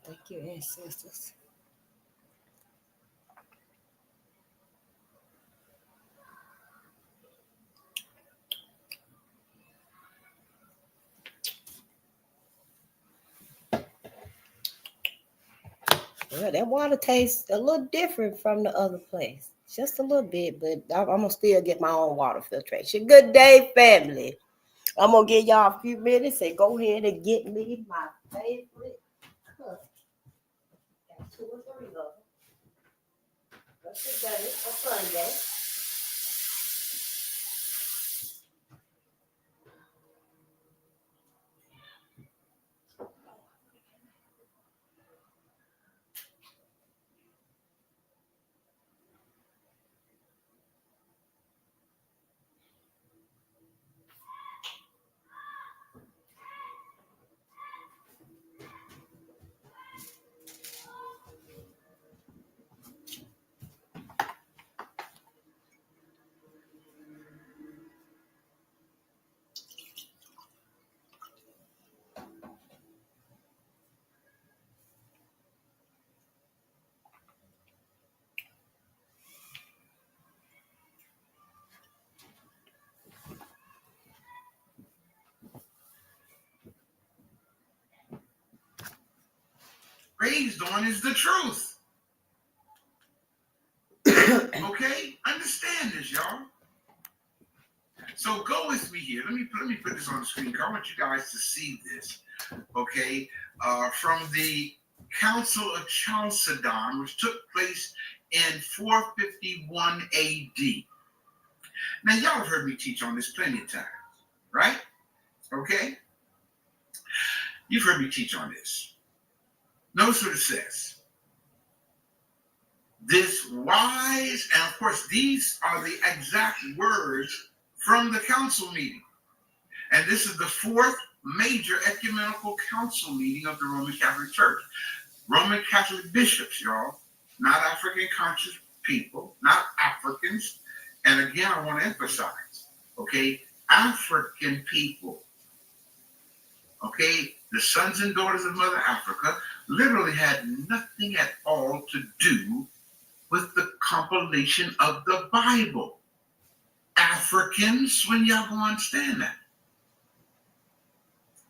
Thank you, ancestors. Well, that water tastes a little different from the other place. Just a little bit, but I'm going to still get my own water filtration. Good day, family. I'm going to give y'all a few minutes and go ahead and get me my favorite cup. Got 2 or 3 of them. What's today? A Sunday. Raised on is the truth. Okay? Understand this, y'all. So go with me here. Let me put this on the screen. I want you guys to see this. Okay? From the Council of Chalcedon, which took place in 451 AD. Now, y'all have heard me teach on this plenty of times, right? Okay? You've heard me teach on this. Notice what it says. This wise, and of course, these are the exact words from the council meeting. And this is the 4th major ecumenical council meeting of the Roman Catholic Church. Roman Catholic bishops, y'all, not African conscious people, not Africans. And again, I want to emphasize, okay, African people, okay, the sons and daughters of Mother Africa literally had nothing at all to do with the compilation of the Bible. Africans, when y'all gonna understand that?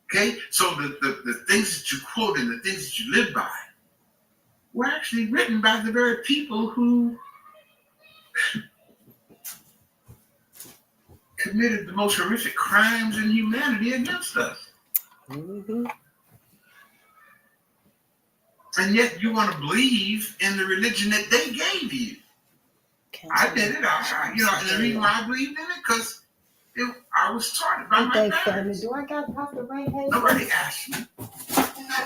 Okay, so the things that you quote and the things that you live by were actually written by the very people who committed the most horrific crimes in humanity against us. Mm-hmm. And yet you want to believe in the religion that they gave you. I did it. And the reason why I believed in it, because I was taught it by my parents. Do I got Dr. Ray Hayes? Nobody asked me.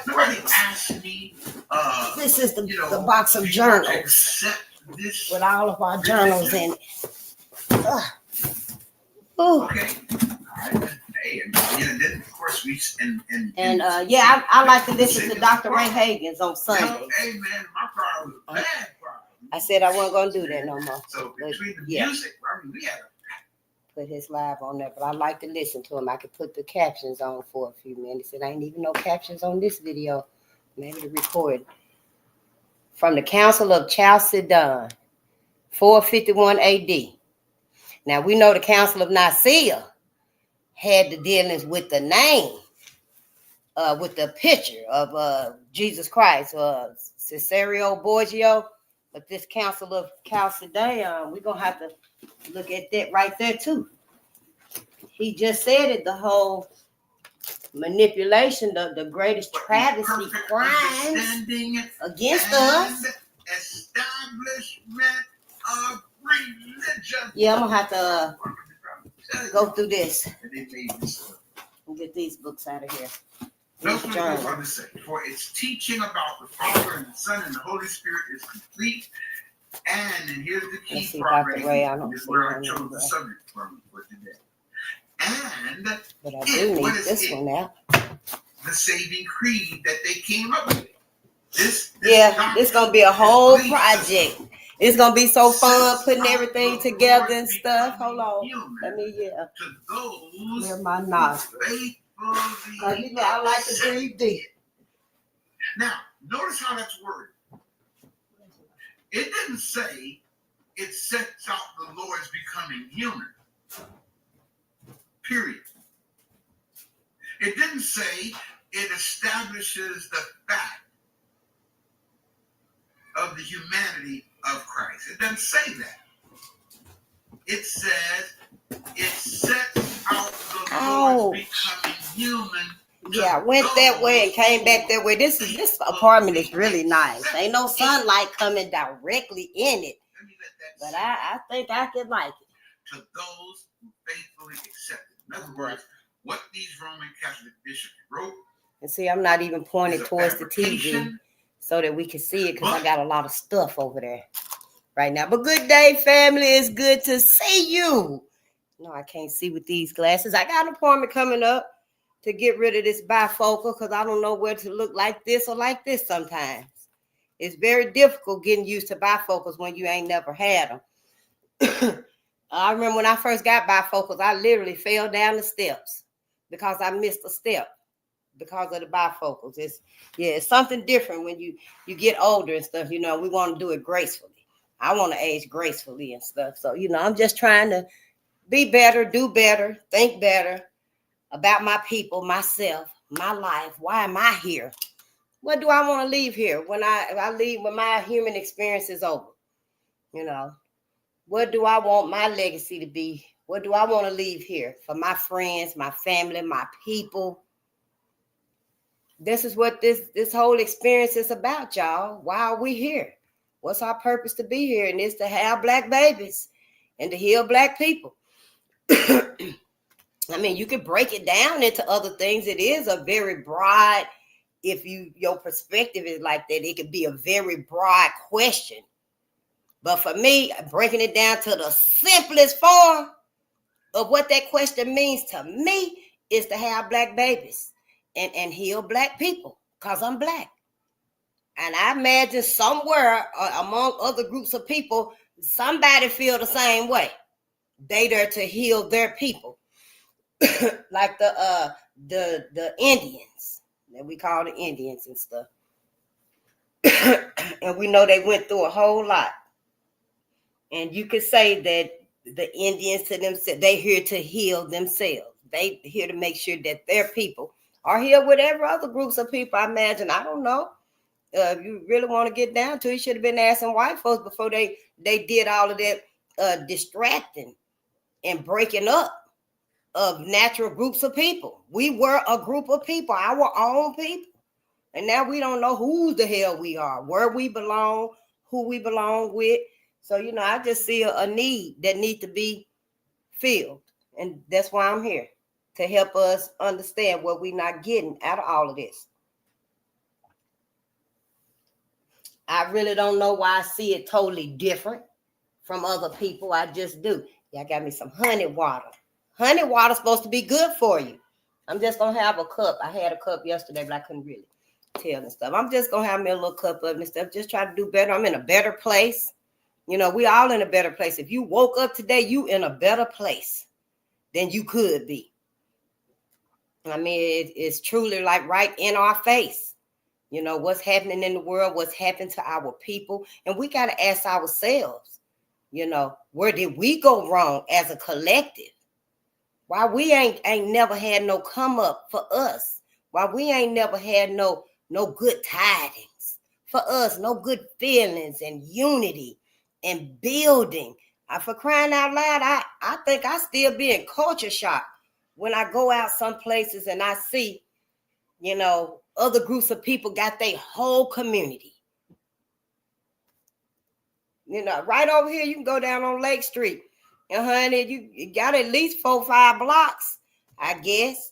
Nobody asked me. This is the box of journals. Accept this with all of our journals in it. Okay. Hey, and then of course we I like to listen to Dr. Ray Hagen's on Sunday. Hey man, my choir was a bad choir. I said I wasn't gonna do that no more. So between the music, I mean, we had put his live on there, but I like to listen to him. I could put the captions on for a few minutes. And I ain't even no captions on this video. Maybe to record. From the Council of Chalcedon, 451 AD. Now we know the Council of Nicaea had the dealings with the name, with the picture of Jesus Christ, Cesareo Borgio. But this Council of Chalcedon, we're going to have to look at that right there too. He just said it, the whole manipulation, the greatest travesty crimes against us. Establishment of religion. Yeah, I'm going to have to go through this and get these books out of here. That's what it goes on to say. For its teaching about the Father and the Son and the Holy Spirit is complete. And here's the key part. This is where I chose the subject from for today. And but I do need this one now. The saving creed that they came up with. This gonna be a whole project. It's gonna be so fun putting everything together and stuff. Hold on. Let me to those clear my nostrils. I like to breathe deep. Now, Notice how that's worded. It didn't say it sets out the Lord's becoming human. Period. It didn't say it establishes the fact of the humanity of Christ. It doesn't say that. It says it sets out the Lord's becoming human. Yeah, I went that way and came back that way. This apartment is really nice. Ain't no sunlight coming directly in it. But I think I could like it. To those who faithfully accept it. In other words, what these Roman Catholic bishops wrote. And see, I'm not even pointed towards the TV so that we can see it because I got a lot of stuff over there right now. But good day, family. It's good to see you. No, I can't see with these glasses. I got an appointment coming up to get rid of this bifocal because I don't know where to look like this or like this sometimes. It's very difficult getting used to bifocals when you ain't never had them. I remember when I first got bifocals, I literally fell down the steps because I missed a step because of the bifocals. It's something different when you get older and stuff. You know, we want to do it gracefully. I want to age gracefully and stuff. So, you know, I'm just trying to be better, do better, think better about my people, myself, my life. Why am I here? What do I want to leave here when I leave, when my human experience is over? You know, what do I want my legacy to be? What do I want to leave here for my friends, my family, my people? This is what this whole experience is about, y'all. Why are we here? What's our purpose to be here? And it's to have Black babies and to heal Black people. I mean, you can break it down into other things. It is a very broad, if your perspective is like that, it could be a very broad question. But for me, breaking it down to the simplest form of what that question means to me is to have Black babies and heal Black people because I'm Black. And I imagine somewhere among other groups of people, somebody feel the same way. They there to heal their people. Like the Indians that we call the Indians and stuff. And we know they went through a whole lot. And you could say that the Indians to themselves, they here to heal themselves. They here to make sure that their people are here with every other groups of people. I imagine, I don't know. If you really want to get down to it, you should have been asking white folks before they did all of that distracting and breaking up of natural groups of people. We were a group of people, our own people. And now we don't know who the hell we are, where we belong, who we belong with. So, you know, I just see a need that needs to be filled. And that's why I'm here, to help us understand what we're not getting out of all of this. I really don't know why I see it totally different from other people. I just do. Y'all got me some honey water. Honey water is supposed to be good for you. I'm just going to have a cup. I had a cup yesterday, but I couldn't really tell and stuff. I'm just going to have me a little cup of it and stuff. Just try to do better. I'm in a better place. You know, we all in a better place. If you woke up today, you in a better place than you could be. I mean, it's truly like right in our face. You know, what's happening in the world, what's happened to our people. And we got to ask ourselves, you know, where did we go wrong as a collective? Why we ain't never had no come up for us? Why we ain't never had no good tidings for us, no good feelings and unity and building? For crying out loud, I think I still be in culture shock when I go out some places and I see, you know, other groups of people got their whole community. You know, right over here, you can go down on Lake Street. And honey, you got at least 4 or 5 blocks, I guess.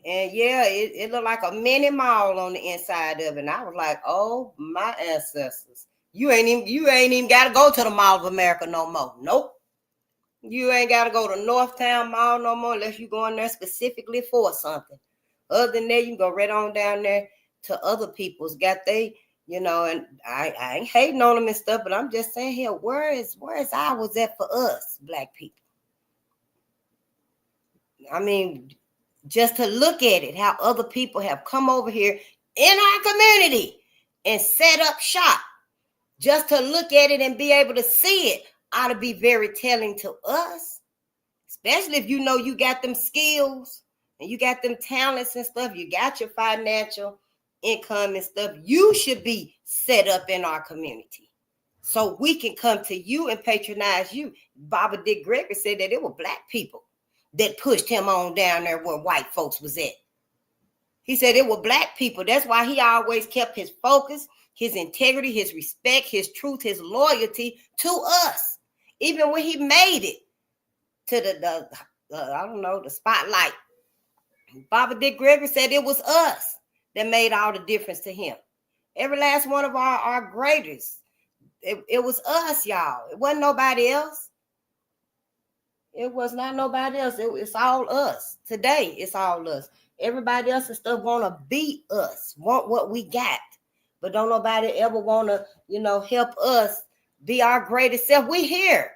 And yeah, it looked like a mini mall on the inside of it. And I was like, oh, my ancestors. You ain't even got to go to the Mall of America no more. Nope. You ain't got to go to Northtown Mall no more unless you go in there specifically for something. Other than that, you can go right on down there to other people's. Got they, you know, and I ain't hating on them and stuff, but I'm just saying here, where is ours at for us, Black people? I mean, just to look at it, how other people have come over here in our community and set up shop just to look at it and be able to see it ought to be very telling to us, especially if you know you got them skills and you got them talents and stuff, you got your financial income and stuff. You should be set up in our community so we can come to you and patronize you. Baba Dick Gregory said that it were black people that pushed him on down there where white folks was at. He said it were black people. That's why he always kept his focus, his integrity, his respect, his truth, his loyalty to us. Even when he made it to the spotlight, Baba Dick Gregory said it was us that made all the difference to him. Every last one of our greatest, it was us, y'all. It wasn't nobody else. It was not nobody else. It's all us. Today, it's all us. Everybody else and stuff want to beat us, want what we got. But don't nobody ever want to, help us be our greatest self. We here.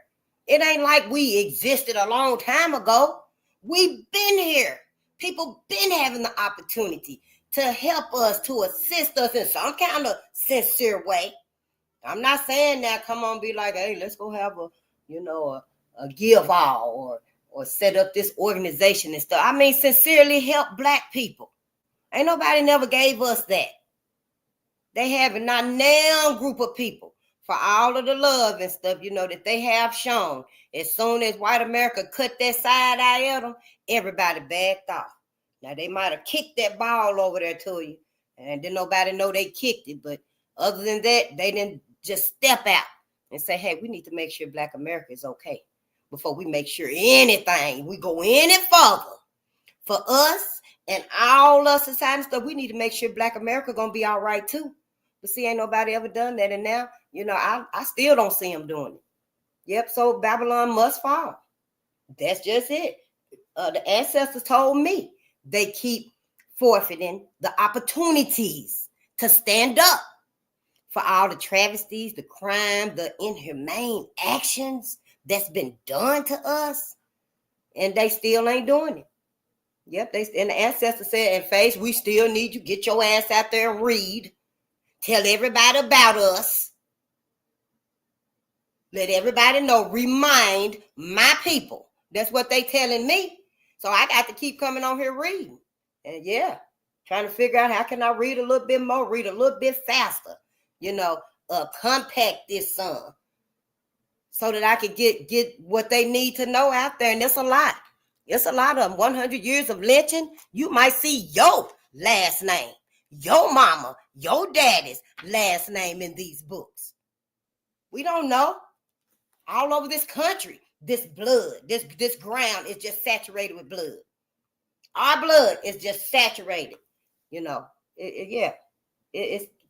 It ain't like we existed a long time ago. We've been here. People been having the opportunity to help us, to assist us in some kind of sincere way. I'm not saying that, come on, be like, hey, let's go have a give all or set up this organization and stuff. I mean, sincerely help black people. Ain't nobody never gave us that. They have a now group of people for all of the love and stuff, that they have shown. As soon as white America cut that side eye at them, everybody backed off. Now, they might have kicked that ball over there to you, and didn't nobody know they kicked it. But other than that, they didn't just step out and say, hey, we need to make sure black America is okay before we make sure anything, we go any further. For us and all us society stuff, we need to make sure black America going to be all right too. But see, ain't nobody ever done that. And now, I still don't see them doing it. Yep, so Babylon must fall. That's just it. The ancestors told me they keep forfeiting the opportunities to stand up for all the travesties, the crime, the inhumane actions that's been done to us, and they still ain't doing it. Yep, and the ancestors said, in face, we still need you. Get your ass out there and read. Tell everybody about us. Let everybody know. Remind my people. That's what they telling me. So I got to keep coming on here reading. And trying to figure out how can I read a little bit more, read a little bit faster, compact this song so that I could get what they need to know out there. And it's a lot. It's a lot of them. 100 years of lynching. You might see your last name, your mama, your daddy's last name in these books. We don't know. All over this country, this blood, this ground is just saturated with blood. Our blood is just saturated. It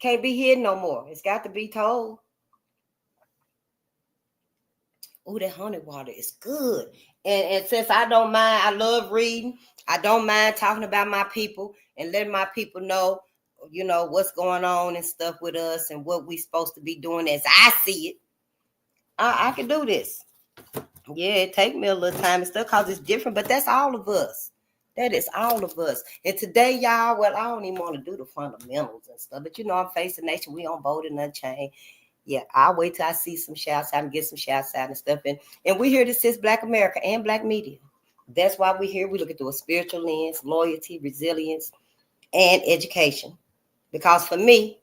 can't be hidden no more. It's got to be told. Oh, that honey water is good. And since I don't mind, I love reading. I don't mind talking about my people and letting my people know, what's going on and stuff with us and what we supposed to be doing as I see it. I can do this. Yeah, it take me a little time and stuff because it's different, but that's all of us. That is all of us. And today, y'all, well, I don't even want to do the fundamentals and stuff, but I'm Facing Nation. We on Bolden Unchained. Yeah, I'll wait till I see some shouts out and get some shouts out and stuff. And we're here to assist Black America and Black media. That's why we're here. We look at through a spiritual lens, loyalty, resilience, and education. Because for me,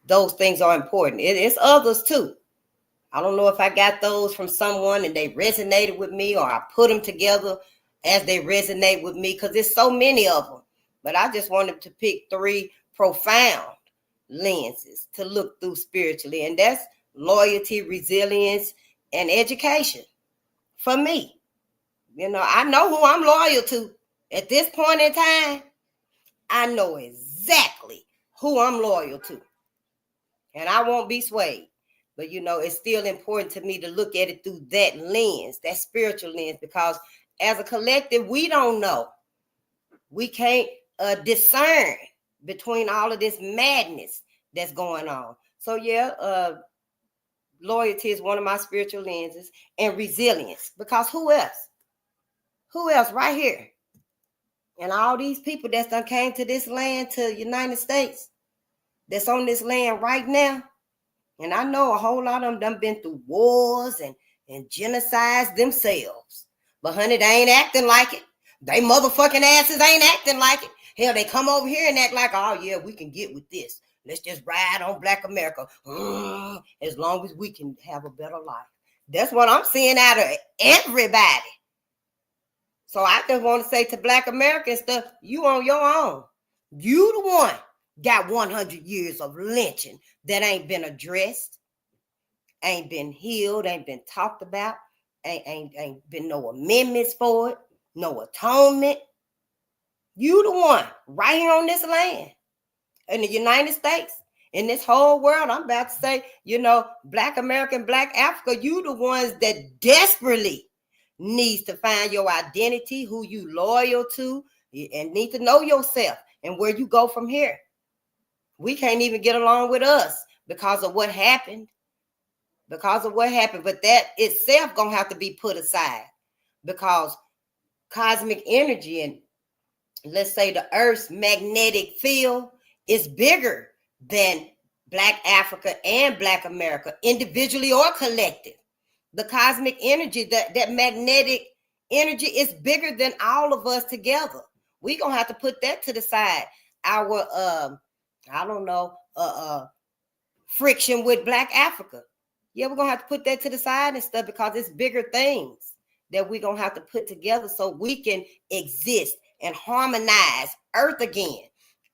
those things are important. It's others too. I don't know if I got those from someone and they resonated with me or I put them together as they resonate with me because there's so many of them. But I just wanted to pick 3 profound lenses to look through spiritually. And that's loyalty, resilience, and education for me. I know who I'm loyal to. At this point in time, I know exactly who I'm loyal to. And I won't be swayed. But, it's still important to me to look at it through that lens, that spiritual lens, because as a collective, we don't know. We can't discern between all of this madness that's going on. So, loyalty is one of my spiritual lenses, and resilience, because who else? Who else right here? And all these people that done came to this land, to the United States, that's on this land right now, and I know a whole lot of them done been through wars and genocides themselves. But honey, they ain't acting like it. They motherfucking asses ain't acting like it. Hell, they come over here and act like, oh yeah, we can get with this. Let's just ride on Black America. As long as we can have a better life. That's what I'm seeing out of everybody. So I just want to say to Black American stuff, you on your own. You the one got 100 years of lynching that ain't been addressed, ain't been healed, ain't been talked about, ain't been no amendments for it, no atonement. You the one right here on this land in the United States, in this whole world. I'm about to say, Black American, Black Africa, you the ones that desperately needs to find your identity, who you loyal to, and need to know yourself and where you go from here. We can't even get along with us because of what happened. But that itself gonna have to be put aside, because cosmic energy and, let's say, the Earth's magnetic field is bigger than Black Africa and Black America, individually or collective. The cosmic energy, that magnetic energy is bigger than all of us together. We're gonna have to put that to the side. Our friction with Black Africa. Yeah, we're gonna have to put that to the side and stuff, because it's bigger things that we're gonna have to put together so we can exist and harmonize Earth again.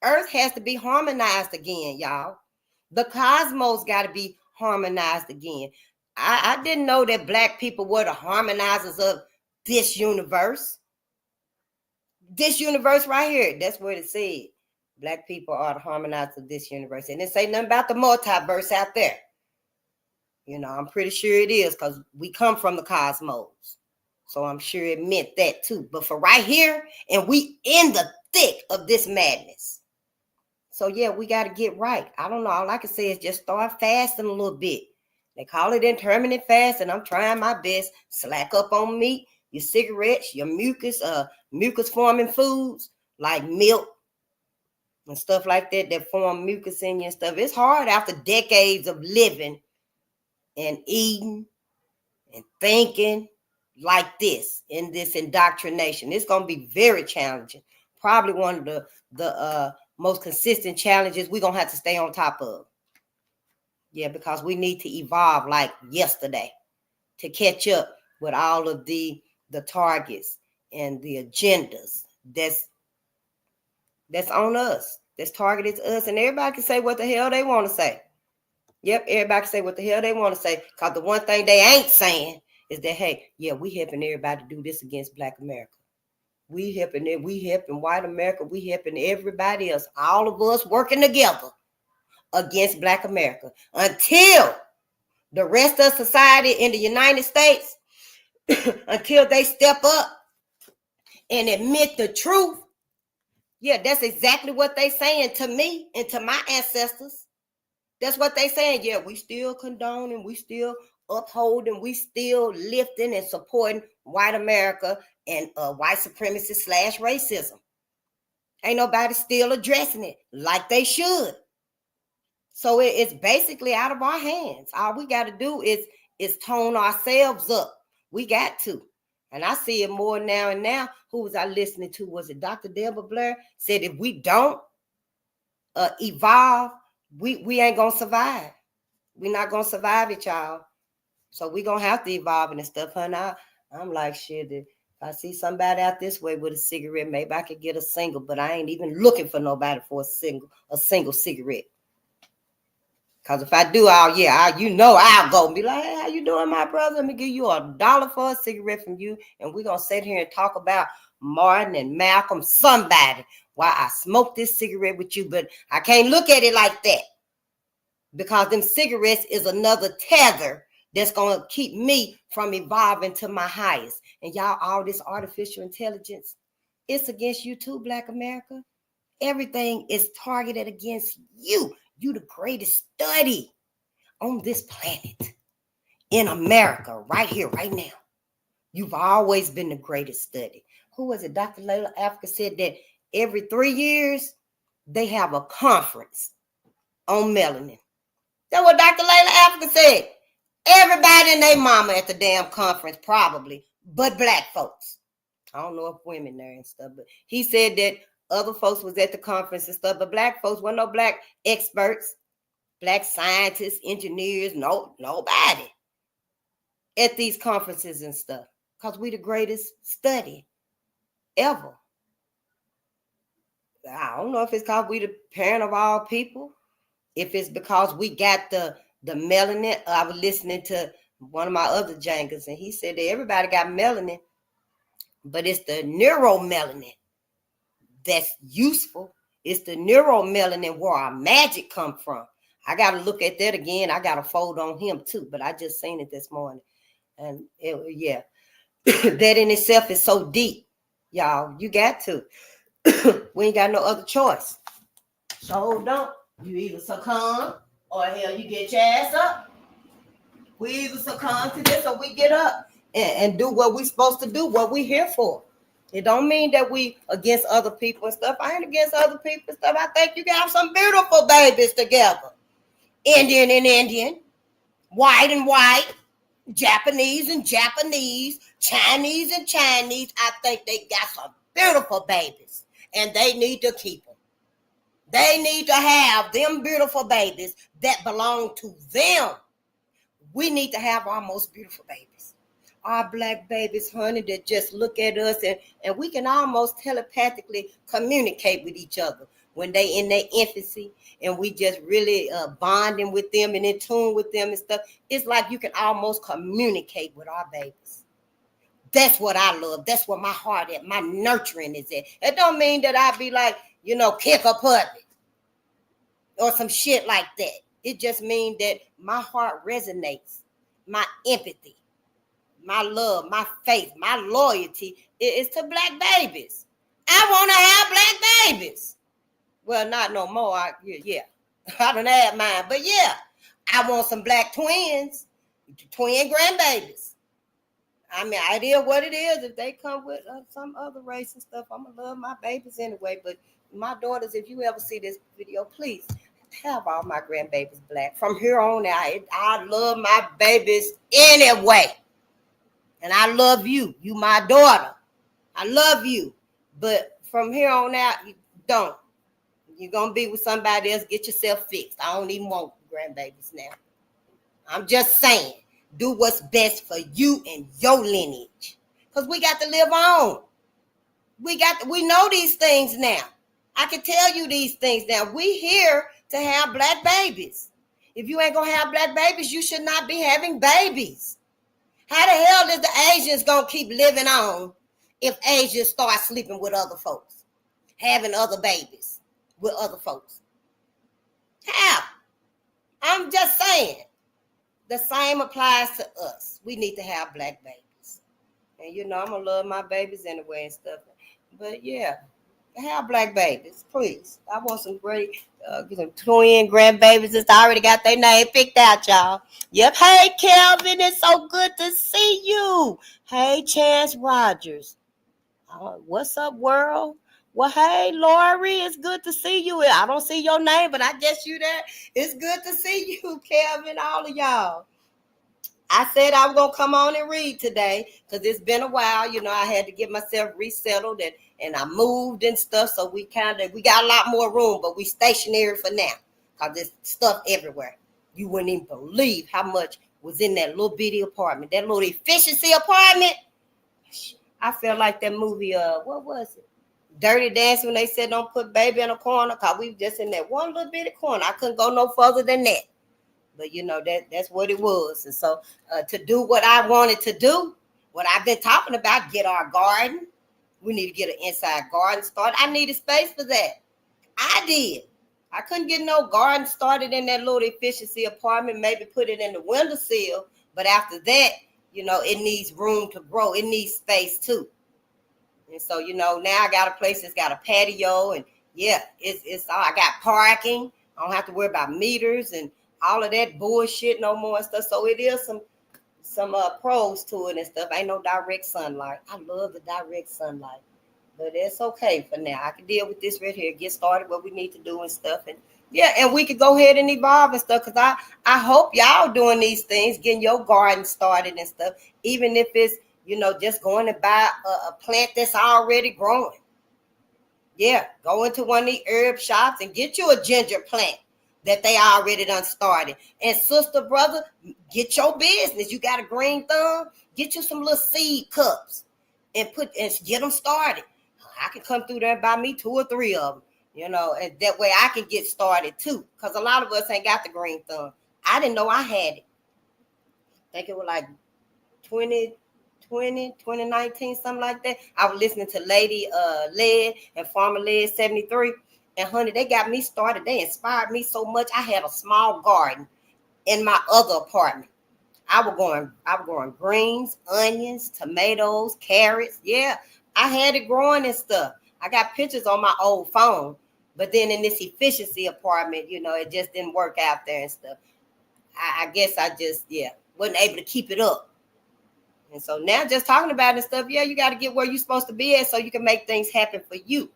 Earth has to be harmonized again, y'all. The cosmos got to be harmonized again. I didn't know that Black people were the harmonizers of this universe. This universe right here, that's what it said. Black people are the harmonizers of this universe. And it say nothing about the multiverse out there. I'm pretty sure it is, because we come from the cosmos. So I'm sure it meant that too. But for right here, and we in the thick of this madness. So yeah, we got to get right. I don't know. All I can say is just start fasting a little bit. They call it intermittent fast, and I'm trying my best. Slack up on meat, your cigarettes, your mucus forming foods like milk and stuff like that form mucus in you and stuff. It's hard after decades of living and eating and thinking like this, in this indoctrination. It's going to be very challenging. Probably one of the most consistent challenges we're going to have to stay on top of. Yeah, because we need to evolve like yesterday to catch up with all of the targets and the agendas that's on us, that's targeted to us. And everybody can say what the hell they want to say. Yep, everybody can say what the hell they want to say, because the one thing they ain't saying is that, hey, yeah, we helping everybody do this against Black America. We helping white America. We helping everybody else. All of us working together against Black America until the rest of society in the United States, until they step up and admit the truth. Yeah, that's exactly what they saying to me and to my ancestors. That's what they saying. Yeah, we still condoning, we still upholding, we still lifting and supporting white America and white supremacy / racism. Ain't nobody still addressing it like they should. So it's basically out of our hands. All we got to do is tone ourselves up. We got to. And I see it more now and now. Who was I listening to? Was it Dr. Deborah Blair? Said if we don't evolve, we ain't going to survive. We're not going to survive it, y'all. So we're going to have to evolve and stuff. Honey, I'm like, shit, if I see somebody out this way with a cigarette, maybe I could get a single, but I ain't even looking for nobody for a single cigarette. Because if I do, I'll go and be like, hey, how you doing, my brother? Let me give you $1 for a cigarette from you. And we're going to sit here and talk about Martin and Malcolm, somebody, while I smoke this cigarette with you. But I can't look at it like that, because them cigarettes is another tether that's going to keep me from evolving to my highest. And y'all, all this artificial intelligence, it's against you too, Black America. Everything is targeted against you. You the greatest study on this planet, in America, right here, right now. You've always been the greatest study. Who was it? Dr. Layla Africa said that every 3 years, they have a conference on melanin. That's what Dr. Layla Africa said. Everybody and their mama at the damn conference, probably, but black folks. I don't know if women there and stuff, but he said that other folks was at the conference and stuff, but black folks weren't no black experts, black scientists, engineers, nobody at these conferences and stuff. Because we the greatest study ever. I don't know if it's because we the parent of all people, if it's because we got the melanin. I was listening to one of my other jangers, and he said that everybody got melanin, but it's the neuromelanin that's useful. It's the neuromelanin where our magic come from. I got to look at that again. I got to fold on him too, but I just seen it this morning. And yeah, that in itself is so deep, y'all. You got to. We ain't got no other choice. So don't. You either succumb or hell, you get your ass up. We either succumb to this or we get up and do what we supposed to do, what we here for. It don't mean that we against other people and stuff. I ain't against other people and stuff. I think you can have some beautiful babies together. Indian and Indian, white and white, Japanese and Japanese, Chinese and Chinese. I think they got some beautiful babies and they need to keep them. They need to have them beautiful babies that belong to them. We need to have our most beautiful babies. Our black babies, honey, that just look at us and we can almost telepathically communicate with each other when they in their infancy and we just really bonding with them and in tune with them and stuff. It's like you can almost communicate with our babies. That's what I love. That's what my heart at. My nurturing is at. It don't mean that I be like, kick a puppy or some shit like that. It just means that my heart resonates. My empathy, my love, my faith, my loyalty is to black babies. I want to have black babies. Well, not no more. Yeah. I don't have mine, but yeah. I want some black twins, twin grandbabies. I mean, idea what it is. If they come with some other race and stuff, I'm going to love my babies anyway. But my daughters, if you ever see this video, please have all my grandbabies black. From here on out, I love my babies anyway. And I love you. You my daughter. I love you. But from here on out, you don't. You're going to be with somebody else. Get yourself fixed. I don't even want grandbabies now. I'm just saying. Do what's best for you and your lineage. Because we got to live on. We know these things now. I can tell you these things now. We here to have black babies. If you ain't going to have black babies, you should not be having babies. How the hell is the Asians going to keep living on if Asians start sleeping with other folks, having other babies with other folks? How? I'm just saying. The same applies to us. We need to have black babies. And I'm going to love my babies anyway and stuff. But yeah, have black babies, please. I want some great some twin grandbabies that's already got their name picked out, y'all. Yep. Hey, Kelvin, it's so good to see you. Hey, Chance Rogers. What's up, world? Well, hey, Lori, it's good to see you. I don't see your name, but I guess you there. It's good to see you, Kelvin, all of y'all. I said I was going to come on and read today because it's been a while. I had to get myself resettled and I moved and stuff. So we got a lot more room, but we stationary for now because there's stuff everywhere. You wouldn't even believe how much was in that little bitty apartment, that little efficiency apartment. I felt like that movie, what was it? Dirty Dancing, when they said don't put baby in a corner because we just in that one little bitty corner. I couldn't go no further than that. But that's what it was. And so to do what I wanted to do, what I've been talking about, get our garden. We need to get an inside garden started. I needed space for that. I did. I couldn't get no garden started in that little efficiency apartment, maybe put it in the windowsill. But after that, it needs room to grow. It needs space too. And so, now I got a place that's got a patio and yeah, it's all, I got parking. I don't have to worry about meters and all of that bullshit no more and stuff. So it is some pros to it and stuff. Ain't no direct sunlight. I love the direct sunlight, but it's okay for now. I can deal with this right here. Get started what we need to do and stuff, and Yeah, and we could go ahead and evolve and stuff. Cause I hope y'all doing these things, getting your garden started and stuff. Even if it's just going to buy a plant that's already growing. Yeah, go into one of the herb shops and get you a ginger plant that they already done started. And sister, brother, get your business. You got a green thumb, get you some little seed cups and get them started. I can come through there and buy me 2 or 3 of them, and that way I can get started too. Because a lot of us ain't got the green thumb. I didn't know I had it. I think it was like 2019, something like that. I was listening to Lady Led and Farmer Led 73. And honey, they got me started. They inspired me so much. I had a small garden in my other apartment. I was growing greens, onions, tomatoes, carrots. Yeah, I had it growing and stuff. I got pictures on my old phone. But then in this efficiency apartment, it just didn't work out there and stuff. I guess I just, wasn't able to keep it up. And so now just talking about it and stuff, you got to get where you're supposed to be at so you can make things happen for you.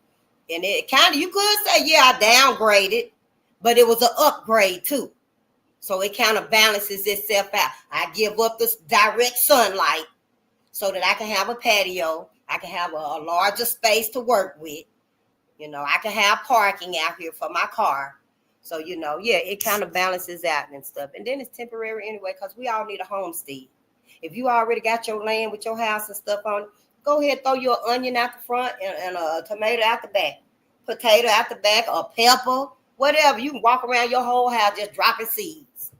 And it kind of, you could say, I downgraded, but it was an upgrade too. So it kind of balances itself out. I give up this direct sunlight so that I can have a patio. I can have a larger space to work with. I can have parking out here for my car. So, it kind of balances out and stuff. And then it's temporary anyway, because we all need a homestead. If you already got your land with your house and stuff on it, go ahead, throw your onion out the front and a tomato out the back, potato out the back, or pepper, whatever. You can walk around your whole house just dropping seeds.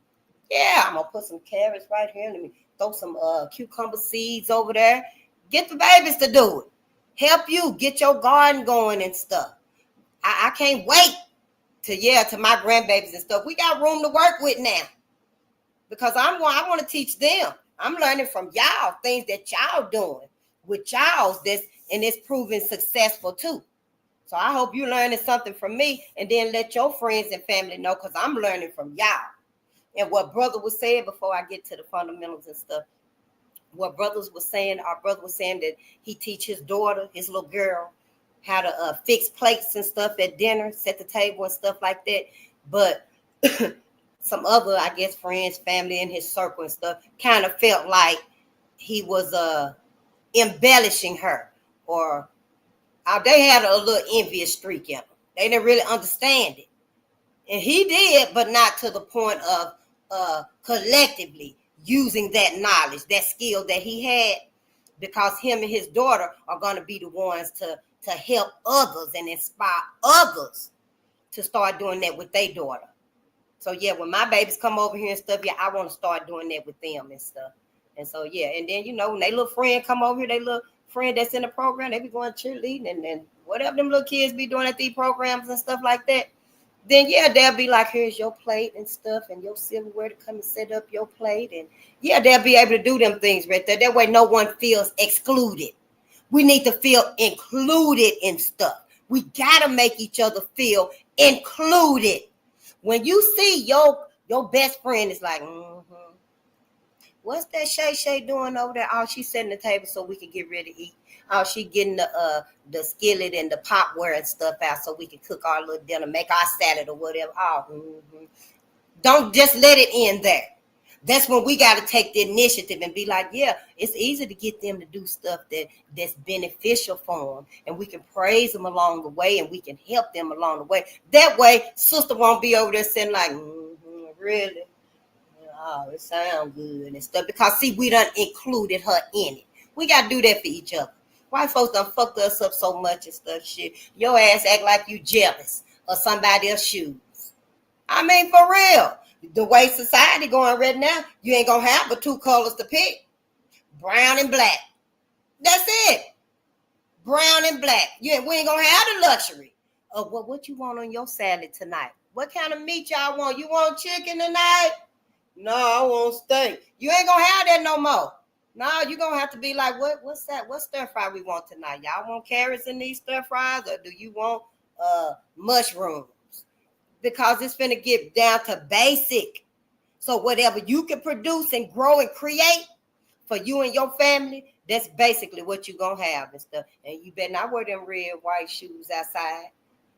Yeah, I'm going to put some carrots right here. Let me throw some cucumber seeds over there. Get the babies to do it. Help you get your garden going and stuff. I can't wait to my grandbabies and stuff. We got room to work with now because I want to teach them. I'm learning from y'all things that y'all doing with y'all's and it's proving successful too. So I hope you're learning something from me, and then let your friends and family know, because I'm learning from y'all. And what brother was saying before I get to the fundamentals and stuff, what brothers was saying, our brother was saying that he teach his daughter, his little girl, how to fix plates and stuff at dinner, set the table and stuff like that. But some other, I guess, friends, family in his circle and stuff kind of felt like he was embellishing her, or they had a little envious streak in them. They didn't really understand it. And he did, but not to the point of collectively using that knowledge, that skill that he had, because him and his daughter are going to be the ones to help others and inspire others to start doing that with their daughter. So, when my babies come over here and stuff, I want to start doing that with them and stuff. And so, and then, when they little friend come over here, they little friend that's in the program, they be going cheerleading and whatever them little kids be doing at these programs and stuff like that. Then, they'll be like, here's your plate and stuff and your silverware to come and set up your plate. And, they'll be able to do them things right there. That way no one feels excluded. We need to feel included in stuff. We got to make each other feel included. When you see your best friend is like, what's that Shay doing over there? Oh, she's setting the table so we can get ready to eat. Oh, she getting the skillet and the potware and stuff out so we can cook our little dinner, make our salad or whatever. Oh, Don't just let it end there. That's when we got to take the initiative and be like, it's easy to get them to do stuff that's beneficial for them. And we can praise them along the way, and we can help them along the way. That way, sister won't be over there saying like, really? Oh, it sounds good and stuff. Because, see, we done included her in it. We got to do that for each other. White folks done fucked us up so much and stuff, shit. Your ass act like you jealous of somebody else's shoes. I mean, for real. The way society going right now, you ain't gonna have but 2 colors to pick. Brown and black. That's it. Brown and black. We ain't gonna have the luxury of what you want on your salad tonight. What kind of meat y'all want? You want chicken tonight? No, I want steak. You ain't gonna have that no more. No, you're gonna have to be like, what's that? What stir fry we want tonight? Y'all want carrots in these stir fries, or do you want mushrooms? Because it's finna get down to basic. So whatever you can produce and grow and create for you and your family, that's basically what you're gonna have and stuff. And you better not wear them red, white shoes outside.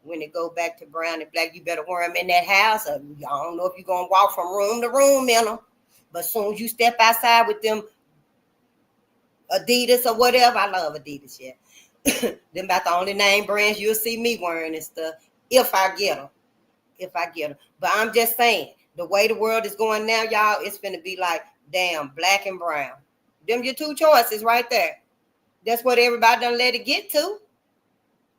when it go back to brown and black, you better wear them in that house. Or I don't know if you're going to walk from room to room in them. But as soon as you step outside with them Adidas or whatever, I love Adidas, yeah. Them about the only name brands you'll see me wearing and stuff, if I get them. If I get them. But I'm just saying, the way the world is going now, y'all, it's finna be like, damn, black and brown. Them your two choices right there. That's what everybody done let it get to.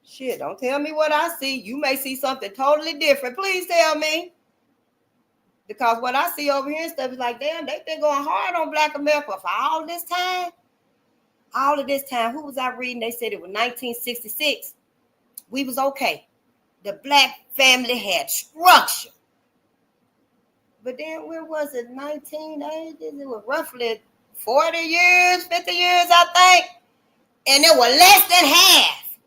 Shit, don't tell me what I see. You may see something totally different. Please tell me. Because what I see over here and stuff is like, damn, they've been going hard on Black America for all this time. All of this time. Who was I reading? They said it was 1966. We was okay. The black family had structure. But then when was it? 1980s? It was roughly 40 years, 50 years, I think. And it was less than half.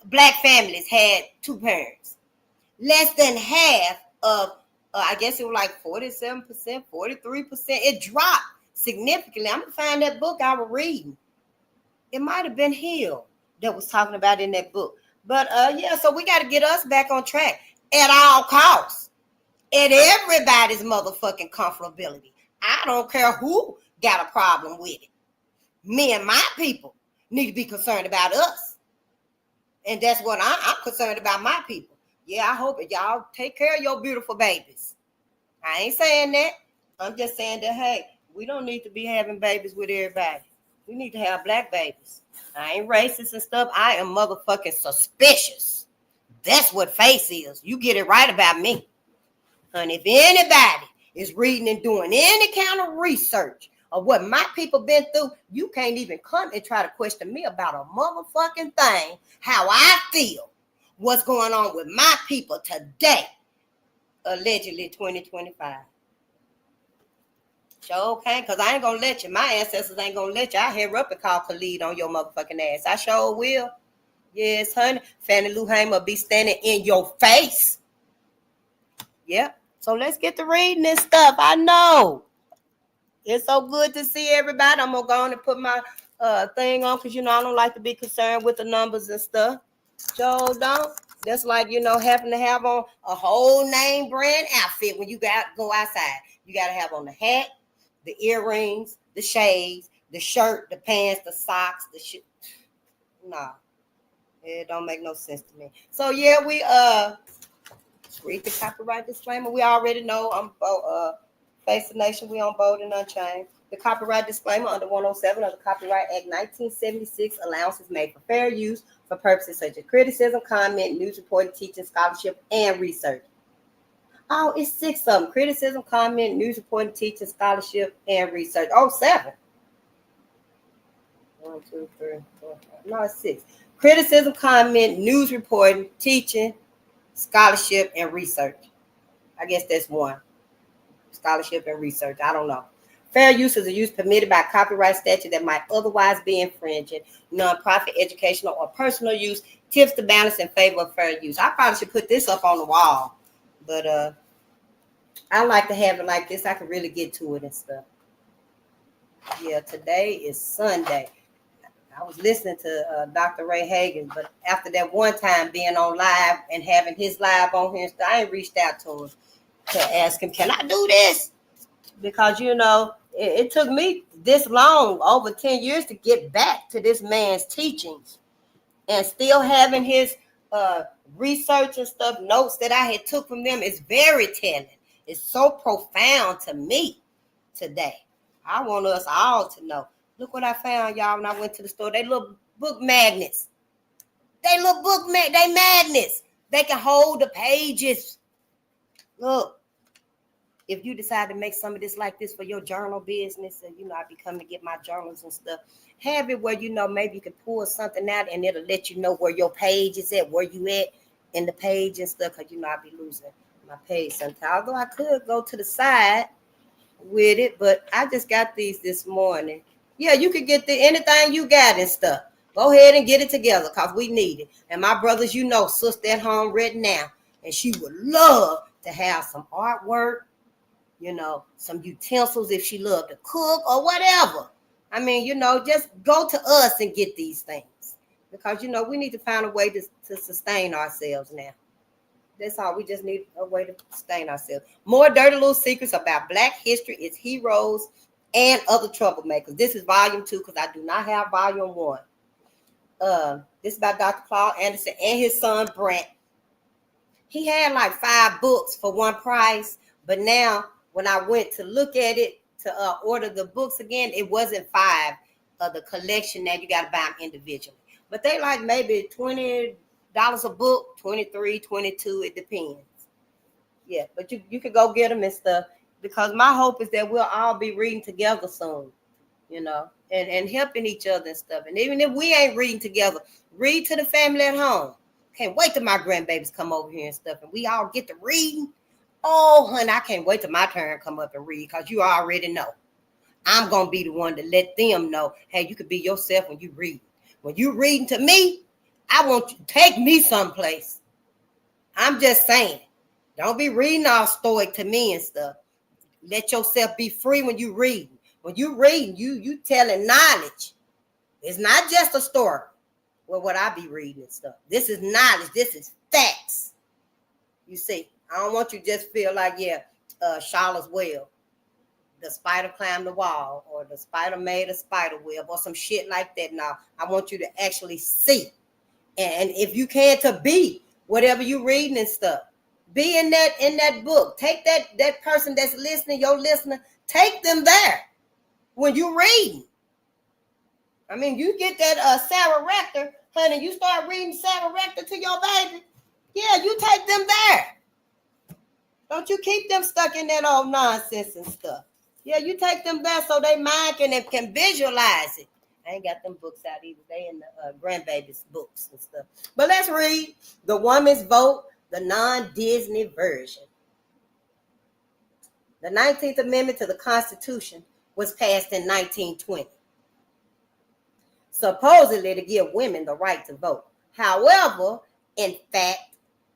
Black families had two parents. Less than half of, I guess it was like 47%, 43%. It dropped significantly. I'm going to find that book I was reading. It might have been Hill that was talking about in that book. But yeah, so we got to get us back on track at all costs. At everybody's motherfucking comfortability. I don't care who got a problem with it. Me and my people need to be concerned about us. And that's what I'm concerned about, my people. Yeah, I hope that y'all take care of your beautiful babies. I ain't saying that. I'm just saying that, hey, we don't need to be having babies with everybody. We need to have black babies. I ain't racist and stuff. I am motherfucking suspicious. That's what face is. You get it right about me. Honey, if anybody is reading and doing any kind of research of what my people been through, you can't even come and try to question me about a motherfucking thing, how I feel, what's going on with my people today, allegedly 2025. Sure can, because I ain't going to let you. My ancestors ain't going to let you. I hair up and call Khalid on your motherfucking ass. I sure will. Yes, honey. Fannie Lou Hamer be standing in your face. Yep. So let's get to reading this stuff. I know. It's so good to see everybody. I'm going to go on and put my thing on because, I don't like to be concerned with the numbers and stuff. So don't. That's like, having to have on a whole name brand outfit when you go outside. You got to have on the hat, the earrings, the shades, the shirt, the pants, the socks, the shit. Nah. It don't make no sense to me. So, yeah, we read the copyright disclaimer. We already know I'm Face the Nation. We on Bolden Unchained. The copyright disclaimer under 107 of the Copyright Act 1976. Allowance is made for fair use for purposes such as criticism, comment, news reporting, teaching, scholarship, and research. Oh, it's 6 of them. Criticism, comment, news reporting, teaching, scholarship, and research. Oh, 7. 1, 2, 3, 4, 5. No, it's 6. Criticism, comment, news reporting, teaching, scholarship, and research. I guess that's 1. Scholarship and research. I don't know. Fair use is a use permitted by copyright statute that might otherwise be infringing. Nonprofit, educational, or personal use tips the balance in favor of fair use. I probably should put this up on the wall, but I like to have it like this. I can really get to it and stuff. Yeah, today is Sunday. I was listening to Dr. Ray Hagan, but after that one time being on live and having his live on here, I ain't reached out to him to ask him, can I do this? Because, it took me this long, over 10 years, to get back to this man's teachings and still having his research and stuff, notes that I had took from them is very telling. It's so profound to me today. I want us all to know. Look what I found, y'all, when I went to the store. They little book magnets. They magnets. They can hold the pages. Look. If you decide to make some of this like this for your journal business, and I be coming to get my journals and stuff, have it where maybe you can pull something out and it'll let you know where your page is at, where you at in the page and stuff, because I be losing my page sometimes. Although I could go to the side with it, but I just got these this morning. Yeah, you could get anything you got and stuff. Go ahead and get it together because we need it. And my brothers, sister at home right now, and she would love to have some artwork, some utensils if she loved to cook or whatever. I mean, just go to us and get these things. because we need to find a way to sustain ourselves now. That's all. We just need a way to sustain ourselves. More dirty little secrets about Black history, its heroes, and other troublemakers. This is volume 2 because I do not have volume 1. This is by Dr. Claude Anderson and his son Brent. He had like 5 books for one price, but now when I went to look at it to order the books again, it wasn't 5 of the collection that you got to buy them individually. But they like maybe $20 a book, 23, 22, it depends. Yeah, but you could go get them and stuff, because my hope is that we'll all be reading together soon, and helping each other and stuff. And even if we ain't reading together, read to the family at home. Can't wait till my grandbabies come over here and stuff, and we all get to reading. Oh, honey, I can't wait till my turn come up and read, because you already know. I'm going to be the one to let them know, hey, you could be yourself when you read. When you reading to me, I want you to take me someplace. I'm just saying. Don't be reading all stoic to me and stuff. Let yourself be free when you read. When you reading, you telling knowledge. It's not just a story. Well, what I be reading and stuff. This is knowledge. This is facts. You see, I don't want you to just feel like, Charlotte's Web. The spider climbed the wall, or the spider made a spider web, or some shit like that. Now, I want you to actually see. And if you can, to be whatever you reading and stuff. Be in that book. Take that person that's listening, your listener, take them there when you reading. I mean, you get that Sarah Rector, honey, you start reading Sarah Rector to your baby. Yeah, you take them there. Don't you keep them stuck in that old nonsense and stuff. Yeah, you take them there so they mind can visualize it. I ain't got them books out either. They in the grandbabies' books and stuff. But let's read The Woman's Vote, the non-Disney version. The 19th Amendment to the Constitution was passed in 1920. Supposedly to give women the right to vote. However, in fact,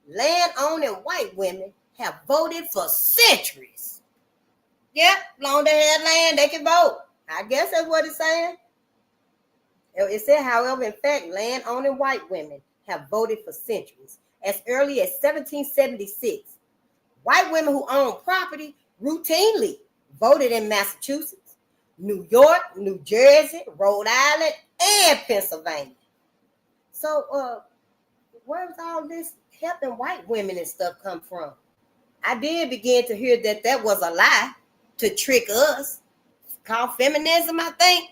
land-owning white women have voted for centuries. Yep, long they had land, they can vote. I guess that's what it's saying. It said, however, in fact, land-owning white women have voted for centuries. As early as 1776, white women who own property routinely voted in Massachusetts, New York, New Jersey, Rhode Island, and Pennsylvania. So, where's all this helping white women and stuff come from? I did begin to hear that was a lie to trick us. It's called feminism, I think.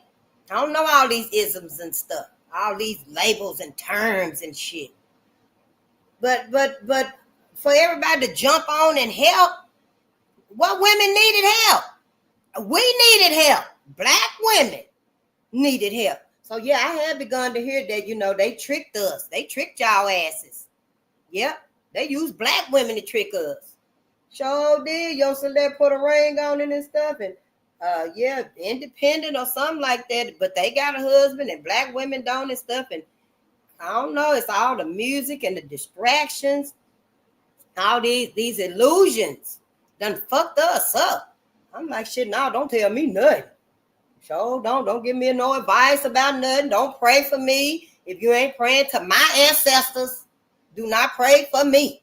I don't know all these isms and stuff, all these labels and terms and shit. But for everybody to jump on and help, what women needed help? We needed help. Black women needed help. So yeah, I have begun to hear that, they tricked us. They tricked y'all asses. Yep, they used black women to trick us. Sure did. Your celeb put a ring on it and stuff, and independent or something like that. But they got a husband, and black women don't and stuff. And I don't know. It's all the music and the distractions, all these illusions done fucked us up. I'm like, shit, no, don't tell me nothing. Sure, don't give me no advice about nothing. Don't pray for me. If you ain't praying to my ancestors, do not pray for me.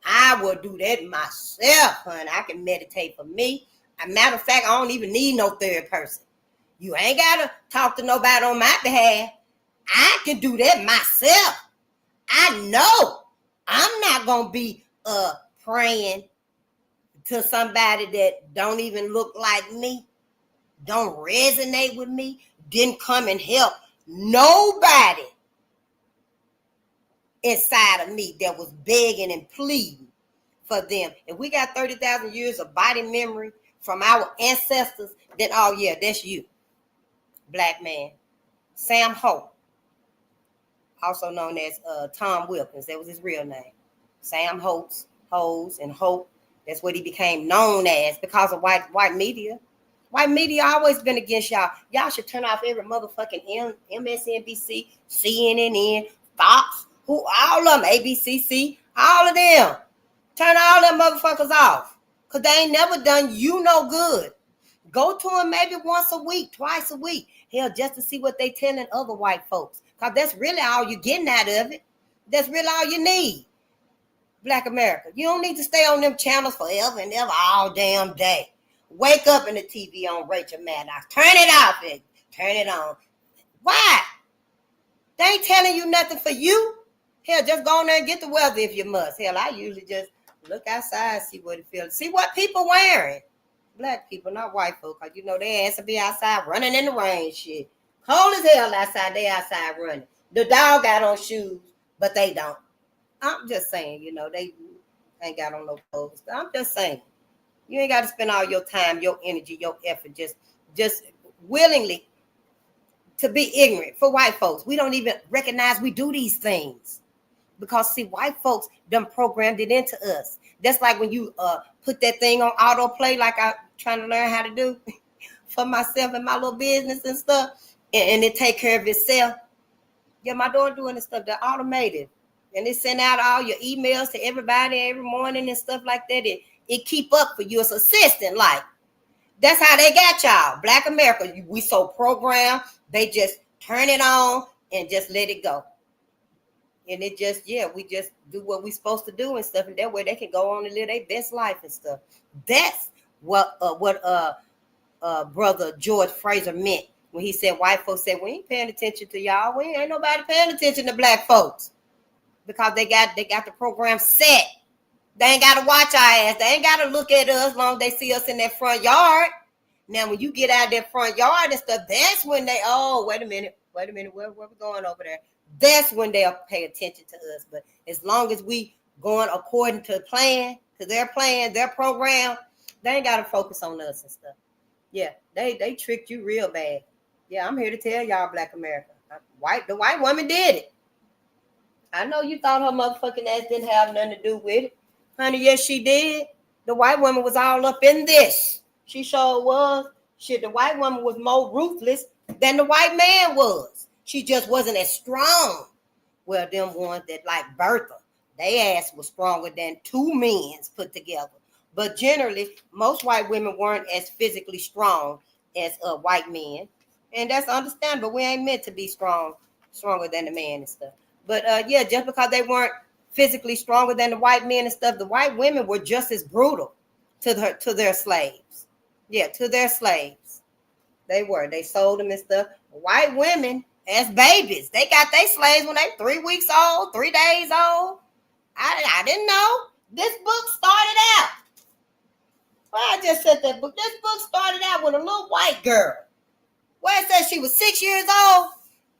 I will do that myself, honey. I can meditate for me. As a matter of fact, I don't even need no third person. You ain't got to talk to nobody on my behalf. I can do that myself. I know I'm not going to be praying to somebody that don't even look like me, don't resonate with me, didn't come and help nobody inside of me that was begging and pleading for them. If we got 30,000 years of body memory from our ancestors, then that's you, black man. Sam Hope, also known as Tom Wilkins, that was his real name. Sam Hope's Hoes and Hope. That's what he became known as because of white media. White media always been against y'all. Y'all should turn off every motherfucking MSNBC, CNN, Fox, all of them, ABCC, all of them. Turn all them motherfuckers off. Because they ain't never done you no good. Go to them maybe once a week, twice a week. Hell, just to see what they telling other white folks. Because that's really all you're getting out of it. That's really all you need. Black America. You don't need to stay on them channels forever and ever all damn day. Wake up in the TV on Rachel Maddox. Turn it off and turn it on. Why? They ain't telling you nothing for you. Hell, just go on there and get the weather if you must. Hell, I usually just look outside, see what it feels. See what people wearing. Black people, not white folk. Because you know they ass to be outside running in the rain shit. Cold as hell outside. They outside running. The dog got on shoes, but they don't. I'm just saying, you know, they ain't got on no clothes. I'm just saying. You ain't got to spend all your time, your energy, your effort just willingly to be ignorant. For white folks, we don't even recognize we do these things because see, white folks done programmed it into us. That's like when you put that thing on autoplay, like I'm trying to learn how to do for myself and my little business and stuff, and it take care of itself. Yeah, my daughter doing this stuff, they're automated, and it send out all your emails to everybody every morning and stuff like that. It keep up for you. It's assistant like. That's how they got y'all. Black America, we so programmed, they just turn it on and just let it go. And it just, we just do what we supposed to do and stuff. And that way they can go on and live their best life and stuff. That's what brother George Fraser meant when he said white folks said, we ain't paying attention to y'all. We ain't nobody paying attention to black folks. Because they got the program set. They ain't got to watch our ass. They ain't got to look at us as long as they see us in that front yard. Now, when you get out of that front yard and stuff, that's when they, wait a minute, where we going over there? That's when they'll pay attention to us. But as long as we going according to plan, to their plan, their program, they ain't got to focus on us and stuff. Yeah, they tricked you real bad. Yeah, I'm here to tell y'all, Black America. The white woman did it. I know you thought her motherfucking ass didn't have nothing to do with it. Honey, yes, she did. The white woman was all up in this. She sure was. Shit, the white woman was more ruthless than the white man was. She just wasn't as strong. Well, them ones that like Bertha, they ass was stronger than two men's put together. But generally, most white women weren't as physically strong as white men. And that's understandable. We ain't meant to be stronger than the man and stuff. But just because they weren't physically stronger than the white men and stuff, the white women were just as brutal to their slaves. Yeah, to their slaves. They were. They sold them and stuff. White women as babies. They got their slaves when they 3 weeks old, 3 days old. I didn't know. This book started out. Well, I just said that book. This book started out with a little white girl. Where it says she was 6 years old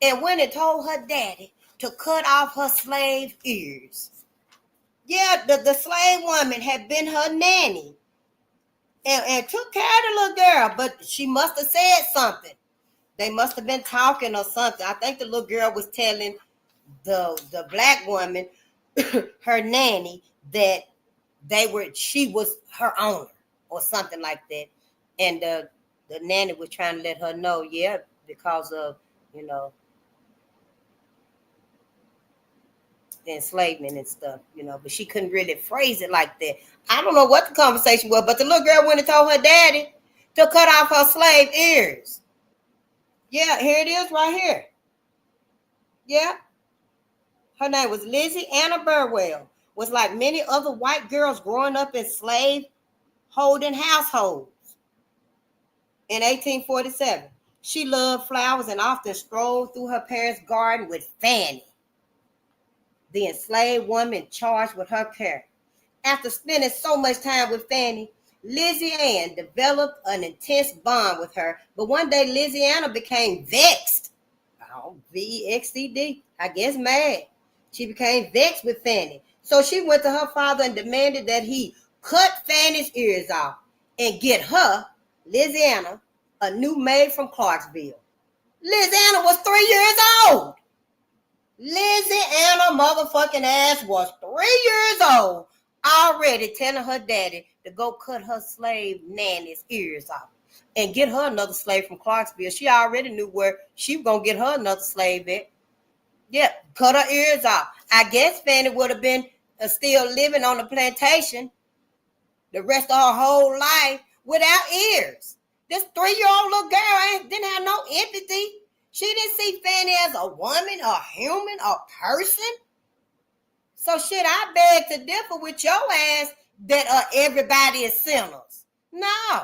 and went and told her daddy to cut off her slave ears. Yeah, the slave woman had been her nanny and took care of the little girl, but she must have said something. They must have been talking or something. I think the little girl was telling the black woman, her nanny, that she was her owner or something like that. And the nanny was trying to let her know, because of, the enslavement and stuff, but she couldn't really phrase it like that. I don't know what the conversation was, but the little girl went and told her daddy to cut off her slave ears. Yeah, here it is right here. Yeah. Her name was Lizzie Anna Burwell. Was like many other white girls growing up in slave holding households. In 1847, she loved flowers and often strolled through her parents' garden with Fanny, the enslaved woman charged with her care. After spending so much time with Fanny, Lizzie Ann developed an intense bond with her. But one day, Lizzie Ann became vexed. V-E-X-E-D. I guess mad. She became vexed with Fanny. So she went to her father and demanded that he cut Fanny's ears off and get her, Lizzie Ann, a new maid from Clarksville. Lizzie Ann was 3 years old. Lizzie Anna motherfucking ass was 3 years old, already telling her daddy to go cut her slave nanny's ears off and get her another slave from Clarksville. She already knew where she was going to get her another slave at. Yeah, cut her ears off. I guess Fanny would have been still living on the plantation the rest of her whole life without ears. This 3-year-old little girl didn't have no empathy. She didn't see Fanny as a woman, a human, a person. So shit, I beg to differ with your ass that everybody is sinners. No.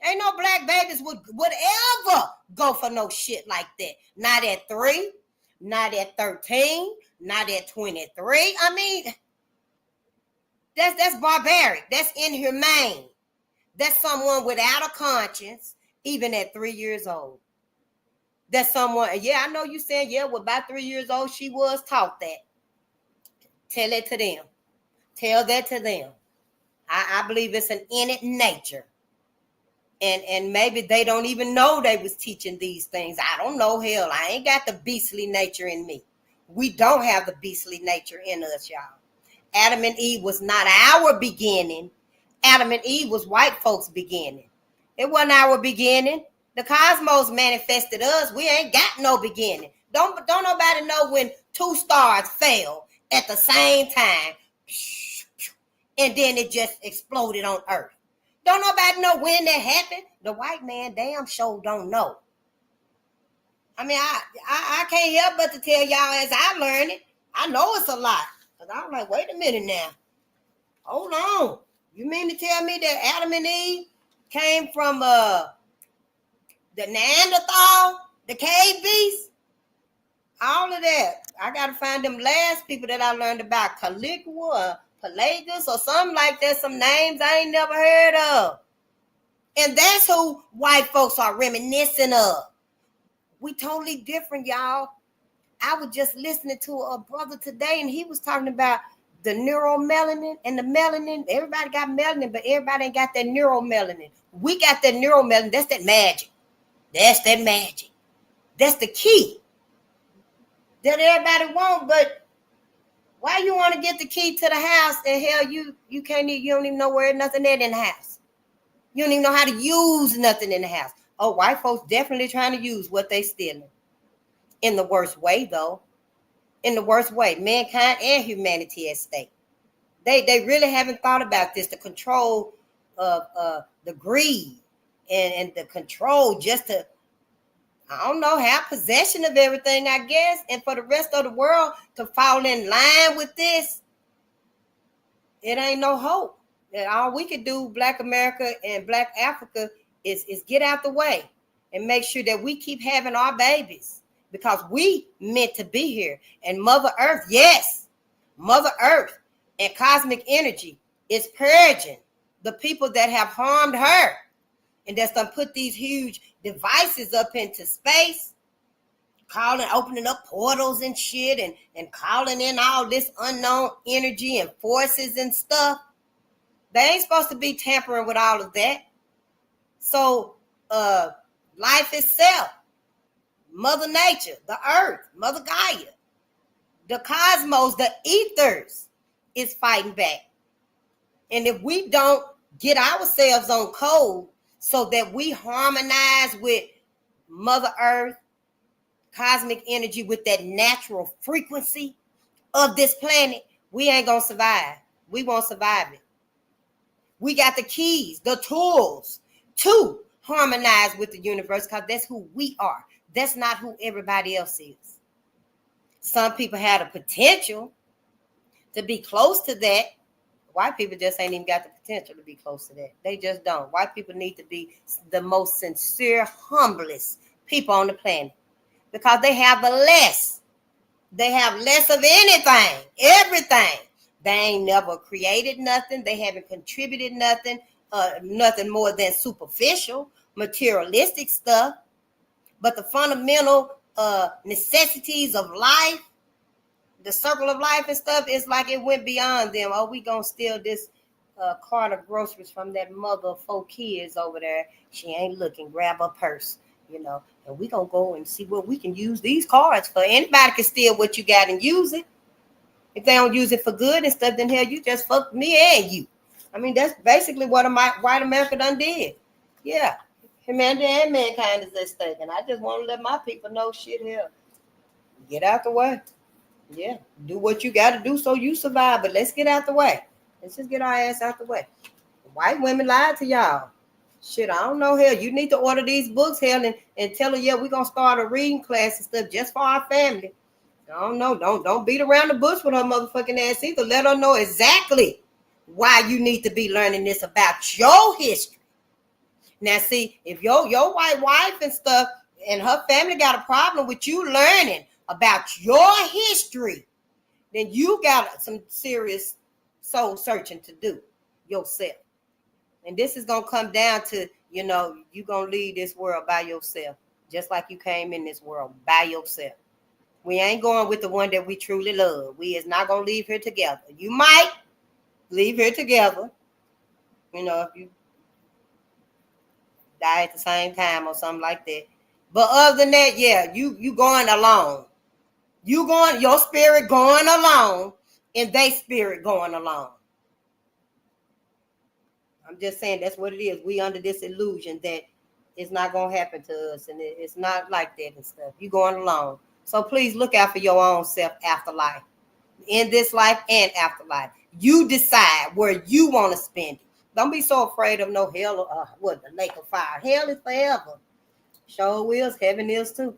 Ain't no black babies would ever go for no shit like that. Not at 3, not at 13, not at 23. I mean, that's barbaric. That's inhumane. That's someone without a conscience, even at 3 years old. That's someone, yeah, I know you saying, yeah, well, by 3 years old, she was taught that. Tell it to them. Tell that to them. I believe it's an innate nature. And maybe they don't even know they was teaching these things. I don't know. Hell, I ain't got the beastly nature in me. We don't have the beastly nature in us, y'all. Adam and Eve was not our beginning. Adam and Eve was white folks' beginning. It wasn't our beginning. The cosmos manifested us. We ain't got no beginning. Don't nobody know when 2 stars fell at the same time, and then it just exploded on Earth. Don't nobody know when that happened. The white man damn sure don't know. I mean, I can't help but to tell y'all as I learn it. I know it's a lot. Because I'm like, wait a minute now. Hold on. You mean to tell me that Adam and Eve came from the Neanderthal, the cave beast? All of that. I got to find them last people that I learned about. Caligula, Pelagus, or something like that. Some names I ain't never heard of. And that's who white folks are reminiscent of. We totally different, y'all. I was just listening to a brother today, and he was talking about the neuromelanin and the melanin. Everybody got melanin, but everybody ain't got that neuromelanin. We got that neuromelanin. That's that magic. That's that magic. That's the key that everybody want. But why you want to get the key to the house and hell you can't even, you don't even know where nothing is in the house. You don't even know how to use nothing in the house. Oh, white folks definitely trying to use what they stealing. In the worst way, though. In the worst way. Mankind and humanity at stake. They really haven't thought about this. The control of the greed and the control just to, I don't know, have possession of everything, I guess. And for the rest of the world to fall in line with this, it ain't no hope. And all we could do, Black America and Black Africa, is get out the way and make sure that we keep having our babies because we meant to be here. And Mother Earth, yes, Mother Earth and cosmic energy is purging the people that have harmed her and that's done put these huge devices up into space, opening up portals and shit and calling in all this unknown energy and forces and stuff. They ain't supposed to be tampering with all of that. So life itself, Mother Nature, the earth, Mother Gaia, the cosmos, the ethers is fighting back. And if we don't get ourselves on code so that we harmonize with Mother Earth, cosmic energy, with that natural frequency of this planet, we ain't gonna survive. We won't survive it. We got the keys, the tools to harmonize with the universe because that's who we are. That's not who everybody else is. Some people had a potential to be close to that. White people just ain't even got the potential to be close to that. They just don't. White people need to be the most sincere, humblest people on the planet because they have the less. They have less of anything, everything. They ain't never created nothing. They haven't contributed nothing, nothing more than superficial, materialistic stuff. But the fundamental necessities of life, the circle of life and stuff, it's like it went beyond them. Oh, we gonna steal this cart of groceries from that mother of 4 kids over there. She ain't looking. Grab her purse, and we gonna go and see what we can use these cards for. Anybody can steal what you got and use it. If they don't use it for good and stuff, then hell, you just fucked me and you. I mean, that's basically what white America done did. Yeah. Humanity and mankind is at stake. And I just want to let my people know shit here. Get out the way. Yeah. Do what you got to do so you survive. But let's get out the way. Let's just get our ass out the way. White women lied to y'all. Shit, I don't know, hell. You need to order these books, hell, and tell her, yeah, we're gonna start a reading class and stuff just for our family. I don't know. Don't beat around the bush with her motherfucking ass either. Let her know exactly why you need to be learning this about your history. Now, see, if your white wife and stuff and her family got a problem with you learning about your history, then you got some serious soul searching to do yourself. And this is going to come down to, you know, you're going to leave this world by yourself, just like you came in this world by yourself. We ain't going with the one that we truly love. We is not going to leave here together. You might leave here together, you know, if you die at the same time or something like that. But other than that, yeah, you going alone. You going, your spirit going alone, and they spirit going alone. I'm just saying that's what it is. We under this illusion that it's not gonna happen to us, and it's not like that and stuff. You going alone. So please look out for your own self afterlife. In this life and afterlife. You decide where you want to spend it. Don't be so afraid of no hell or what, the lake of fire. Hell is forever. Sure is, heaven is too.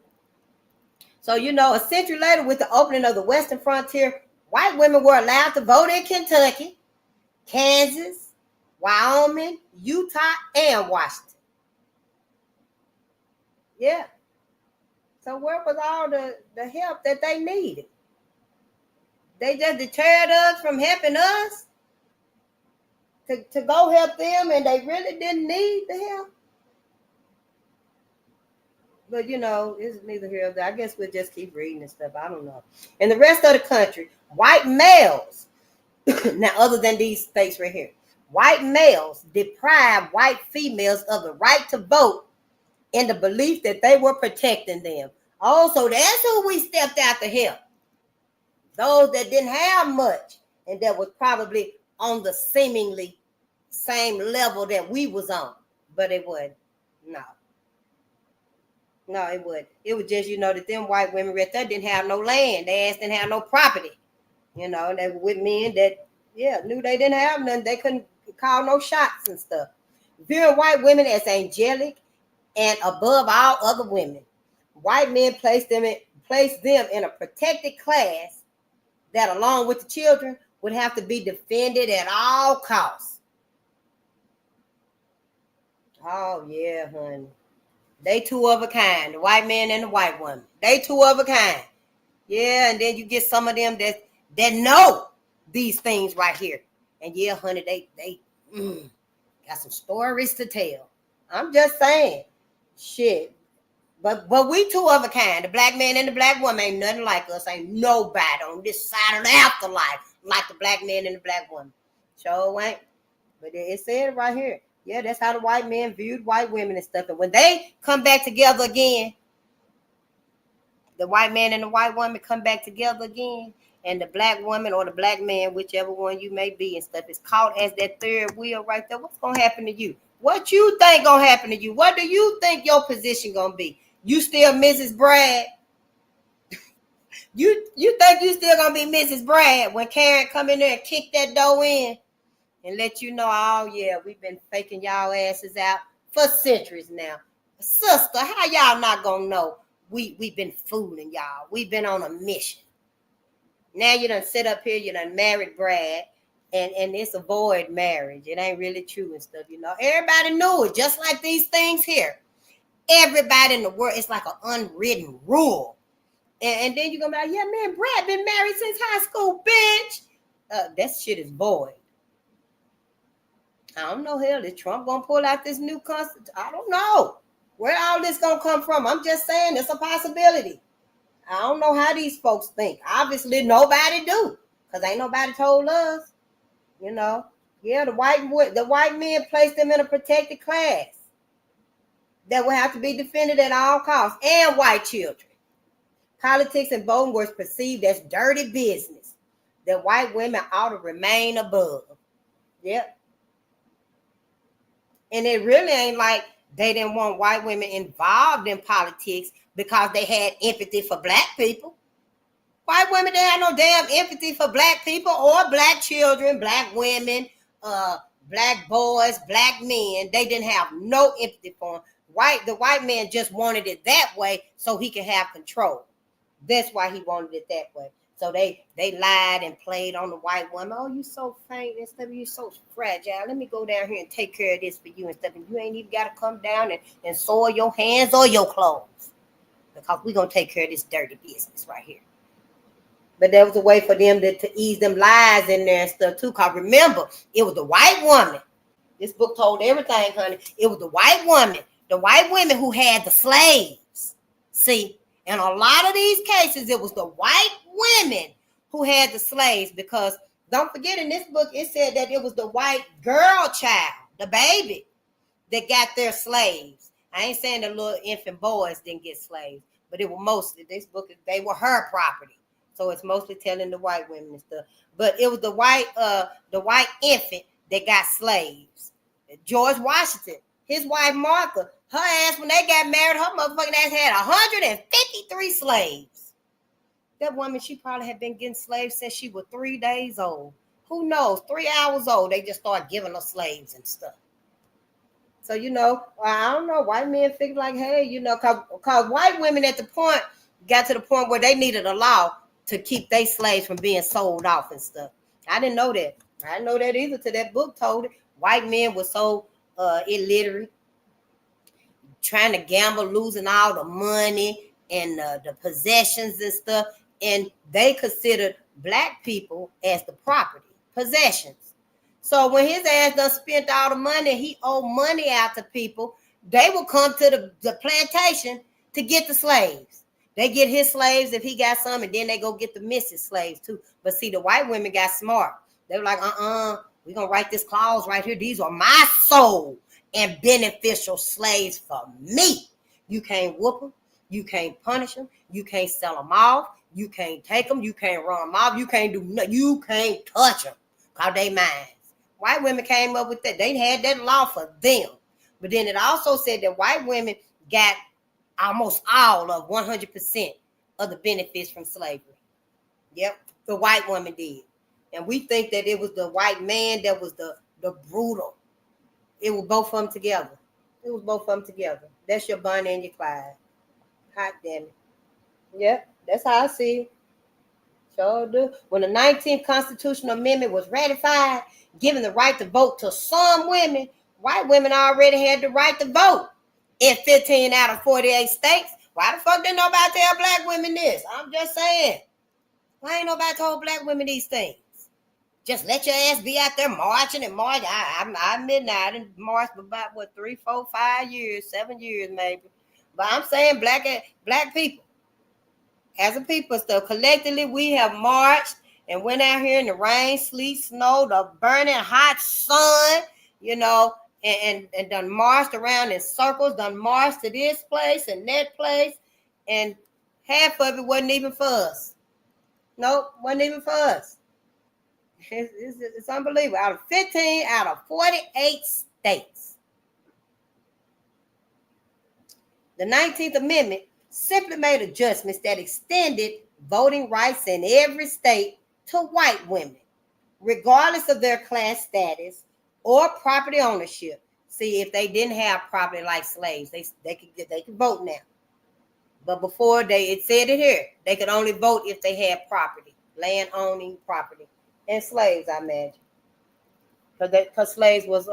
So, you know, a century later, with the opening of the Western frontier, white women were allowed to vote in Kentucky, Kansas, Wyoming, Utah, and Washington. Yeah. So where was all the help that they needed? They just deterred us from helping us to go help them, and they really didn't need the help. But, you know, it's neither here nor there. I guess we'll just keep reading and stuff. I don't know. In the rest of the country, white males, now other than these states right here, white males deprived white females of the right to vote in the belief that they were protecting them. Also, that's who we stepped out to help. Those that didn't have much and that was probably on the seemingly same level that we was on. But it wasn't. No, it wasn't. It was just, you know, that them white women right there didn't have no land. They didn't have no property. You know, they were with men that, yeah, knew they didn't have none. They couldn't call no shots and stuff. Viewing white women as angelic and above all other women, white men placed them in a protected class that, along with the children, would have to be defended at all costs. Oh, yeah, honey. They two of a kind, the white man and the white woman. They two of a kind. Yeah, and then you get some of them that know these things right here. And yeah, honey, they got some stories to tell. I'm just saying. Shit. But we two of a kind. The black man and the black woman ain't nothing like us. Ain't nobody on this side of the afterlife like the black man and the black woman. Sure ain't. But it said right here. Yeah, that's how the white men viewed white women and stuff. And when they come back together again, the white man and the white woman come back together again, and the black woman or the black man, whichever one you may be and stuff, is caught as that third wheel right there. What's going to happen to you? What you think going to happen to you? What do you think your position going to be? You still Mrs. Brad? You think you still going to be Mrs. Brad when Karen come in there and kick that door in and let you know, oh, yeah, we've been faking y'all asses out for centuries now. Sister, how y'all not going to know we've been fooling y'all? We've been on a mission. Now you done sit up here, you done married Brad, and it's a void marriage. It ain't really true and stuff, you know. Everybody knew it, just like these things here. Everybody in the world, it's like an unwritten rule. And then you're going to be like, yeah, man, Brad been married since high school, bitch. That shit is void. I don't know, hell, is Trump going to pull out this new constitution? I don't know. Where all this going to come from? I'm just saying it's a possibility. I don't know how these folks think. Obviously, nobody do, because ain't nobody told us, you know. Yeah, the white men placed them in a protected class that will have to be defended at all costs, and white children. Politics and voting was perceived as dirty business that white women ought to remain above. Yep. And it really ain't like they didn't want white women involved in politics because they had empathy for black people. White women didn't have no damn empathy for black people or black children, black women, black boys, black men, they didn't have no empathy for them. The white man just wanted it that way so he could have control. That's why he wanted it that way. So they lied and played on the white woman. Oh, you so faint and stuff. You so fragile. Let me go down here and take care of this for you and stuff. And you ain't even got to come down and soil your hands or your clothes, because we're going to take care of this dirty business right here. But there was a way for them to ease them lies in there and stuff too. Because remember, it was the white woman. This book told everything, honey. It was the white woman, the white women who had the slaves. See? In a lot of these cases, it was the white women who had the slaves, because don't forget, in this book, it said that it was the white girl child, the baby, that got their slaves. I ain't saying the little infant boys didn't get slaves, but it was mostly, this book, they were her property. So it's mostly telling the white women and stuff. But it was the white infant that got slaves. George Washington, his wife Martha, her ass, when they got married, her motherfucking ass had 153 slaves. That woman, she probably had been getting slaves since she was 3 days old. Who knows? 3 hours old, they just started giving her slaves and stuff. So, I don't know. White men figured like, hey, because white women got to the point where they needed a law to keep their slaves from being sold off and stuff. I didn't know that. I didn't know that either till that book told it. White men were so illiterate, trying to gamble, losing all the money and the possessions and stuff. And they considered black people as the property, possessions. So when his ass done spent all the money, he owed money out to people, they will come to the plantation to get the slaves. They get his slaves if he got some, and then they go get the missus slaves too. But see, the white women got smart. They were like, we're going to write this clause right here. These are my soul and beneficial slaves for me. You can't whoop them. You can't punish them. You can't sell them off. You can't take them. You can't run them off. You can't do nothing. You can't touch them because they mine. White women came up with that. They had that law for them. But then it also said that white women got almost all of 100% of the benefits from slavery. Yep, the white woman did. And we think that it was the white man that was the brutal. It was both of them together. It was both of them together. That's your Bonnie and your Clyde. Hot damn it. Yep, that's how I see it. Sure do. When the 19th Constitutional Amendment was ratified, giving the right to vote to some women, white women already had the right to vote in 15 out of 48 states. Why the fuck didn't nobody tell black women this? I'm just saying. Why ain't nobody told black women these things? Just let your ass be out there marching and marching. I admit now, I didn't march for about 3, 4, 5 years, 7 years maybe. But I'm saying black people, as a people, so collectively we have marched and went out here in the rain, sleet, snow, the burning hot sun, and done marched around in circles, done marched to this place and that place, and half of it wasn't even for us. Nope, wasn't even for us. It's unbelievable. Out of 15 out of 48 states. The 19th Amendment simply made adjustments that extended voting rights in every state to white women, regardless of their class status or property ownership. See, if they didn't have property like slaves, they could vote now. But before it said it here, they could only vote if they had property, land owning property, and slaves, I imagine, because slaves was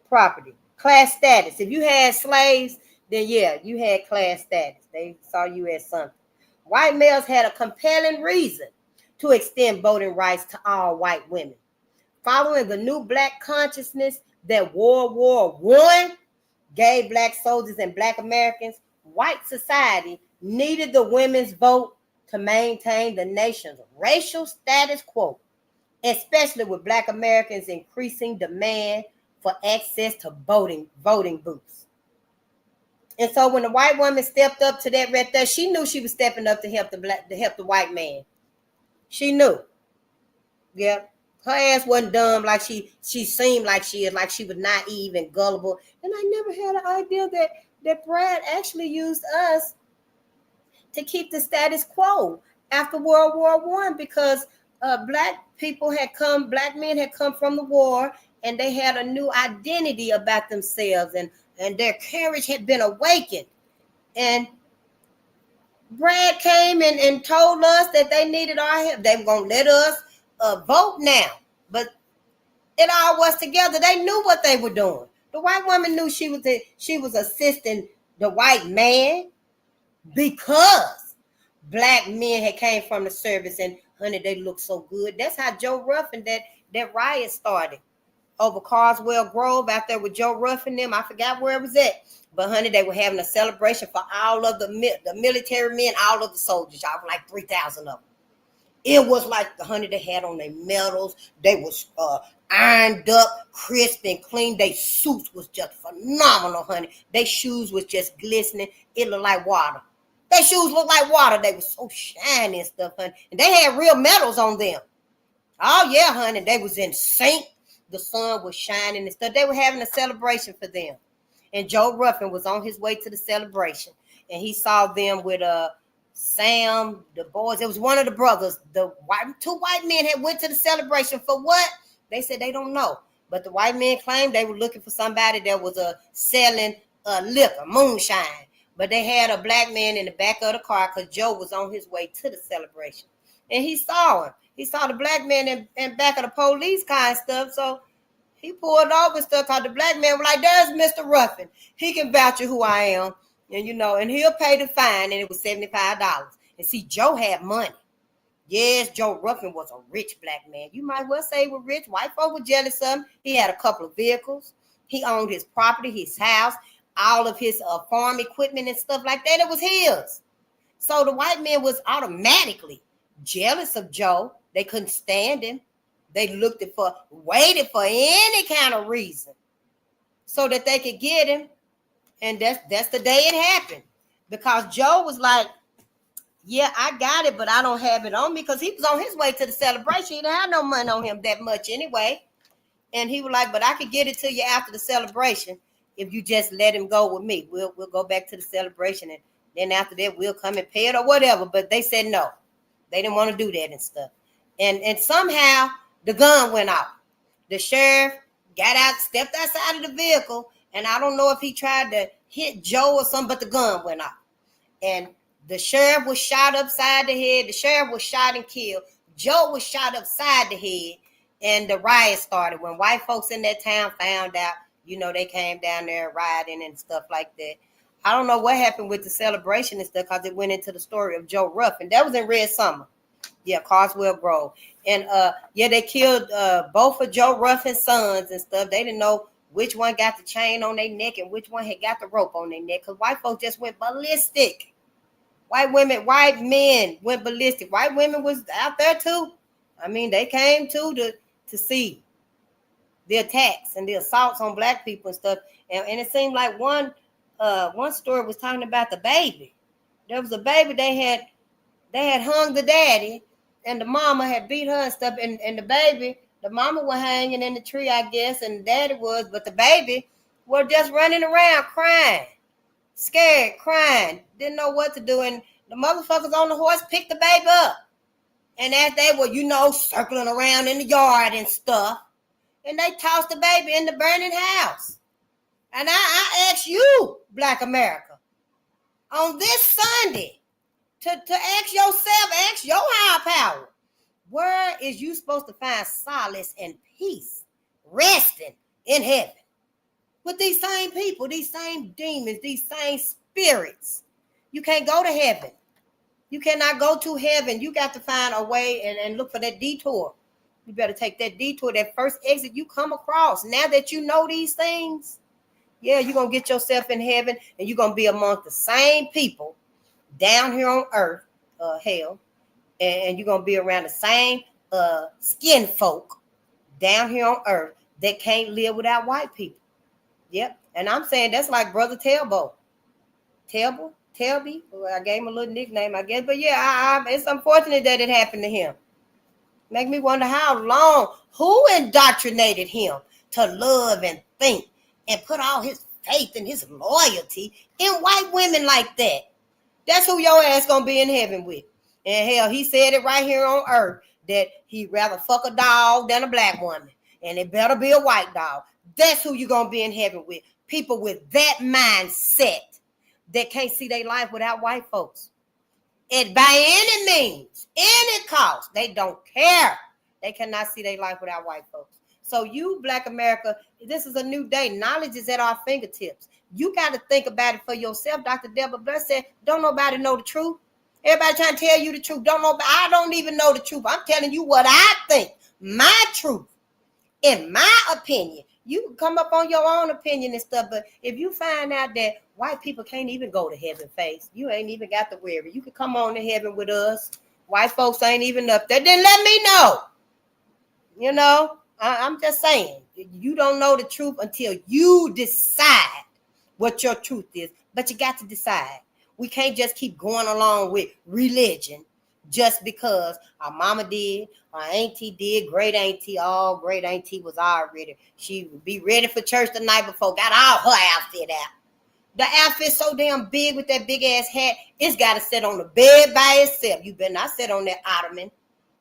property. Class status. If you had slaves, then yeah, you had class status. They saw you as something. White males had a compelling reason to extend voting rights to all white women. Following the new black consciousness that World War I gave black soldiers and black Americans, white society needed the women's vote to maintain the nation's racial status quo, especially with black Americans' increasing demand for access to voting booths. And so when the white woman stepped up to that right there, she knew she was stepping up to help the white man. She knew. Yeah. Her ass wasn't dumb like she seemed like she is, like she was naive and gullible. And I never had an idea that Brad actually used us to keep the status quo after World War I, because black men had come from the war, and they had a new identity about themselves, and their courage had been awakened. And Brad came and told us that they needed our help. They were going to let us vote now. But it all was together. They knew what they were doing. The white woman knew she was assisting the white man because black men had came from the service, and honey, they looked so good. That's how Joe Ruffin, that riot started over Carswell Grove out there with Joe Ruffin them. I forgot where it was at. But honey, they were having a celebration for all of the military men, all of the soldiers. Y'all were like 3,000 of them. It was like the honey, they had on their medals. They was ironed up, crisp and clean. Their suits was just phenomenal, honey. Their shoes was just glistening. It looked like water. Their shoes looked like water. They were so shiny and stuff, honey. And they had real medals on them. Oh yeah, honey, they was in sync. The sun was shining and stuff. They were having a celebration for them. And Joe Ruffin was on his way to the celebration. And he saw them with Sam, the boys. It was one of the brothers. Two white men had went to the celebration for what? They said they don't know. But the white men claimed they were looking for somebody that was selling liquor, moonshine. But they had a black man in the back of the car because Joe was on his way to the celebration. And he saw him. He saw the black man in back of the police car and stuff. So he pulled over and stuff because the black man was like, there's Mr. Ruffin. He can vouch you who I am. And, and he'll pay the fine. And it was $75. And see, Joe had money. Yes, Joe Ruffin was a rich black man. You might well say he was rich. White folk were jealous of him. He had a couple of vehicles. He owned his property, his house, all of his farm equipment and stuff like that. It was his. So the white man was automatically jealous of Joe. They couldn't stand him. They waited for any kind of reason so that they could get him. And that's the day it happened. Because Joe was like, yeah, I got it, but I don't have it on me, because he was on his way to the celebration. He didn't have no money on him that much anyway. And he was like, but I could get it to you after the celebration if you just let him go with me. We'll go back to the celebration, and then after that we'll come and pay it or whatever. But they said no. They didn't want to do that and stuff. And somehow the gun went off. The sheriff got out, stepped outside of the vehicle, and I don't know if he tried to hit Joe or something, but the gun went off. And the sheriff was shot upside the head. The sheriff was shot and killed. Joe was shot upside the head, and the riot started. When white folks in that town found out, they came down there rioting and stuff like that. I don't know what happened with the celebration and stuff, because it went into the story of Joe Ruffin. That was in Red Summer. Yeah, Carswell Grove. And they killed both of Joe Ruffin's sons and stuff. They didn't know which one got the chain on their neck and which one had got the rope on their neck, because white folks just went ballistic. White men went ballistic. White women was out there too. I mean, they came too to see the attacks and the assaults on black people and stuff. And it seemed like one story was talking about the baby. There was a baby they had hung the daddy, and the mama had beat her and stuff. And the baby, the mama was hanging in the tree, I guess, and the daddy was, but the baby was just running around crying, scared, crying, didn't know what to do. And the motherfuckers on the horse picked the baby up. And as they were, circling around in the yard and stuff, and they tossed the baby in the burning house. And I ask you, Black America, on this Sunday, to ask yourself, ask your higher power, where is you supposed to find solace and peace, resting in heaven with these same people, these same demons, these same spirits? You can't go to heaven. You cannot go to heaven. You got to find a way and look for that detour. You better take that detour, that first exit you come across. Now that you know these things, yeah, you're going to get yourself in heaven, and you're going to be among the same people down here on earth, hell, and you're going to be around the same skin folk down here on earth that can't live without white people. Yep. And I'm saying that's like Brother Telby. Well, I gave him a little nickname, I guess. But yeah, it's unfortunate that it happened to him. Make me wonder how long, who indoctrinated him to love and think and put all his faith and his loyalty in white women like that. That's who your ass gonna be in heaven with. And hell, he said it right here on earth that he'd rather fuck a dog than a black woman. and it better be a white dog. That's who you're going to be in heaven with. People with that mindset that can't see their life without white folks. And by any means, any cost, they don't care. They cannot see their life without white folks. So you, Black America, this is a new day. Knowledge is at our fingertips. You got to think about it for yourself. Dr. Deborah Blair said, don't nobody know the truth. Everybody trying to tell you the truth. I don't even know the truth. I'm telling you what I think. My truth. In my opinion. You can come up on your own opinion and stuff, but if you find out that white people can't even go to heaven face, you ain't even got to worry. You can come on to heaven with us. White folks ain't even up there. Then let me know. You know, I'm just saying, you don't know the truth until you decide what your truth is, but you got to decide. We can't just keep going along with religion just because our mama did, our auntie did, great auntie was already. She would be ready for church the night before, got all her outfit out. The outfit's so damn big with that big ass hat, it's got to sit on the bed by itself. You better not sit on that ottoman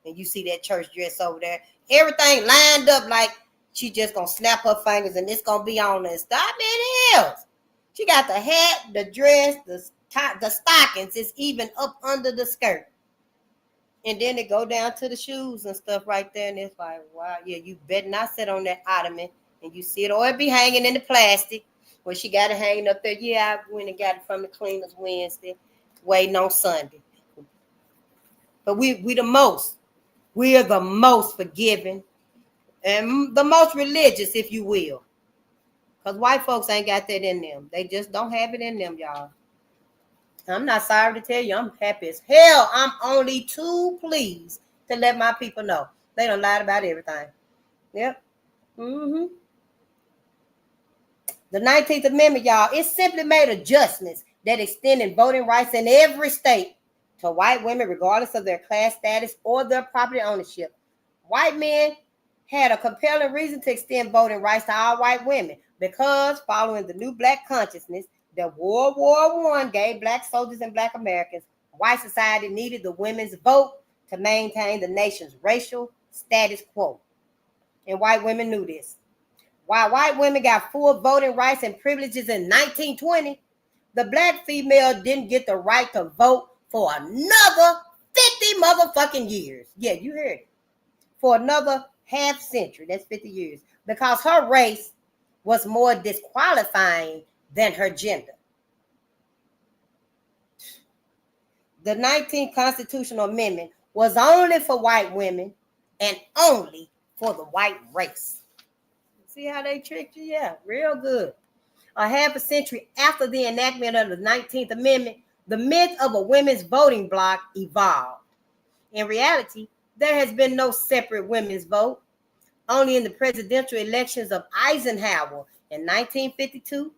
and you see that church dress over there. Everything lined up like she just gonna snap her fingers and it's gonna be on there. Stop it else. She got the hat, the dress, the stockings is even up under the skirt. And then it go down to the shoes and stuff right there. And it's like, wow, yeah, you better not sit on that ottoman. And you see it, or it be hanging in the plastic. Well, she got it hanging up there. Yeah, I went and got it from the cleaners Wednesday, waiting on Sunday. But we the most. We are the most forgiving and the most religious, if you will. Because white folks ain't got that in them. They just don't have it in them, y'all. I'm not sorry to tell you, I'm happy as hell. I'm only too pleased to let my people know. They done lied about everything. Yep. Mm-hmm. The 19th Amendment, y'all, it simply made adjustments that extended voting rights in every state to white women, regardless of their class status or their property ownership. White men had a compelling reason to extend voting rights to all white women because following the new black consciousness, that World War I gave black soldiers and black Americans, white society needed the women's vote to maintain the nation's racial status quo. And white women knew this. While white women got full voting rights and privileges in 1920, the black female didn't get the right to vote for another 50 motherfucking years. Yeah, you heard it. For another half century, that's 50 years, because her race was more disqualifying than her gender. The 19th Constitutional Amendment was only for white women and only for the white race. See how they tricked you? Yeah, real good. A half a century after the enactment of the 19th Amendment, the myth of a women's voting bloc evolved. In reality, there has been no separate women's vote. Only in the presidential elections of Eisenhower in 1952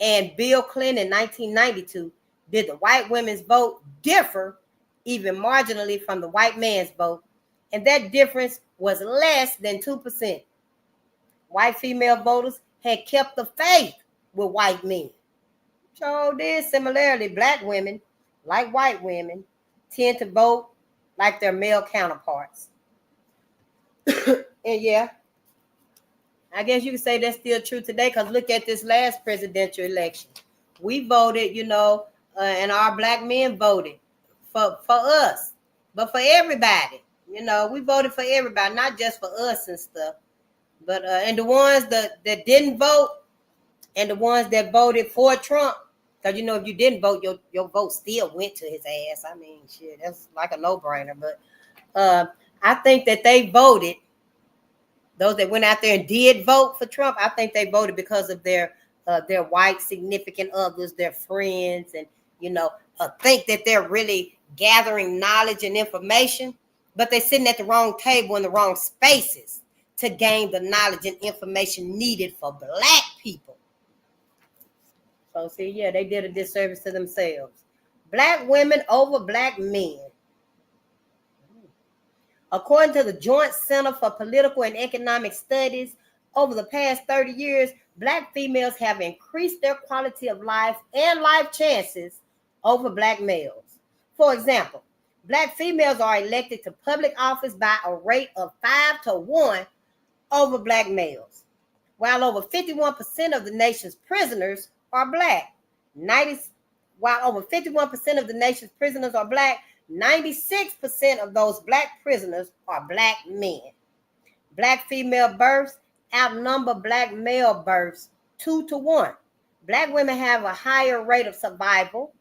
and Bill Clinton in 1992 did the white women's vote differ even marginally from the white man's vote, and that difference was less than 2%. White female voters had kept the faith with white men. So did similarly, black women, like white women, tend to vote like their male counterparts. And yeah, I guess you could say that's still true today, because look at this last presidential election. We voted, and our black men voted for us, but for everybody. We voted for everybody, not just for us and stuff. But and the ones that didn't vote and the ones that voted for Trump, because if you didn't vote, your vote still went to his ass. I mean, shit, that's like a no-brainer. But I think that they voted, those that went out there and did vote for Trump, I think they voted because of their white significant others, their friends, and think that they're really gathering knowledge and information, but they're sitting at the wrong table in the wrong spaces to gain the knowledge and information needed for black people. So see, yeah, they did a disservice to themselves. Black women over black men. According to the Joint Center for Political and Economic Studies, over the past 30 years, black females have increased their quality of life and life chances over black males. For example, black females are elected to public office by a rate of 5 to 1 over black males. While over 51% of the nation's prisoners are black, while over 51% of the nation's prisoners are black, 96% of those black prisoners are black men. Black female births outnumber black male births 2 to 1. Black women have a higher rate of survival,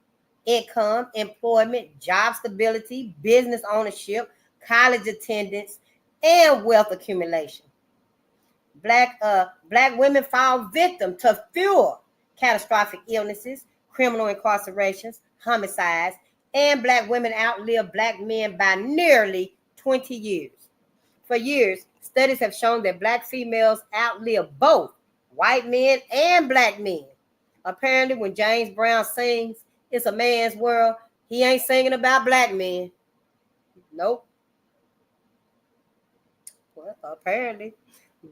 income, employment, job stability, business ownership, college attendance, and wealth accumulation. Black women fall victim to fewer catastrophic illnesses, criminal incarcerations, homicides, and black women outlive black men by nearly 20 years. For years, studies have shown that black females outlive both white men and black men. Apparently, when James Brown sings "It's a Man's World," he ain't singing about black men. Nope. Well, apparently.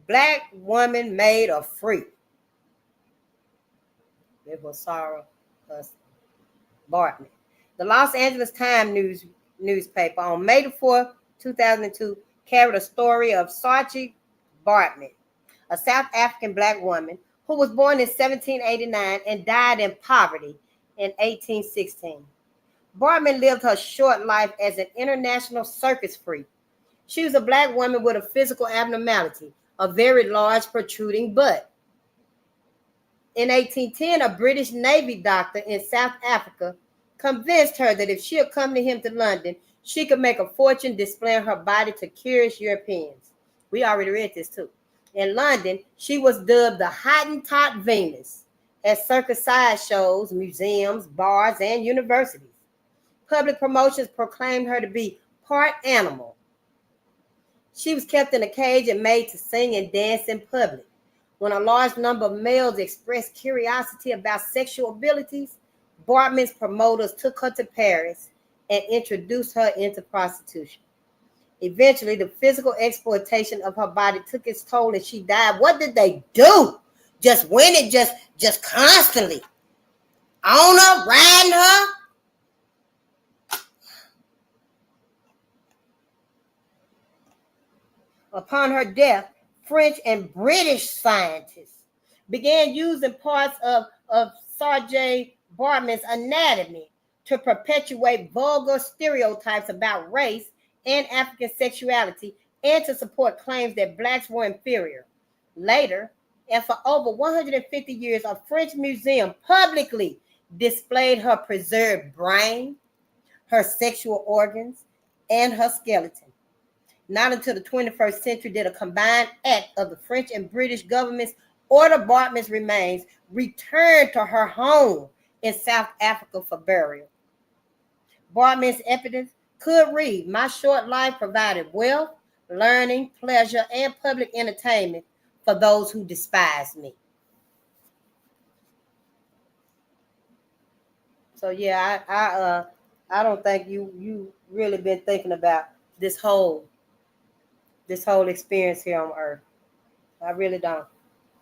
Black woman made a freak. It was Sarah Bartman. The Los Angeles Times newspaper on May the 4th, 2002, carried a story of Saartjie Baartman, a South African black woman who was born in 1789 and died in poverty in 1816. Baartman lived her short life as an international circus freak. She was a black woman with a physical abnormality, a very large protruding butt. In 1810, a British Navy doctor in South Africa convinced her that if she accompanied him to London, she could make a fortune displaying her body to curious Europeans. We already read this too. In London, she was dubbed the Hottentot Venus at circus sideshows, museums, bars, and universities. Public promotions proclaimed her to be part animal. She was kept in a cage and made to sing and dance in public. When a large number of males expressed curiosity about sexual abilities, Baartman's promoters took her to Paris and introduced her into prostitution. Eventually, the physical exploitation of her body took its toll and she died. What did they do? Just win it, just constantly. On her, riding her. Upon her death, French and British scientists began using parts of Saartjie Baartman's anatomy to perpetuate vulgar stereotypes about race and African sexuality and to support claims that blacks were inferior. Later, and for over 150 years, a French museum publicly displayed her preserved brain, her sexual organs, and her skeleton. Not until the 21st century did a combined act of the French and British governments order Baartman's remains return to her home in South Africa for burial. Baartman's evidence could read, "My short life provided wealth, learning, pleasure, and public entertainment for those who despise me." So yeah, I don't think you really been thinking about this whole experience here on earth. I really don't.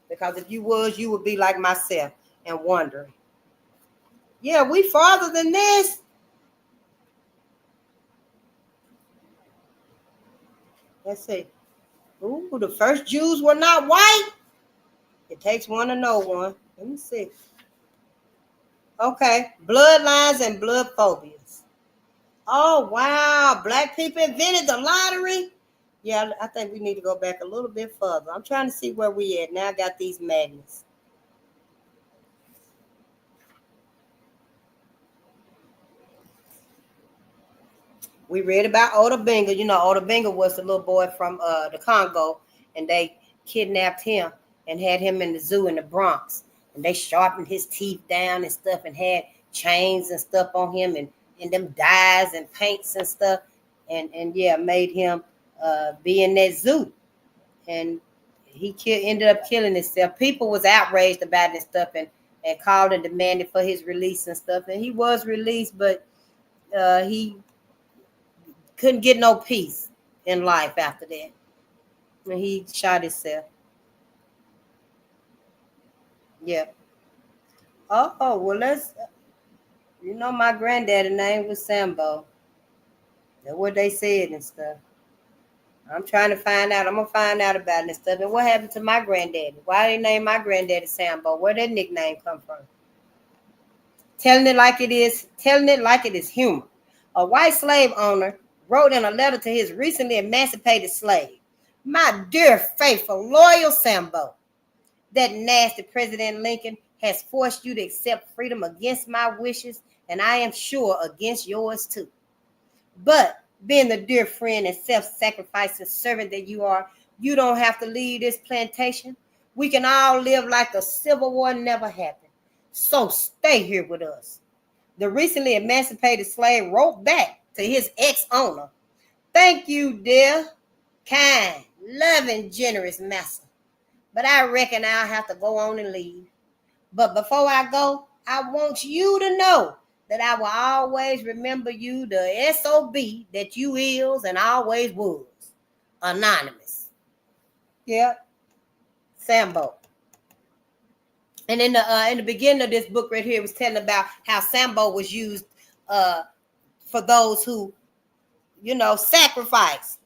Because if you was, you would be like myself and wondering. Yeah, we farther than this. Let's see. Ooh, the first Jews were not white. It takes one to know one. Let me see. Okay, bloodlines and blood phobias. Oh, wow. Black people invented the lottery. Yeah, I think we need to go back a little bit further. I'm trying to see where we at. Now I got these magnets. We read about Oda Benga. You know, Oda Benga was the little boy from the Congo, and they kidnapped him and had him in the zoo in the Bronx. And they sharpened his teeth down and stuff and had chains and stuff on him and them dyes and paints and stuff. And yeah, made him be in that zoo. And he ended up killing himself. People was outraged about this stuff and called and demanded for his release and stuff. And he was released, but he couldn't get no peace in life after that. And he shot himself. Yeah. Oh, well, my granddaddy's name was Sambo. That's what they said and stuff. I'm trying to find out. I'm gonna find out about this stuff. And what happened to my granddaddy? Why they name my granddaddy Sambo? Where that nickname come from? Telling it like it is. Telling it like it is humor. A white slave owner wrote in a letter to his recently emancipated slave, "My dear, faithful, loyal Sambo, that nasty President Lincoln has forced you to accept freedom against my wishes, and I am sure against yours too. But being the dear friend and self-sacrificing servant that you are, you don't have to leave this plantation. We can all live like the Civil War never happened. So stay here with us." The recently emancipated slave wrote back to his ex-owner, "Thank you, dear, kind, loving, generous master. But I reckon I'll have to go on and leave. But before I go, I want you to know that I will always remember you, the SOB that you is and always was. Anonymous." Yep, Sambo. And in the beginning of this book right here, it was telling about how Sambo was used for those who, sacrifice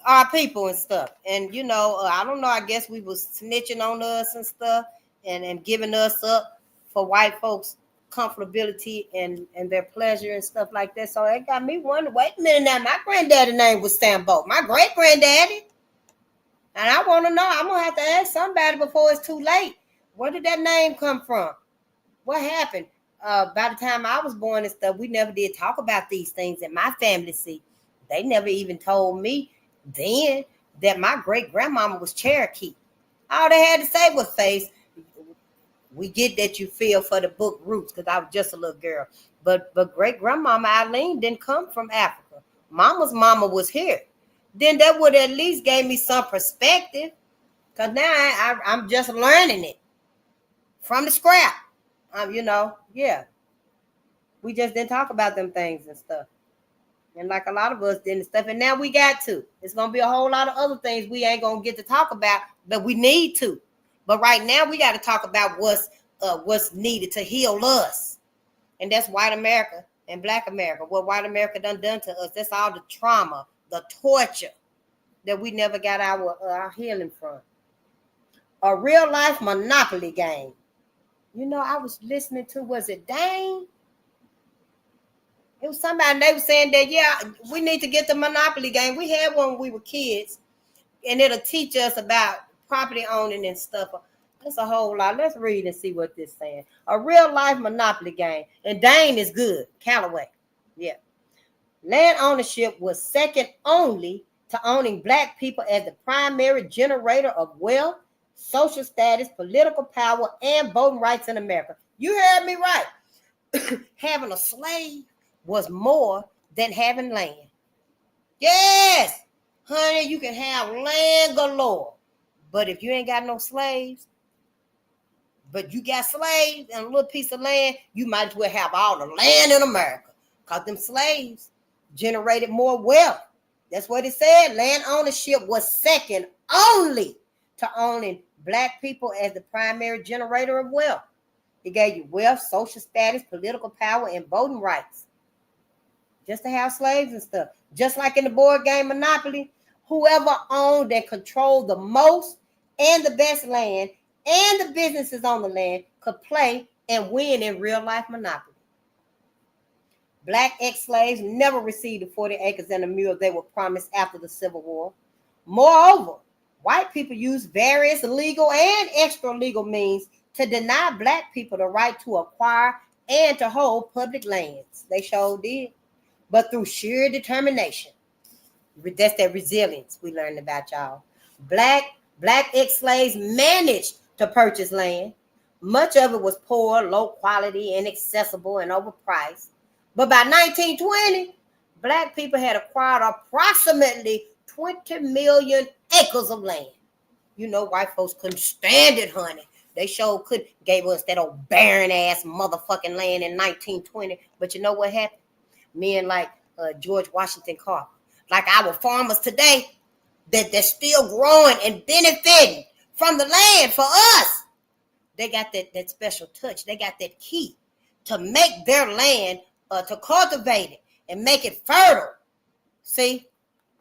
our people and stuff. And I don't know, I guess we was snitching on us and stuff, and giving us up for white folks comfortability and their pleasure and stuff like that. So it got me wondering, wait a minute now, my granddaddy's name was Sambo, my great granddaddy. And I want to know, I'm gonna have to ask somebody before it's too late, where did that name come from? What happened? By the time I was born and stuff, we never did talk about these things in my family. See, they never even told me then that my great grandmama was Cherokee. All they had to say was, "Face, we get that you feel for the book roots," because I was just a little girl. But great grandmama Eileen didn't come from Africa. Mama's mama was here. Then that would at least gave me some perspective, because now I'm just learning it from the scrap. Yeah. We just didn't talk about them things and stuff. And like a lot of us did and stuff. And now we got to. It's going to be a whole lot of other things we ain't going to get to talk about, but we need to. But right now we got to talk about what's needed to heal us. And that's white America and black America. What white America done to us. That's all the trauma, the torture that we never got our healing from. A real life Monopoly game. I was listening to, was it Dane? It was somebody, they were saying that, yeah, we need to get the Monopoly game. We had one when we were kids, and it'll teach us about property owning and stuff. That's a whole lot. Let's read and see what this is saying. A real life Monopoly game. And Dane is good. Callaway. Yeah. Land ownership was second only to owning black people as the primary generator of wealth, social status, political power, and voting rights in America. You heard me right. Having a slave was more than having land. Yes, honey, you can have land galore. But if you ain't got no slaves, but you got slaves and a little piece of land, you might as well have all the land in America. Because them slaves generated more wealth. That's what it said. Land ownership was second only to owning black people as the primary generator of wealth. It gave you wealth, social status, political power, and voting rights. Just to have slaves and stuff. Just like in the board game Monopoly, whoever owned and controlled the most and the best land and the businesses on the land could play and win in real life Monopoly. Black ex-slaves never received the 40 acres and a mule they were promised after the Civil War. Moreover, white people used various legal and extra-legal means to deny black people the right to acquire and to hold public lands. They sure did. But through sheer determination, that's that resilience we learned about, y'all. Black ex-slaves managed to purchase land. Much of it was poor, low quality, inaccessible, and overpriced. But by 1920, black people had acquired approximately 20 million acres of land. White folks couldn't stand it, honey. They sure could gave us that old barren ass motherfucking land in 1920. But you know what happened? Men like George Washington Carver, like our farmers today, that they're still growing and benefiting from the land for us. They got that special touch. They got that key to make their land, to cultivate it and make it fertile. See,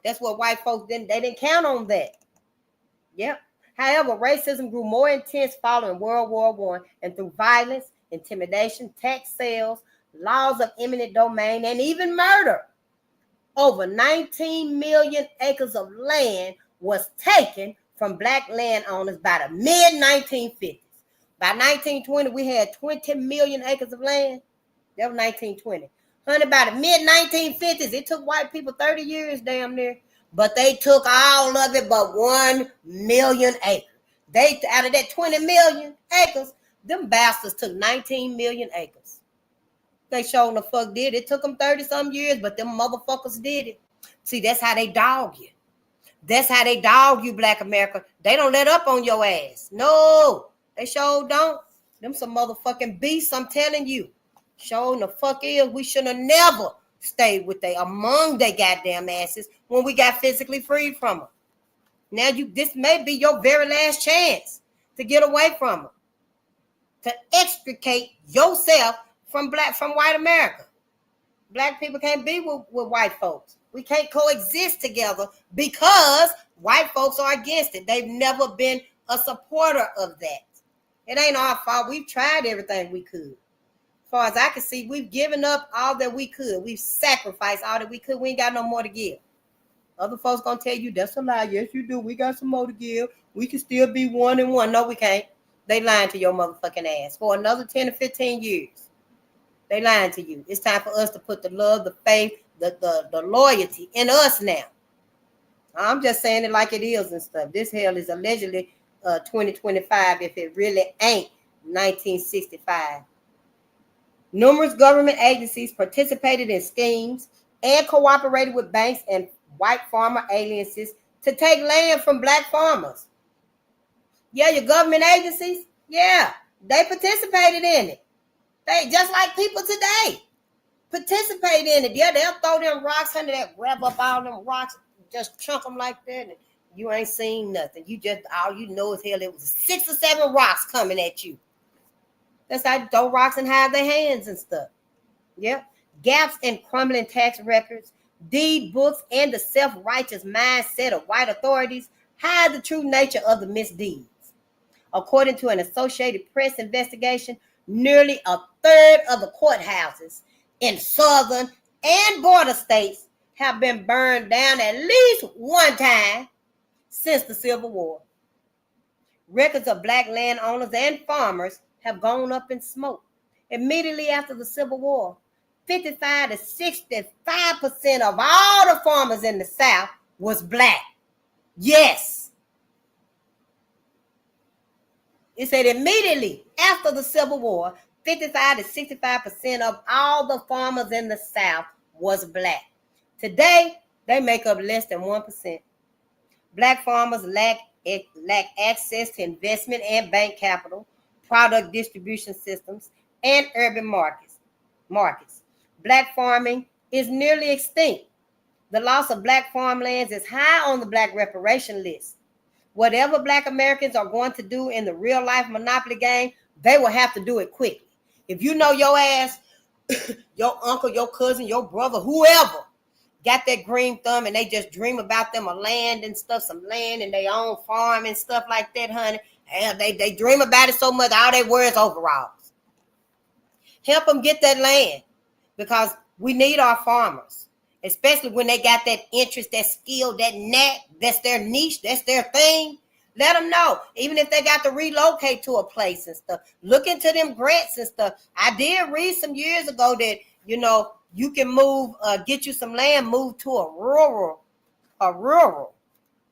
That's what white folks didn't. They didn't count on that. Yep. However, racism grew more intense following World War I, and through violence, intimidation, tax sales, laws of eminent domain, and even murder. Over 19 million acres of land was taken from black landowners by the mid-1950s. By 1920, we had 20 million acres of land. That was 1920. Honey, by the mid-1950s, it took white people 30 years damn near, but they took all of it but 1 million acres. They, out of that 20 million acres, them bastards took 19 million acres. They showing the fuck did. It took them 30-some years, but them motherfuckers did it. See, that's how they dog you. That's how they dog you, Black America. They don't let up on your ass. No, they sure don't. Them some motherfucking beasts, I'm telling you. Showing the fuck is we should have never stayed with they among they goddamn asses when we got physically freed from them. Now this may be your very last chance to get away from them, to extricate yourself from white America. Black people can't be with white folks. We can't coexist together because white folks are against it. They've never been a supporter of that. It ain't our fault. We've tried everything we could. As far as I can see, we've given up all that we could. We've sacrificed all that we could. We ain't got no more to give. Other folks gonna tell you that's a lie. Yes, you do. We got some more to give. We can still be 1 and 1. No, we can't. They lying to your motherfucking ass for another 10 or 15 years. They lying to you. It's time for us to put the love, the faith, the loyalty in us now. I'm just saying it like it is and stuff. This hell is allegedly 2025 if it really ain't 1965. Numerous government agencies participated in schemes and cooperated with banks and white farmer alliances to take land from black farmers. Yeah, your government agencies, yeah, they participated in it. They just like people today participate in it. Yeah, they'll throw them rocks under that, grab up all them rocks, just chunk them like that, and you ain't seen nothing. You just, all you know is hell, it was 6 or 7 rocks coming at you. That's how you throw rocks and hide their hands and stuff. Yep. Gaps in crumbling tax records, deed books, and the self-righteous mindset of white authorities hide the true nature of the misdeeds. According to an Associated Press investigation, nearly a third of the courthouses in southern and border states have been burned down at least one time since the Civil War. Records of black landowners and farmers have gone up in smoke. Immediately after the Civil War, 55 to 65% of all the farmers in the South was black. Yes. It said immediately after the Civil War, 55 to 65% of all the farmers in the South was black. Today, they make up less than 1%. Black farmers lack access to investment and bank capital, product distribution systems, and urban markets. Black farming is nearly extinct. The loss of black farmlands is high on the black reparation list. Whatever black Americans are going to do in the real life monopoly game, they will have to do it quickly. If you know your ass, your uncle, your cousin, your brother, whoever got that green thumb and they just dream about them a land and stuff, some land and their own farm and stuff like that, honey. And they dream about it so much, all they wear is overalls. Help them get that land because we need our farmers, especially when they got that interest, that skill, that knack, that's their niche, that's their thing. Let them know, even if they got to relocate to a place and stuff. Look into them grants and stuff. I did read some years ago that, you know, you can move, get you some land, move to a rural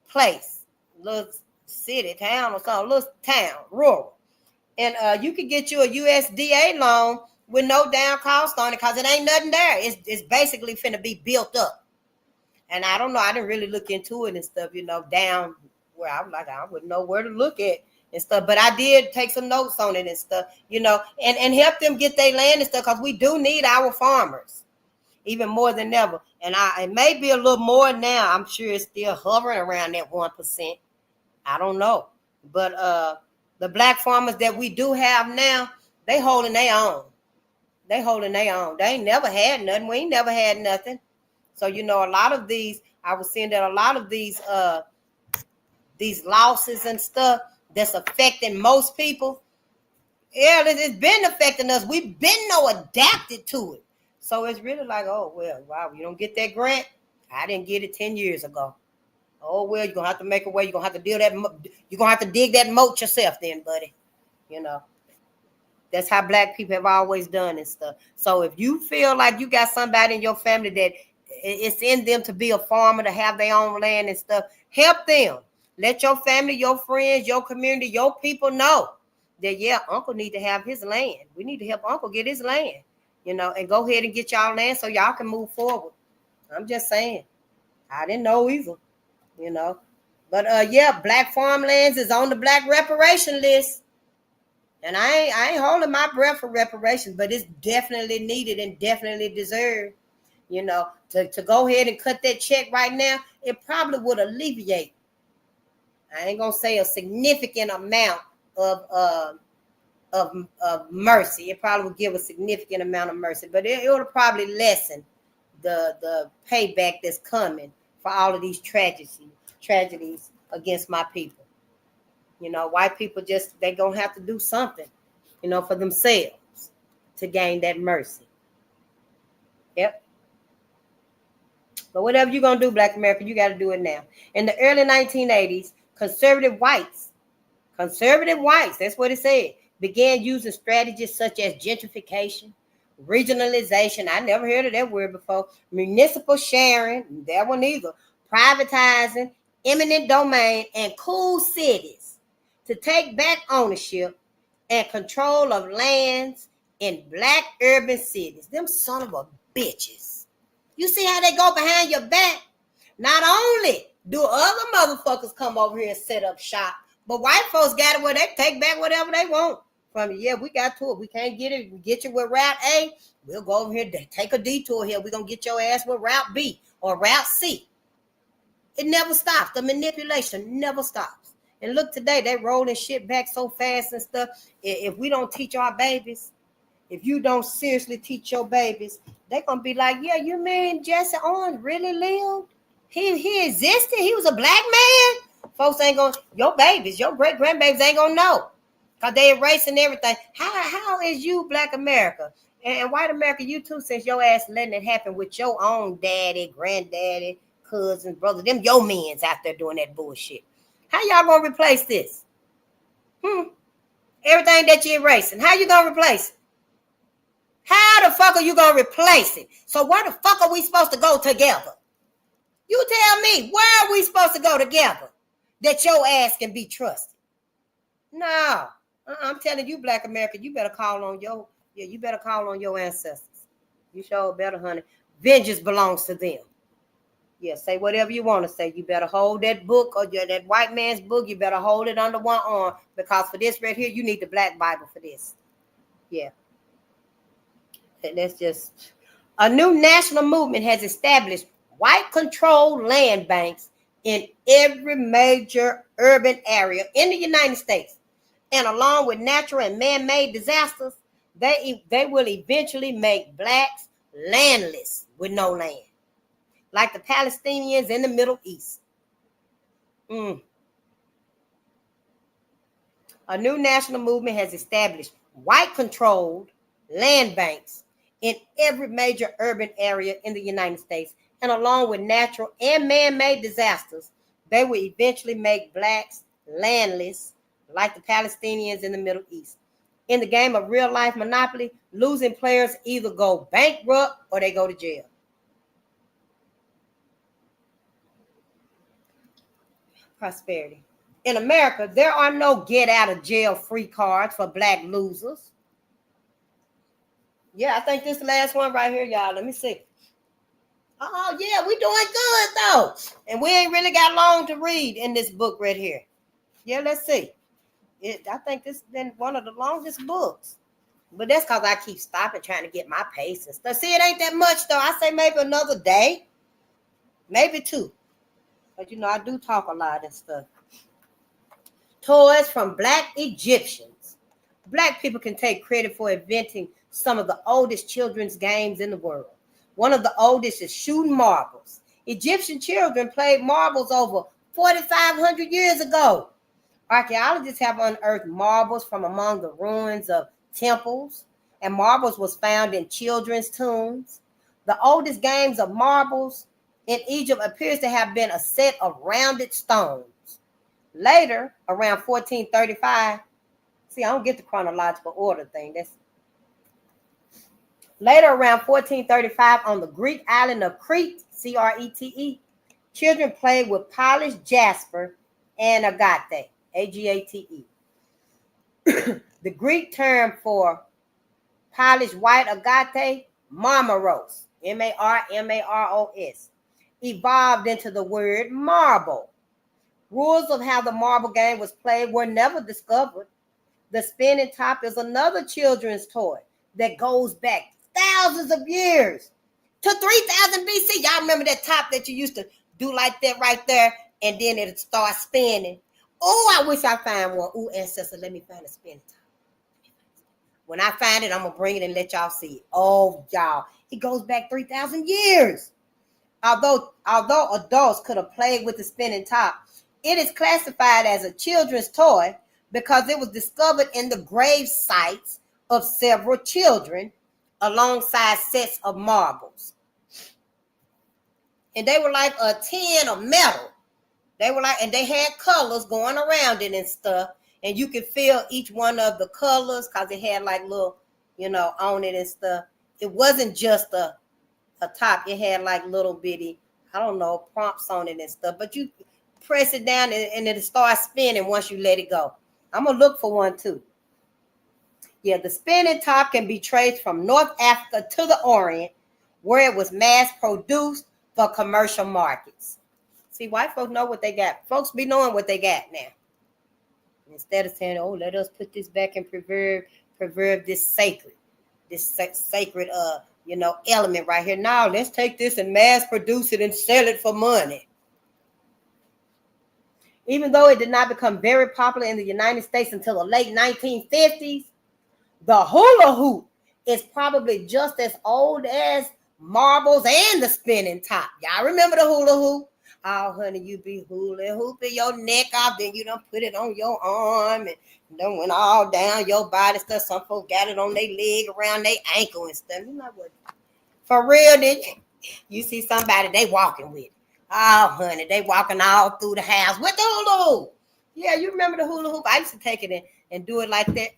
place, little city, town or something, little town, rural. And you can get you a USDA loan with no down cost on it because it ain't nothing there. It's basically finna be built up. And I don't know, I didn't really look into it and stuff, you know, down where I was like, I wouldn't know where to look at and stuff. But I did take some notes on it and stuff, you know, and help them get their land and stuff because we do need our farmers even more than ever. And it may be a little more now. I'm sure it's still hovering around that 1%. I don't know. But the black farmers that we do have now, they holding their own. They holding their own. They ain't never had nothing. We ain't never had nothing. So, you know, a lot of these I was seeing that a lot of these losses and stuff that's affecting most people. Yeah, it's been affecting us. We've been adapted to it. So it's really like, oh, well, wow, you don't get that grant. I didn't get it 10 years ago. Oh, well, you're going to have to make a way. You're going to have to deal that. You're going to have to dig that moat yourself then, buddy. You know, that's how black people have always done and stuff. So if you feel like you got somebody in your family that it's in them to be a farmer, to have their own land and stuff, help them. Let your family, your friends, your community, your people know that, yeah, uncle need to have his land. We need to help uncle get his land, you know, and go ahead and get y'all land so y'all can move forward. I'm just saying. I didn't know either, you know. But yeah, black farmlands is on the black reparation list. And I ain't holding my breath for reparations, but it's definitely needed and definitely deserved. You know, to go ahead and cut that check right now, it probably would alleviate, I ain't gonna say a significant amount of mercy. It probably would give a significant amount of mercy, but it would probably lessen the payback that's coming for all of these tragedies against my people. You know, white people they gonna have to do something, you know, for themselves to gain that mercy. Yep. But whatever you're gonna do, Black America, you got to do it now. In the early 1980s, conservative whites, that's what it said, began using strategies such as gentrification, regionalization, I never heard of that word before, municipal sharing, that one either, privatizing, eminent domain, and cool cities to take back ownership and control of lands in black urban cities. Them son of a bitches. You see how they go behind your back? Not only do other motherfuckers come over here and set up shop, but white folks got it where they take back whatever they want from you. Yeah, we got to it. We can't get it. We get you with Route A. We'll go over here, take a detour here. We're going to get your ass with Route B or Route C. It never stops. The manipulation never stops. And look, today, they rolling shit back so fast and stuff. If we don't teach our babies, if you don't seriously teach your babies, they're going to be like, yeah, you mean Jesse Owens really lived? He existed? He was a black man? Folks ain't going to, your babies, your great-grandbabies ain't going to know. Because they erasing everything. How is you black America? And white America, you too, since your ass letting it happen with your own daddy, granddaddy, cousins, brother, them your men's out there doing that bullshit. How y'all going to replace this? Everything that you're erasing, how you going to replace it? How the fuck are you going to replace it? So where the fuck are we supposed to go together? You tell me, where are we supposed to go together that your ass can be trusted? No. I'm telling you, black America, you better call on your ancestors. You sure better, honey. Vengeance belongs to them. Yeah, say whatever you want to say. You better hold that book or that white man's book. You better hold it under one arm, because for this right here, you need the black Bible for this. Yeah. That's just a new national movement has established white-controlled land banks in every major urban area in the United States. And along with natural and man-made disasters, they will eventually make blacks landless with no land, like the Palestinians in the Middle East. A new national movement has established white-controlled land banks in every major urban area in the United States. And along with natural and man-made disasters, they will eventually make blacks landless, like the Palestinians in the Middle East. In the game of real-life Monopoly, losing players either go bankrupt or they go to jail. Prosperity. In America, there are no get-out-of-jail-free cards for black losers. Yeah, I think this is the last one right here, y'all. Let me see. Oh, yeah, we doing good, though. And we ain't really got long to read in this book right here. Yeah, let's see. I think this has been one of the longest books. But that's because I keep stopping trying to get my pace and stuff. See, it ain't that much, though. I say maybe another day. Maybe two. But, you know, I do talk a lot and stuff. Toys from Black Egyptians. Black people can take credit for inventing some of the oldest children's games in the world. One of the oldest is shooting marbles. Egyptian children played marbles over 4,500 years ago. Archaeologists have unearthed marbles from among the ruins of temples, and marbles was found in children's tombs. The oldest games of marbles in Egypt appears to have been a set of rounded stones. Later, around 1435, see, I don't get the chronological order thing. Later, around 1435, on the Greek island of Crete, Crete, children played with polished jasper and agate, Agate. The Greek term for polished white agate, marmaros, Marmaros, evolved into the word marble. Rules of how the marble game was played were never discovered. The spinning top is another children's toy that goes back thousands of years to 3000 BC. Y'all remember that top that you used to do like that right there, and then it'd start spinning? Oh, I wish I find one. Oh, ancestor, let me find a spinning top. When I find it, I'm going to bring it and let y'all see it. Oh, y'all, it goes back 3,000 years. Although adults could have played with the spinning top, it is classified as a children's toy because it was discovered in the grave sites of several children alongside sets of marbles. And they were like a tin of metal. And they had colors going around it and stuff. And you could feel each one of the colors because it had like little, on it and stuff. It wasn't just a top. It had like little bitty, prompts on it and stuff. But you press it down and it'll start spinning once you let it go. I'm going to look for one too. Yeah, the spinning top can be traced from North Africa to the Orient, where it was mass produced for commercial markets. See, white folks know what they got. Folks be knowing what they got now. Instead of saying, oh, let us put this back and preserve this sacred element right here. Now let's take this and mass produce it and sell it for money. Even though it did not become very popular in the United States until the late 1950s, the hula hoop is probably just as old as marbles and the spinning top. Y'all remember the hula hoop? Oh, honey, you be hula hooping your neck off, then you done put it on your arm and done went all down your body stuff. Some folks got it on their leg, around their ankle and stuff. You know what? For real, did you see somebody, they walking with it. Oh, honey, they walking all through the house with the hula hoop. Yeah, you remember the hula hoop? I used to take it and do it like that.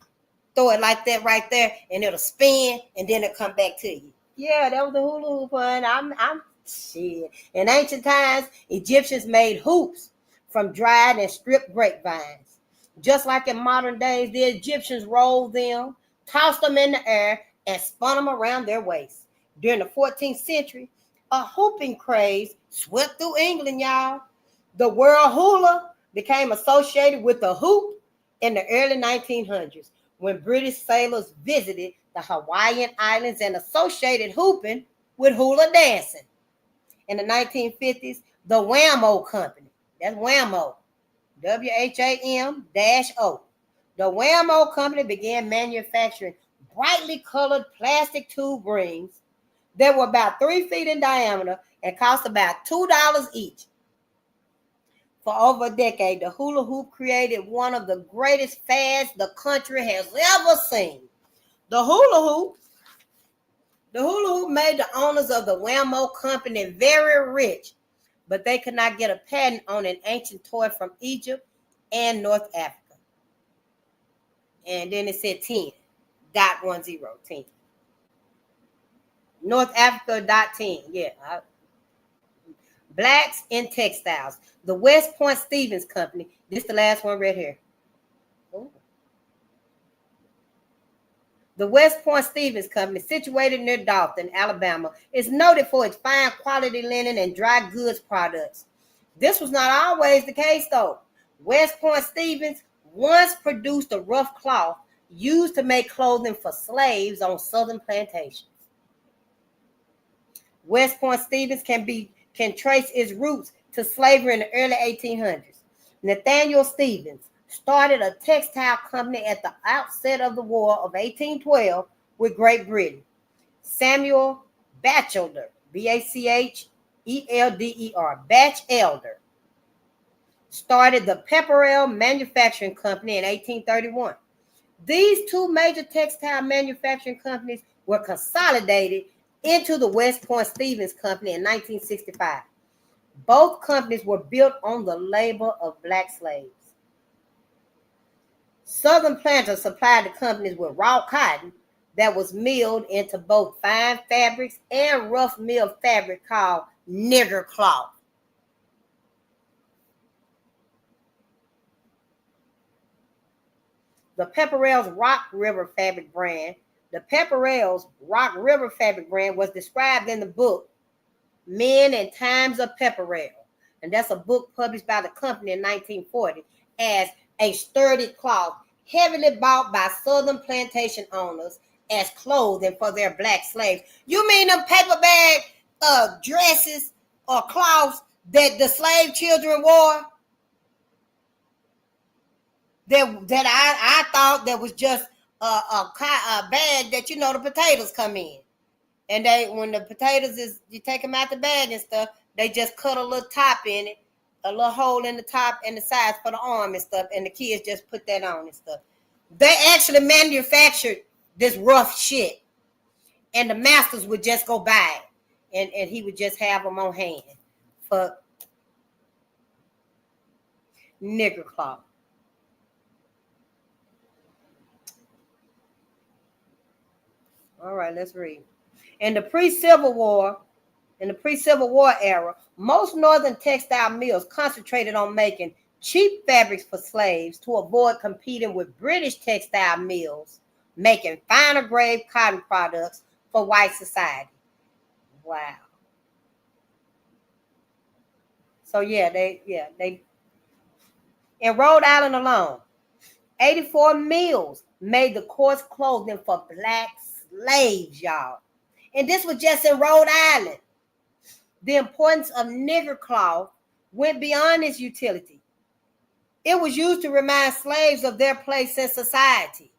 Throw it like that right there, and it'll spin, and then it'll come back to you. Yeah, that was the hula hoop, honey. I'm shit. In ancient times, Egyptians made hoops from dried and stripped grapevines. Just like in modern days, the Egyptians rolled them, tossed them in the air, and spun them around their waist. During the 14th century, a hooping craze swept through England, y'all. The word hula became associated with the hoop in the early 1900s when British sailors visited the Hawaiian Islands and associated hooping with hula dancing. In the 1950s, the Wham-O Company, that's Wham-O, WHAM-O. The Wham-O Company began manufacturing brightly colored plastic tube rings that were about 3 feet in diameter and cost about $2 each. For over a decade, the hula hoop created one of the greatest fads the country has ever seen. The hula hoop made the owners of the Wham-O Company very rich, but they could not get a patent on an ancient toy from Egypt and North Africa. And then it said 10.10. North Africa .10. Yeah. Blacks in textiles. The West Point Stevens Company. This is the last one right here. Ooh. The West Point Stevens Company, situated near Dalton, Alabama, is noted for its fine quality linen and dry goods products. This was not always the case, though. West Point Stevens once produced a rough cloth used to make clothing for slaves on southern plantations. West Point Stevens can trace its roots to slavery in the early 1800s. Nathaniel Stevens started a textile company at the outset of the War of 1812 with Great Britain. Samuel Batchelder, Batchelder, Elder, Batch Elder, started the Pepperell Manufacturing Company in 1831. These two major textile manufacturing companies were consolidated into the West Point Stevens Company in 1965. Both companies were built on the labor of black slaves. Southern planters supplied the companies with raw cotton that was milled into both fine fabrics and rough milled fabric called nigger cloth. The Pepperell's Rock River fabric brand, was described in the book Men and Times of Pepperell, and that's a book published by the company in 1940, as a sturdy cloth heavily bought by Southern plantation owners as clothing for their black slaves. You mean them paper bag dresses or cloths that the slave children wore? That I thought that was just a bag that, you know, the potatoes come in. And when the potatoes you take them out the bag and stuff, they just cut a little top in it, a little hole in the top and the sides for the arm and stuff, and the kids just put that on and stuff. They actually manufactured this rough shit, and the masters would just go buy it, and he would just have them on hand for nigger cloth. All right, let's read. In the pre-Civil War era, most northern textile mills concentrated on making cheap fabrics for slaves to avoid competing with British textile mills making finer grade cotton products for white society. Wow. So they in Rhode Island alone, 84 mills made the coarse clothing for black slaves, y'all. And this was just in Rhode Island. The importance of nigger cloth went beyond its utility. It was used to remind slaves of their place in society.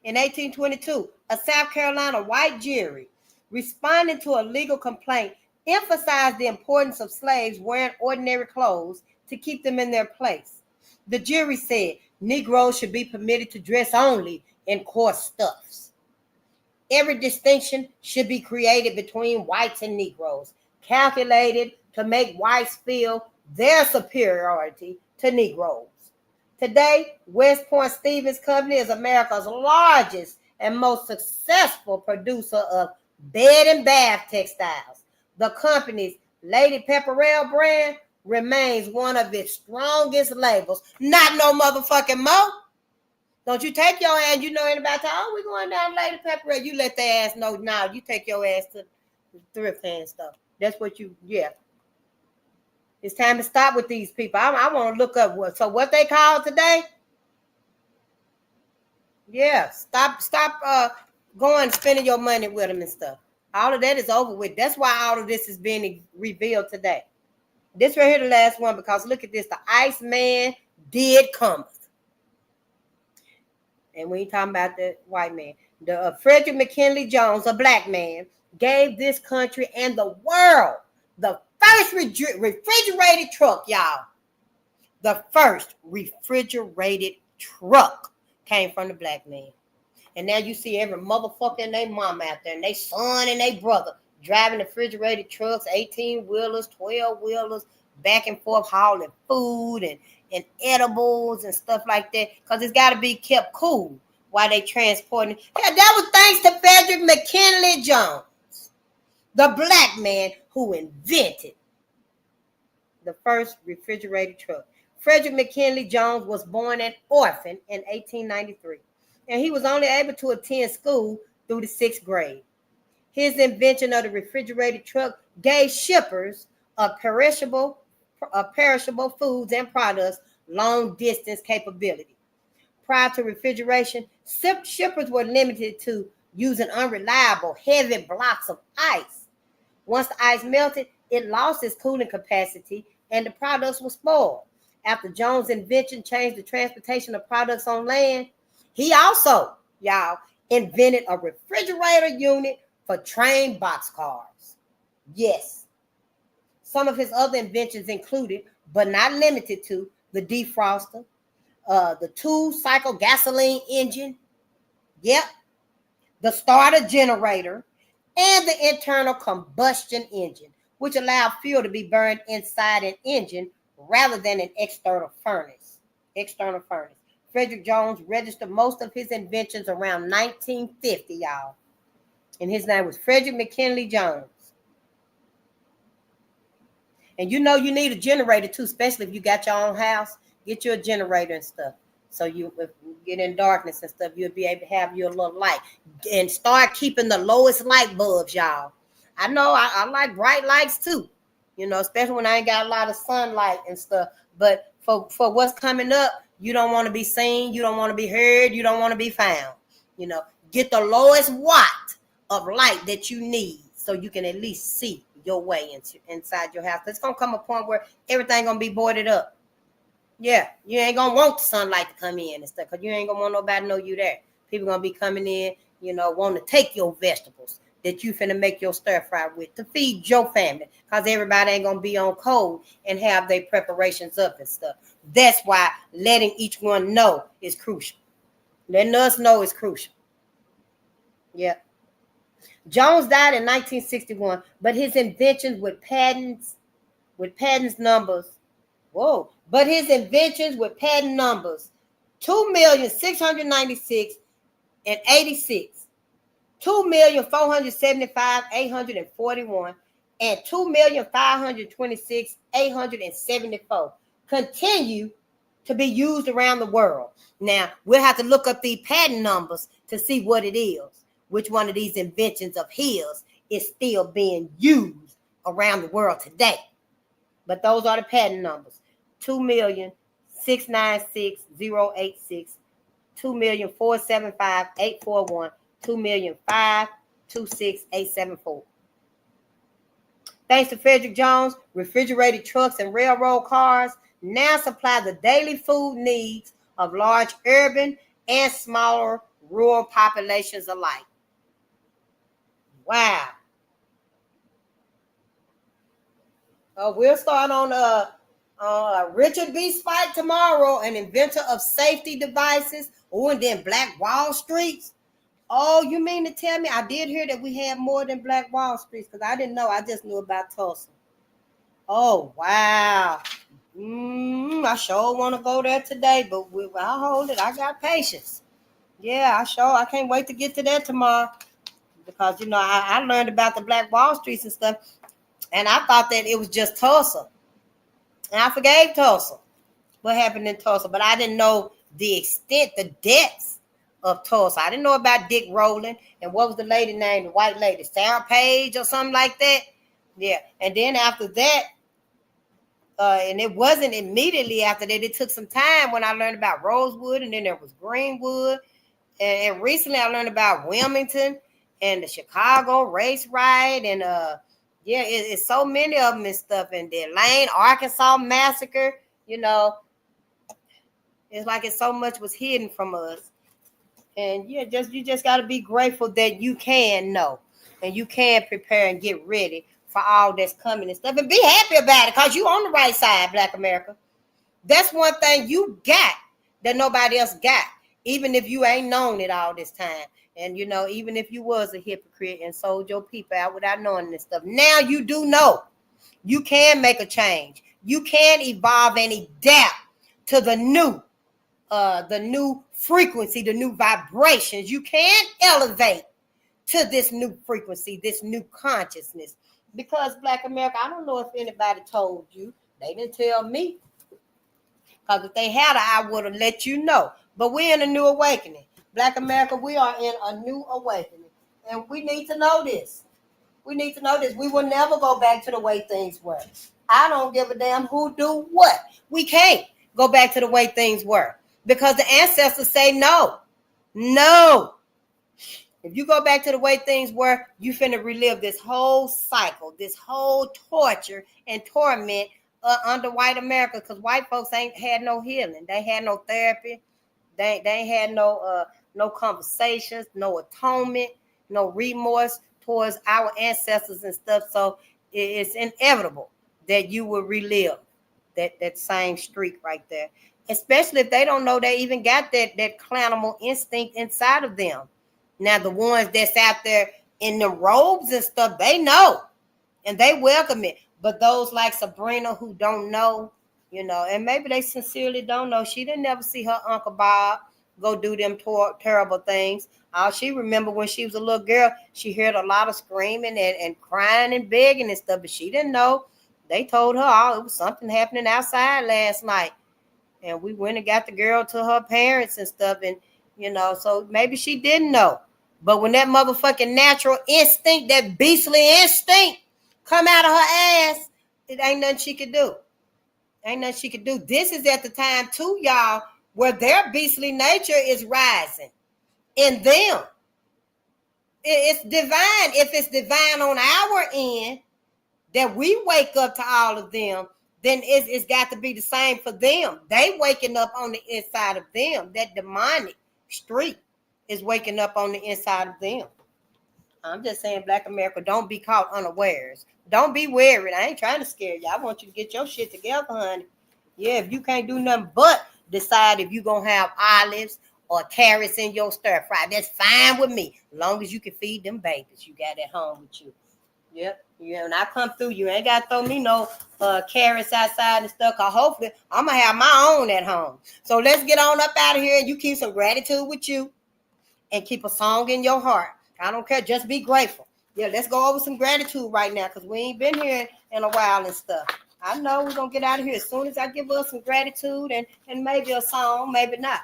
In 1822, a South Carolina white jury, responding to a legal complaint, emphasized the importance of slaves wearing ordinary clothes to keep them in their place. The jury said Negroes should be permitted to dress only in coarse stuffs. Every distinction should be created between whites and Negroes, calculated to make whites feel their superiority to Negroes. Today, West Point Stevens Company is America's largest and most successful producer of bed and bath textiles. The company's Lady Pepperell brand remains one of its strongest labels. Not no motherfucking more. Don't you take your ass, you know anybody, we going down Lady Pepperell. You let their ass know now. You take your ass to the thrift and stuff. That's what It's time to stop with these people. I want to look up what they call today. Yeah, stop going spending your money with them and stuff. All of that is over with. That's why all of this is being revealed today. This right here, the last one, because look at this. The Iceman did come. And we ain't talking about the white man. The Frederick McKinley Jones, a black man, gave this country and the world the first refrigerated truck, y'all. The first refrigerated truck came from the black man. And now you see every motherfucker and their mom out there, and their son and their brother driving refrigerated trucks, 18-wheelers, 12-wheelers, back and forth hauling food and edibles and stuff like that, because it's got to be kept cool while they transporting it. Yeah, that was thanks to Frederick McKinley Jones, the black man who invented the first refrigerated truck. Frederick McKinley Jones was born an orphan in 1893, and he was only able to attend school through the 6th grade. His invention of the refrigerated truck gave shippers of perishable foods and products long distance capability. Prior to refrigeration, shippers were limited to using unreliable, heavy blocks of ice. Once the ice melted, it lost its cooling capacity and the products were spoiled. After Jones' invention changed the transportation of products on land, he also, invented a refrigerator unit for train boxcars. Yes. Some of his other inventions included, but not limited to, the defroster, the two-cycle gasoline engine, yep, the starter generator, and the internal combustion engine, which allowed fuel to be burned inside an engine rather than an external furnace. Frederick Jones registered most of his inventions around 1950, y'all. And his name was Frederick McKinley Jones. And you know you need a generator too, especially if you got your own house. Get you a generator and stuff. So if you get in darkness and stuff, you'll be able to have your little light. And start keeping the lowest light bulbs, y'all. I know I like bright lights too, you know, especially when I ain't got a lot of sunlight and stuff. But for what's coming up, you don't want to be seen, you don't want to be heard, you don't want to be found. You know, get the lowest watt of light that you need so you can at least see your way inside your house. It's gonna come a point where everything gonna be boarded up. Yeah, you ain't gonna want the sunlight to come in and stuff, because you ain't gonna want nobody to know you there. People gonna be coming in, you know, want to take your vegetables that you finna make your stir fry with to feed your family, because everybody ain't gonna be on cold and have their preparations up and stuff. That's why letting each one know is crucial. Letting us know is crucial. Yeah. Jones died in 1961, but his inventions with patents numbers, but his inventions with patent numbers 2,696 and 86, 2,475,841, and 2,526,874 continue to be used around the world. Now, we'll have to look up the patent numbers to see what it is. Which one of these inventions of his is still being used around the world today. But those are the patent numbers. 2,696,086, 2,475,841, 2,526,874. Thanks to Frederick Jones, refrigerated trucks and railroad cars now supply the daily food needs of large urban and smaller rural populations alike. Wow. We'll start on Richard B. Spike tomorrow, an inventor of safety devices. And then Black Wall Streets. Oh, you mean to tell me? I did hear that we had more than Black Wall Streets, because I didn't know. I just knew about Tulsa. Oh, wow. I sure want to go there today, but I'll hold it. I got patience. Yeah, I can't wait to get to that tomorrow. Because, you know, I learned about the Black Wall Streets and stuff, and I thought that it was just Tulsa. And I forgave Tulsa, what happened in Tulsa, but I didn't know the extent, the depths of Tulsa. I didn't know about Dick Rowland, and what was the lady name, the white lady, Sarah Page or something like that? Yeah, and then after that, and it wasn't immediately after that, it took some time when I learned about Rosewood, and then there was Greenwood, and recently I learned about Wilmington, and the Chicago race riot, and it's so many of them and stuff. And the Lane, Arkansas massacre, you know, it's like it's so much was hidden from us. And you just got to be grateful that you can know and you can prepare and get ready for all that's coming and stuff, and be happy about it, because you on the right side, Black America. That's one thing you got that nobody else got, even if you ain't known it all this time. And, you know, even if you was a hypocrite and sold your people out without knowing this stuff, now you do know. You can make a change. You can evolve and adapt to the new frequency, the new vibrations. You can elevate to this new frequency, this new consciousness. Because, Black America, I don't know if anybody told you. They didn't tell me. Because if they had, I would have let you know. But we're in a new awakening. Black America, we are in a new awakening. And we need to know this. We need to know this. We will never go back to the way things were. I don't give a damn who do what. We can't go back to the way things were. Because the ancestors say no. No. If you go back to the way things were, you finna relive this whole cycle, this whole torture and torment under white America, because white folks ain't had no healing. They had no therapy. They ain't had no conversations, no atonement, no remorse, towards our ancestors and stuff. So it's inevitable that you will relive that same streak right there. Especially if they don't know they even got that clownimal instinct inside of them. Now the ones that's out there in the robes and stuff, they know and they welcome it. But those like Sabrina who don't know, and maybe they sincerely don't know. She didn't never see her Uncle Bob go do them terrible things. All she remember when she was a little girl, she heard a lot of screaming and crying and begging and stuff, but she didn't know. They told her, oh, it was something happening outside last night. And we went and got the girl to her parents and stuff. And, so maybe she didn't know. But when that motherfucking natural instinct, that beastly instinct come out of her ass, it ain't nothing she could do. Ain't nothing she could do. This is at the time, too, y'all, where their beastly nature is rising in them. It's divine. If it's divine on our end, that we wake up to all of them, then it's got to be the same for them. They waking up on the inside of them. That demonic streak is waking up on the inside of them. I'm just saying, Black America, don't be caught unawares. Don't be worried. I ain't trying to scare you. I want you to get your shit together, honey. Yeah, if you can't do nothing but decide if you're going to have olives or carrots in your stir fry, that's fine with me. As long as you can feed them babies you got at home with you. Yep. Yeah, when I come through, you ain't got to throw me no carrots outside and stuff, because hopefully I'm going to have my own at home. So let's get on up out of here and you keep some gratitude with you and keep a song in your heart. I don't care. Just be grateful. Yeah, let's go over some gratitude right now because we ain't been here in a while and stuff. I know we're going to get out of here as soon as I give us some gratitude and maybe a song, maybe not,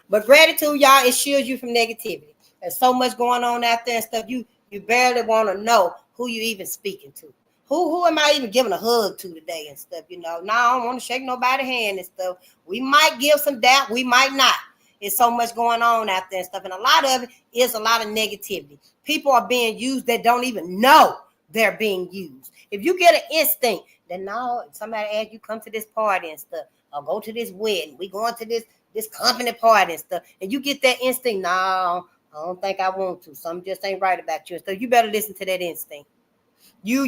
But gratitude, y'all, it shields you from negativity. There's so much going on out there and stuff. You barely want to know who you even speaking to. Who am I even giving a hug to today and stuff, No, I don't want to shake nobody's hand and stuff. We might give some doubt. We might not. There's so much going on out there and stuff. And a lot of it is a lot of negativity. People are being used that don't even know they're being used. If you get an instinct that no, if somebody asks you come to this party and stuff, or go to this wedding, we going to this company party and stuff, and you get that instinct, no, I don't think I want to. Something just ain't right about you and stuff. You better listen to that instinct. You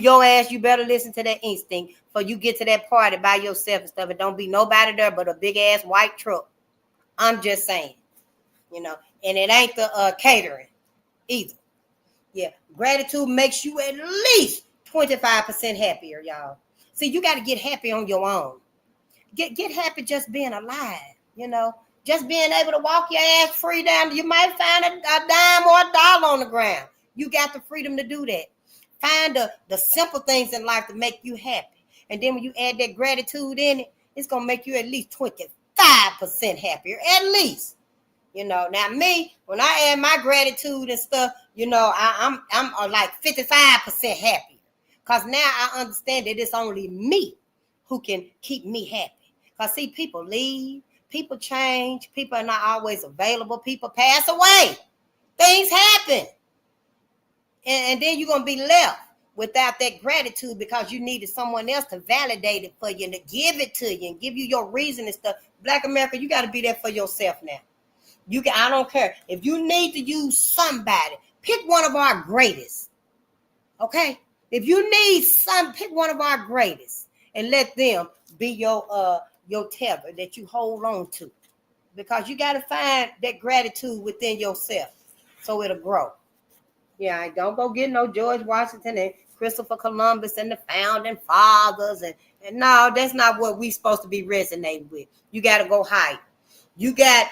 better listen to that instinct before you get to that party by yourself and stuff. And don't be nobody there but a big ass white truck. I'm just saying, and it ain't the catering either. Yeah, gratitude makes you at least 25% happier, y'all. See, you got to get happy on your own. Get happy just being alive, just being able to walk your ass free down. You might find a dime or a dollar on the ground. You got the freedom to do that. Find the simple things in life to make you happy. And then when you add that gratitude in it, it's going to make you at least 25% happier, at least. Now me, when I add my gratitude and stuff, I'm like 55% happier. Because now I understand that it's only me who can keep me happy. Because see, people leave, people change, people are not always available, people pass away. Things happen. And then you're going to be left without that gratitude because you needed someone else to validate it for you and to give it to you and give you your reason and stuff. Black America, you got to be there for yourself now. I don't care. If you need to use somebody, pick one of our greatest. Okay? If you need pick one of our greatest and let them be your tether that you hold on to. Because you got to find that gratitude within yourself so it'll grow. Yeah, don't go get no George Washington and Christopher Columbus and the founding fathers. And no, that's not what we supposed to be resonating with. You got to go higher. You got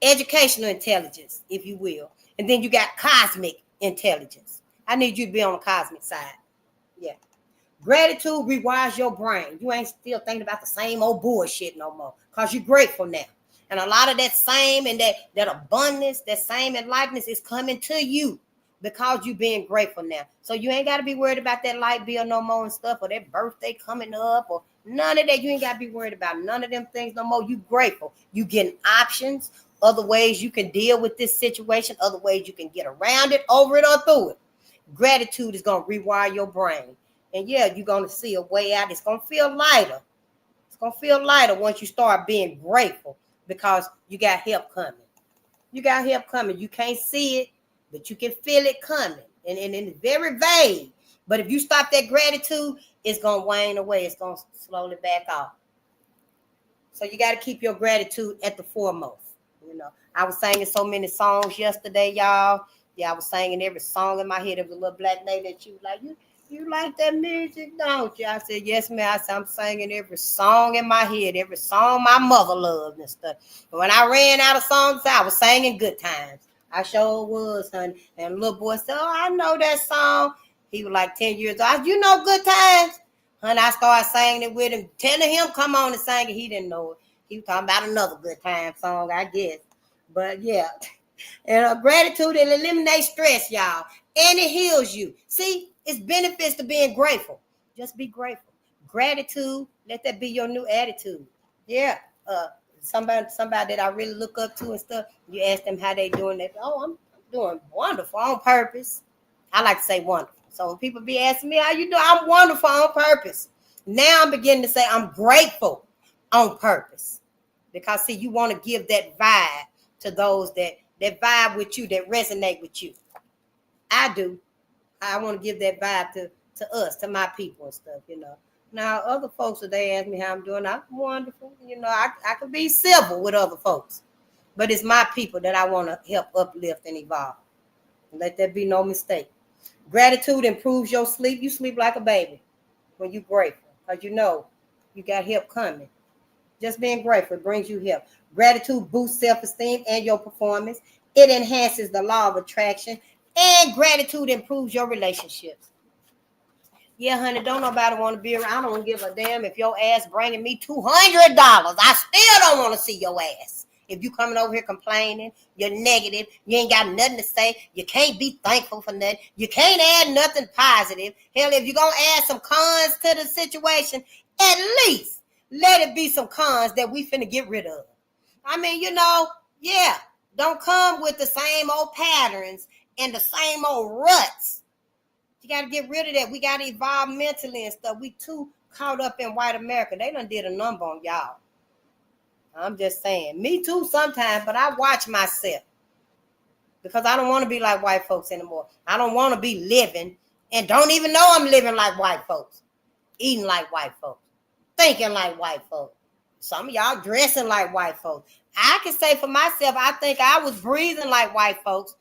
educational intelligence, if you will. And then you got cosmic intelligence. I need you to be on the cosmic side. Yeah. Gratitude rewires your brain. You ain't still thinking about the same old bullshit no more because you're grateful now. And a lot of that same and that abundance, that same enlightenment is coming to you because you being grateful now. So you ain't got to be worried about that light bill no more and stuff or that birthday coming up or none of that. You ain't got to be worried about none of them things no more. You grateful. You getting options, other ways you can deal with this situation, other ways you can get around it, over it, or through it. Gratitude is going to rewire your brain. And yeah, you're going to see a way out. It's going to feel lighter. It's going to feel lighter once you start being grateful because you got help coming. You got help coming. You can't see it. but you can feel it coming. And it's very vague. But if you stop that gratitude, it's going to wane away. It's going to slowly back off. So you got to keep your gratitude at the foremost. You know, I was singing so many songs yesterday, y'all. Yeah, I was singing every song in my head. There was a little black lady that you like, you like that music, don't you? I said, yes, ma'am. I said, I'm singing every song in my head, every song my mother loved and stuff. But when I ran out of songs, I was singing Good Times. I sure was, honey. And the little boy said, oh, I know that song. He was like 10 years old. You know Good Times? Honey, I started singing it with him, telling him, come on and sing it. He didn't know it. He was talking about another Good Time song, I guess. But yeah. And gratitude, it eliminates stress, y'all. And it heals you. See, it's benefits to being grateful. Just be grateful. Gratitude, let that be your new attitude. Yeah. Somebody that I really look up to and stuff, you ask them how they doing that. Oh, I'm doing wonderful on purpose. I like to say wonderful. So when people be asking me how you doing, I'm wonderful on purpose. Now I'm beginning to say I'm grateful on purpose. Because see, you want to give that vibe to those that vibe with you, that resonate with you. I do. I want to give that vibe to us, to my people and stuff, you know. Now, other folks, if they ask me how I'm doing, I'm wonderful. You know, I can be civil with other folks. But it's my people that I want to help uplift and evolve. Let there be no mistake. Gratitude improves your sleep. You sleep like a baby when you're grateful because you know you got help coming. Just being grateful brings you help. Gratitude boosts self-esteem and your performance. It enhances the law of attraction. And gratitude improves your relationships. Yeah, honey, don't nobody want to be around. I don't give a damn if your ass bringing me $200. I still don't want to see your ass. If you coming over here complaining, you're negative, you ain't got nothing to say, you can't be thankful for nothing, you can't add nothing positive. Hell, if you're going to add some cons to the situation, at least let it be some cons that we finna get rid of. I mean, you know, yeah, don't come with the same old patterns and the same old ruts. You got to get rid of that. We got to evolve mentally and stuff. We too caught up in white America. They done did a number on y'all. I'm just saying. Me too sometimes, but I watch myself. Because I don't want to be like white folks anymore. I don't want to be living and don't even know I'm living like white folks. Eating like white folks. Thinking like white folks. Some of y'all dressing like white folks. I can say for myself, I think I was breathing like white folks.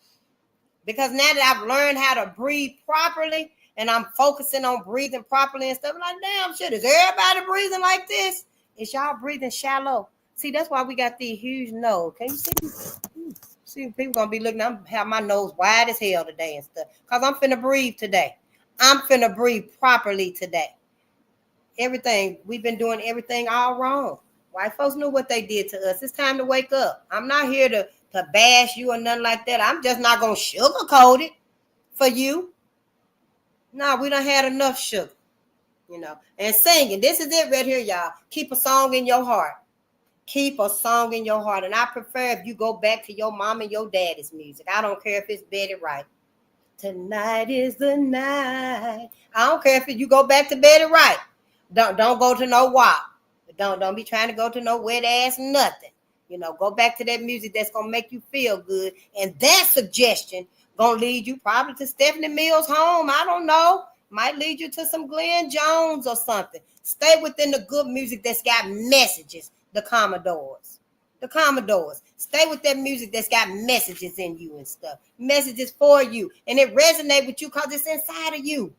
Because now that I've learned how to breathe properly and I'm focusing on breathing properly and stuff, I'm like, damn shit, is everybody breathing like this? Is y'all breathing shallow? See, that's why we got these huge nose. Can you see? See, people gonna be looking, I'm have my nose wide as hell today and stuff. Because I'm finna breathe today. I'm finna breathe properly today. Everything, we've been doing everything all wrong. White folks knew what they did to us. It's time to wake up. I'm not here to bash you or nothing like that. I'm just not going to sugarcoat it for you. No, we done had enough sugar, you know. And singing, this is it right here, y'all. Keep a song in your heart. Keep a song in your heart. And I prefer if you go back to your mom and your daddy's music. I don't care if it's Betty Wright. Tonight is the night. I don't care if you go back to Betty Wright. Don't go to no WAP. Don't be trying to go to no wet ass nothing. You know, go back to that music that's gonna make you feel good. And that suggestion gonna lead you probably to Stephanie Mills' home. I don't know. Might lead you to some Glenn Jones or something. Stay within the good music that's got messages. The Commodores. Stay with that music that's got messages in you and stuff. Messages for you. And it resonates with you because it's inside of you.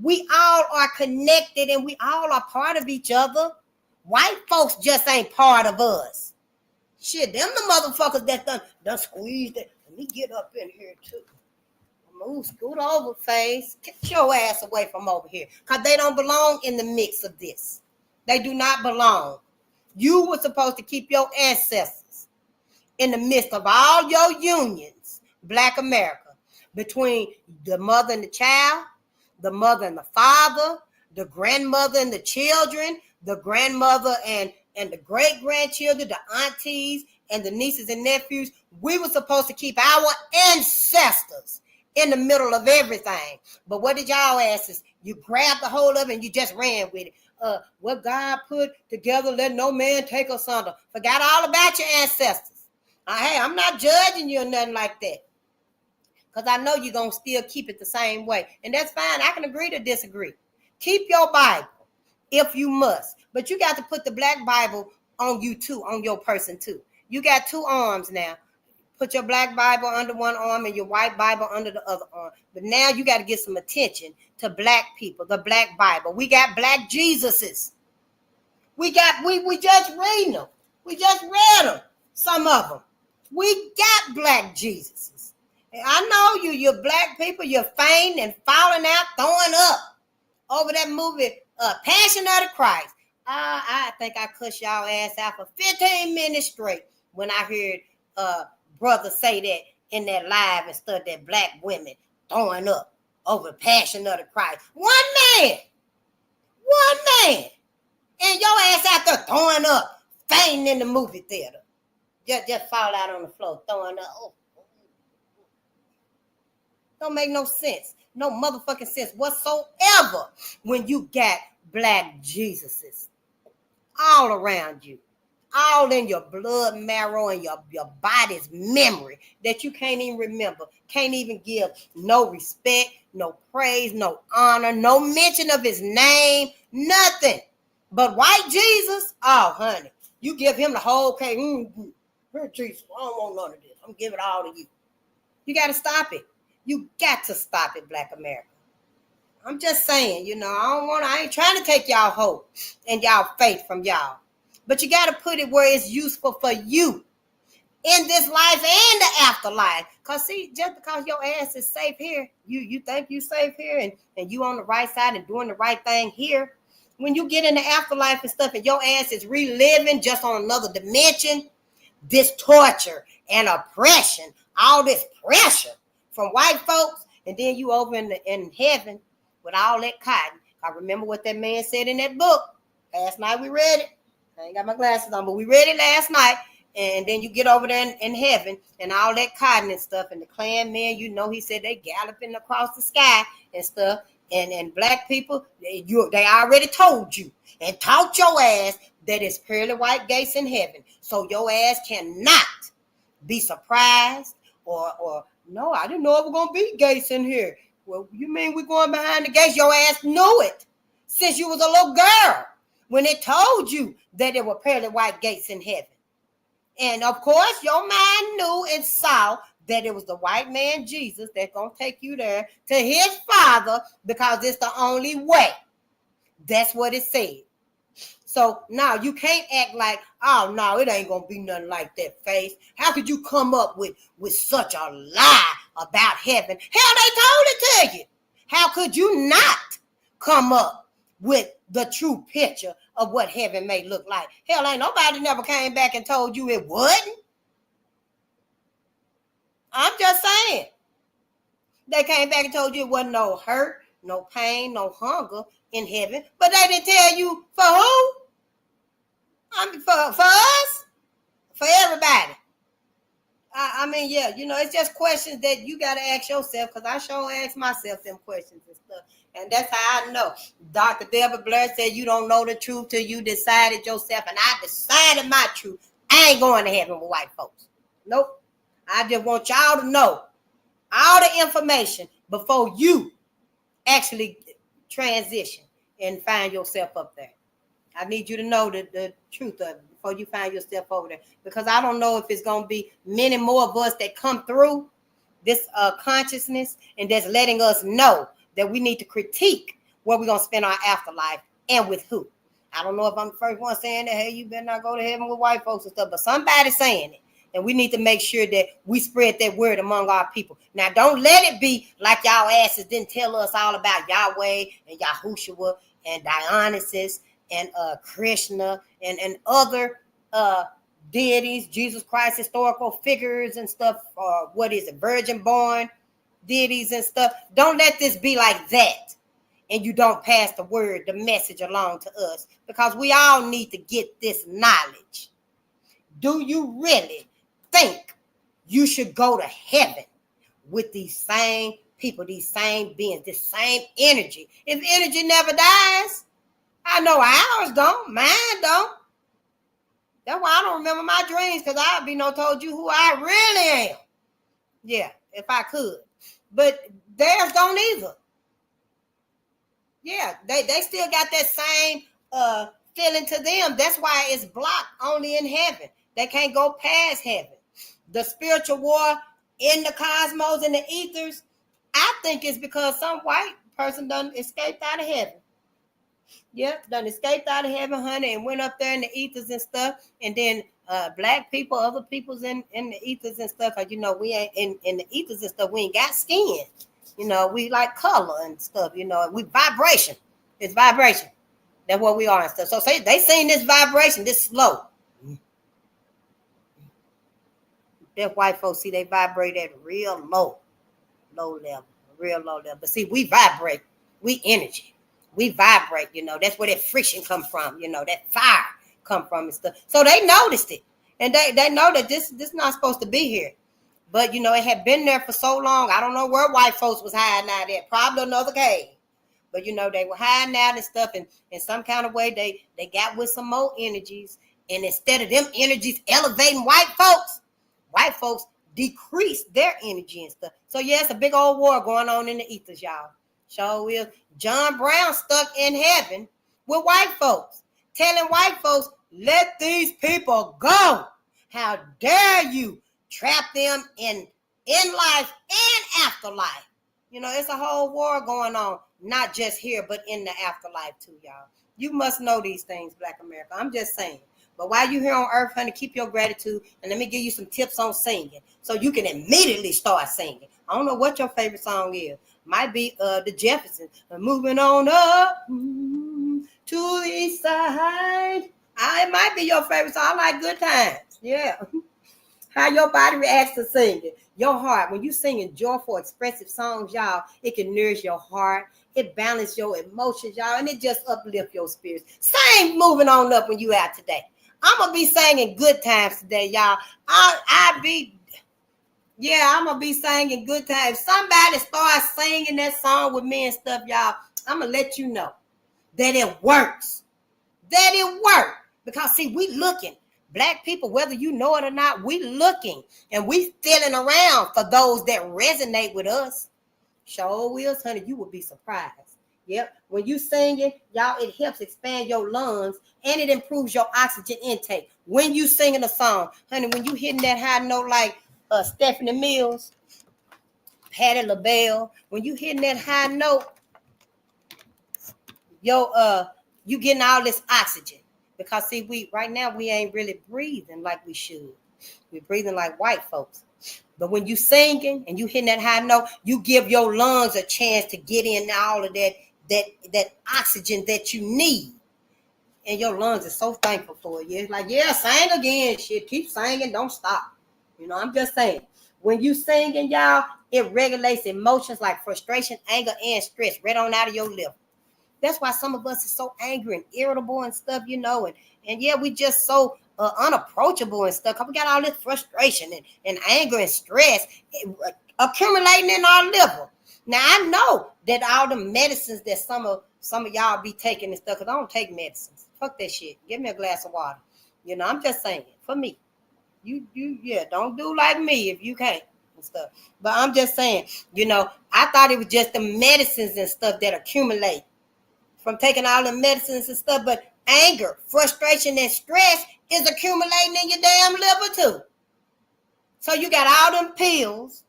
We all are connected and we all are part of each other. White folks just ain't part of us. Shit, them the motherfuckers that done squeezed it. Let me get up in here too. Move, scoot over, face. Get your ass away from over here. Because they don't belong in the mix of this. They do not belong. You were supposed to keep your ancestors in the midst of all your unions, Black America, between the mother and the child, the mother and the father, the grandmother and the children, the grandmother and the great-grandchildren, the aunties and the nieces and nephews. We were supposed to keep our ancestors in the middle of everything. But what did y'all asses? You grabbed the hold of it and you just ran with it. What God put together, let no man take asunder. Forgot all about your ancestors. Hey, I'm not judging you or nothing like that. because I know you're going to still keep it the same way. And that's fine. I can agree to disagree. Keep your Bible if you must. But you got to put the black Bible on you too, on your person too. You got two arms now. Put your black Bible under one arm and your white Bible under the other arm. But now you got to get some attention to black people, the black Bible. We got black Jesuses. We just reading them. We just read them, some of them. We got black Jesuses. And I know you're black people, you're fainting and falling out, throwing up over that movie, Passion of the Christ. I think I cussed y'all ass out for 15 minutes straight when I heard brother say that in that live and stuff, that black women throwing up over the Passion of the Christ. One man, and your ass out there throwing up, fainting in the movie theater. Just fall out on the floor, throwing up. Oh. Don't make no sense. No motherfucking sense whatsoever when you got black Jesuses all around you, all in your blood marrow and your body's memory that you can't even remember, can't even give no respect, no praise, no honor, no mention of his name, nothing. But white Jesus, oh honey, you give him the whole cake. Here, Jesus, I don't want none of this. I'm giving it all to you. You got to stop it. You got to stop it, Black America. I'm just saying, I ain't trying to take y'all hope and y'all faith from y'all. But you got to put it where it's useful for you in this life and the afterlife. Because see, just because your ass is safe here, you think you safe here and you on the right side and doing the right thing here. When you get in the afterlife and stuff and your ass is reliving just on another dimension, this torture and oppression, all this pressure from white folks, and then you over in heaven with all that cotton. I remember what that man said in that book. Last night we read it. I ain't got my glasses on, but we read it last night. And then you get over there in heaven and all that cotton and stuff. And the Klan men, he said they galloping across the sky and stuff. And black people, they already told you and taught your ass that it's pearly white gates in heaven. So your ass cannot be surprised or no, I didn't know it was going to be gates in here. Well, you mean we're going behind the gates? Your ass knew it since you was a little girl when it told you that there were pearly white gates in heaven. And of course, your mind knew and saw that it was the white man Jesus that's going to take you there to his Father because it's the only way. That's what it said. So now you can't act like, oh, no, it ain't going to be nothing like that, Face. How could you come up with such a lie about heaven? Hell, they told it to you. How could you not come up with the true picture of what heaven may look like? Hell, ain't nobody never came back and told you it wouldn't. I'm just saying. They came back and told you it wasn't no hurt, no pain, no hunger in heaven. But they didn't tell you for who? I mean, for us? For everybody. It's just questions that you got to ask yourself, because I sure ask myself them questions and stuff. And that's how I know. Dr. Deborah Blair said you don't know the truth till you decided yourself. And I decided my truth. I ain't going to heaven with white folks. Nope. I just want y'all to know all the information before you actually transition and find yourself up there. I need you to know the truth of it before you find yourself over there. Because I don't know if it's going to be many more of us that come through this consciousness and that's letting us know that we need to critique where we're going to spend our afterlife and with who. I don't know if I'm the first one saying that, hey, you better not go to heaven with white folks and stuff, but somebody's saying it. And we need to make sure that we spread that word among our people. Now, don't let it be like y'all asses didn't tell us all about Yahweh and Yahushua and Dionysus and Krishna and other deities, Jesus Christ, historical figures and stuff, virgin born deities and stuff. Don't let this be like that. And you don't pass the word, the message along to us, because we all need to get this knowledge. Do you really think you should go to heaven with these same people, these same beings, this same energy? If energy never dies, I know ours don't, mine don't. That's why I don't remember my dreams, because I'd be told you who I really am. Yeah, if I could. but theirs don't either. Yeah, they still got that same feeling to them. That's why it's blocked only in heaven. They can't go past heaven. The spiritual war in the cosmos and the ethers, I think it's because some white person done escaped out of heaven. Yep, done escaped out of heaven, honey, and went up there in the ethers and stuff. And then black people, other people's in the ethers and stuff. Like, we ain't in the ethers and stuff. We ain't got skin. We like color and stuff. We vibration. It's vibration. That's what we are and stuff. So say they seen this vibration, this slow. That white folks see they vibrate at real low level, real low level. But see, we vibrate, we energy. We vibrate, that's where that friction come from, that fire come from and stuff. So they noticed it. And they know that this not supposed to be here. But, it had been there for so long. I don't know where white folks was hiding out at. Probably another cave. But, they were hiding out and stuff. And in some kind of way, they got with some more energies. And instead of them energies elevating white folks decreased their energy and stuff. So, yeah, it's a big old war going on in the ethers, y'all. So is John Brown stuck in heaven with white folks, telling white folks, let these people go. How dare you trap them in life and afterlife? It's a whole war going on, not just here, but in the afterlife too, y'all. You must know these things, Black America. I'm just saying. But while you're here on earth, honey, keep your gratitude. And let me give you some tips on singing so you can immediately start singing. I don't know what your favorite song is. Might be the Jeffersons. Moving on up to the east side. It might be your favorite song. I like Good Times. Yeah. How your body reacts to singing. Your heart, when you singing joyful, expressive songs, y'all, it can nourish your heart. It balances your emotions, y'all, and it just uplifts your spirits. Sing Moving On Up when you out today. I'm going to be singing Good Times today, y'all. I'm going to be singing Good Times. Somebody start singing that song with me and stuff, y'all. I'm going to let you know that it works. That it works. Because, see, we looking. Black people, whether you know it or not, we looking. And we feeling around for those that resonate with us. Sure wills, honey, you will be surprised. Yep. When you singing, y'all, it helps expand your lungs and it improves your oxygen intake. When you singing a song, honey, when you hitting that high note like Stephanie Mills, Patti LaBelle, when you hitting that high note, you getting all this oxygen. Because see, right now we ain't really breathing like we should. We're breathing like white folks. But when you singing and you hitting that high note, you give your lungs a chance to get in all of that oxygen that you need. And your lungs are so thankful for it. It's like, yeah, sing again, shit. Keep singing, don't stop. I'm just saying. When you singing, y'all, it regulates emotions like frustration, anger, and stress right on out of your liver. That's why some of us are so angry and irritable and stuff, and yeah, we just so unapproachable and stuff. We got all this frustration and anger and stress accumulating in our liver. Now I know that all the medicines that some of y'all be taking and stuff, because I don't take medicines. Fuck that shit. Give me a glass of water. I'm just saying, for me. You don't do like me if you can't and stuff. But I'm just saying, I thought it was just the medicines and stuff that accumulate from taking all the medicines and stuff, but anger, frustration, and stress is accumulating in your damn liver too. So you got all them pills,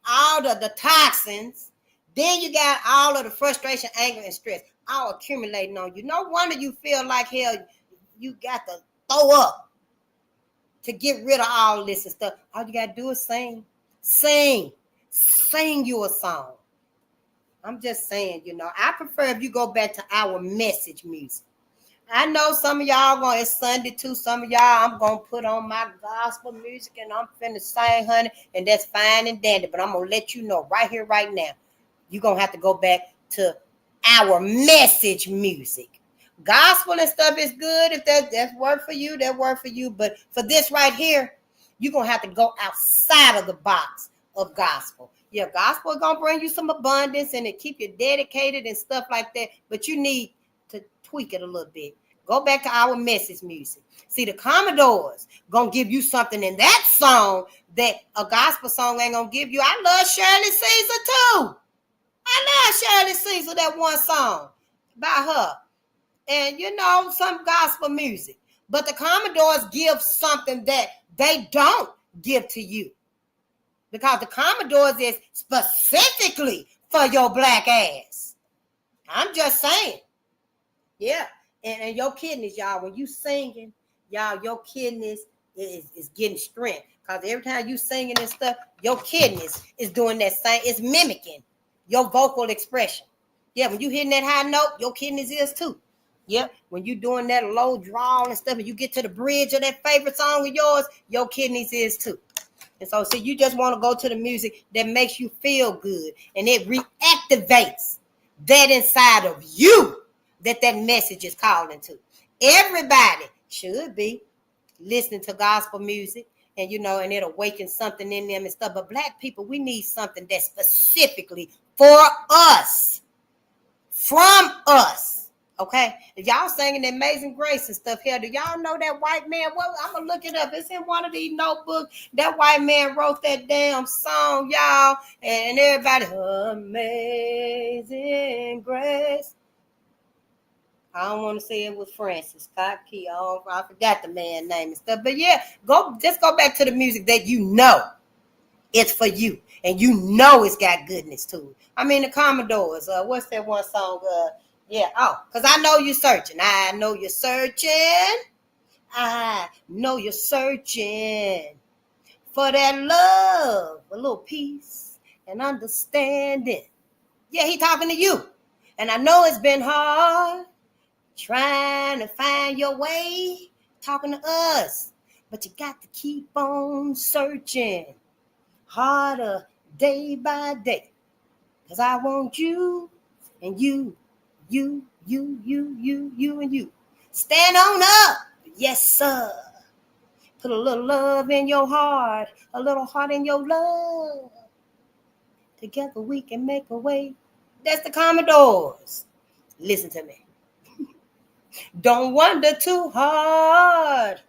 all the toxins, then you got all of the frustration, anger, and stress all accumulating on you. No wonder you feel like hell you got to throw up to get rid of all this and stuff. All you got to do is sing. Sing you a song. I'm just saying, I prefer if you go back to our message music. I know some of y'all it's Sunday too. Some of y'all, I'm going to put on my gospel music and I'm finna sing, honey, and that's fine and dandy. But I'm going to let you know right here, right now, you're going to have to go back to our message music. Gospel and stuff is good. If that's work for you, that work for you. But for this right here, you're going to have to go outside of the box of gospel. Yeah, gospel is going to bring you some abundance and it keep you dedicated and stuff like that. But you need to tweak it a little bit. Go back to our message music. See, the Commodores gonna give you something in that song that a gospel song ain't gonna give you. I love Shirley Caesar too. I love Shirley Caesar, that one song by her. And some gospel music. But the Commodores give something that they don't give to you. Because the Commodores is specifically for your black ass. I'm just saying. Yeah. And your kidneys, y'all, when you singing, y'all, your kidneys is getting strength. Because every time you singing and stuff, your kidneys is doing that same. It's mimicking your vocal expression. Yeah, when you hitting that high note, your kidneys is too. Yep, when you doing that low drawl and stuff, and you get to the bridge of that favorite song of yours, your kidneys is too. And so, see, you just want to go to the music that makes you feel good, and it reactivates that inside of you that message is calling to. Everybody should be listening to gospel music, and and it awakens something in them and stuff. But black people, we need something that's specifically for us, from us. Okay, if y'all singing Amazing Grace and stuff here, do y'all know that white man? Well, I'm gonna look it up. It's in one of these notebooks. That white man wrote that damn song, y'all, and everybody, Amazing Grace. I don't want to say it was Francis Scott Key. I forgot the man's name and stuff. But yeah, just go back to the music that it's for you, and it's got goodness to it. I mean, the Commodores. What's that one song? Because I know you're searching. I know you're searching. I know you're searching for that love, a little peace and understanding. Yeah, he talking to you. And I know it's been hard trying to find your way, talking to us. But you got to keep on searching harder day by day. Because I want you and you and you. Stand on up. Yes, sir. Put a little love in your heart, a little heart in your love. Together we can make a way. That's the Commodores. Listen to me. Don't wonder too hard.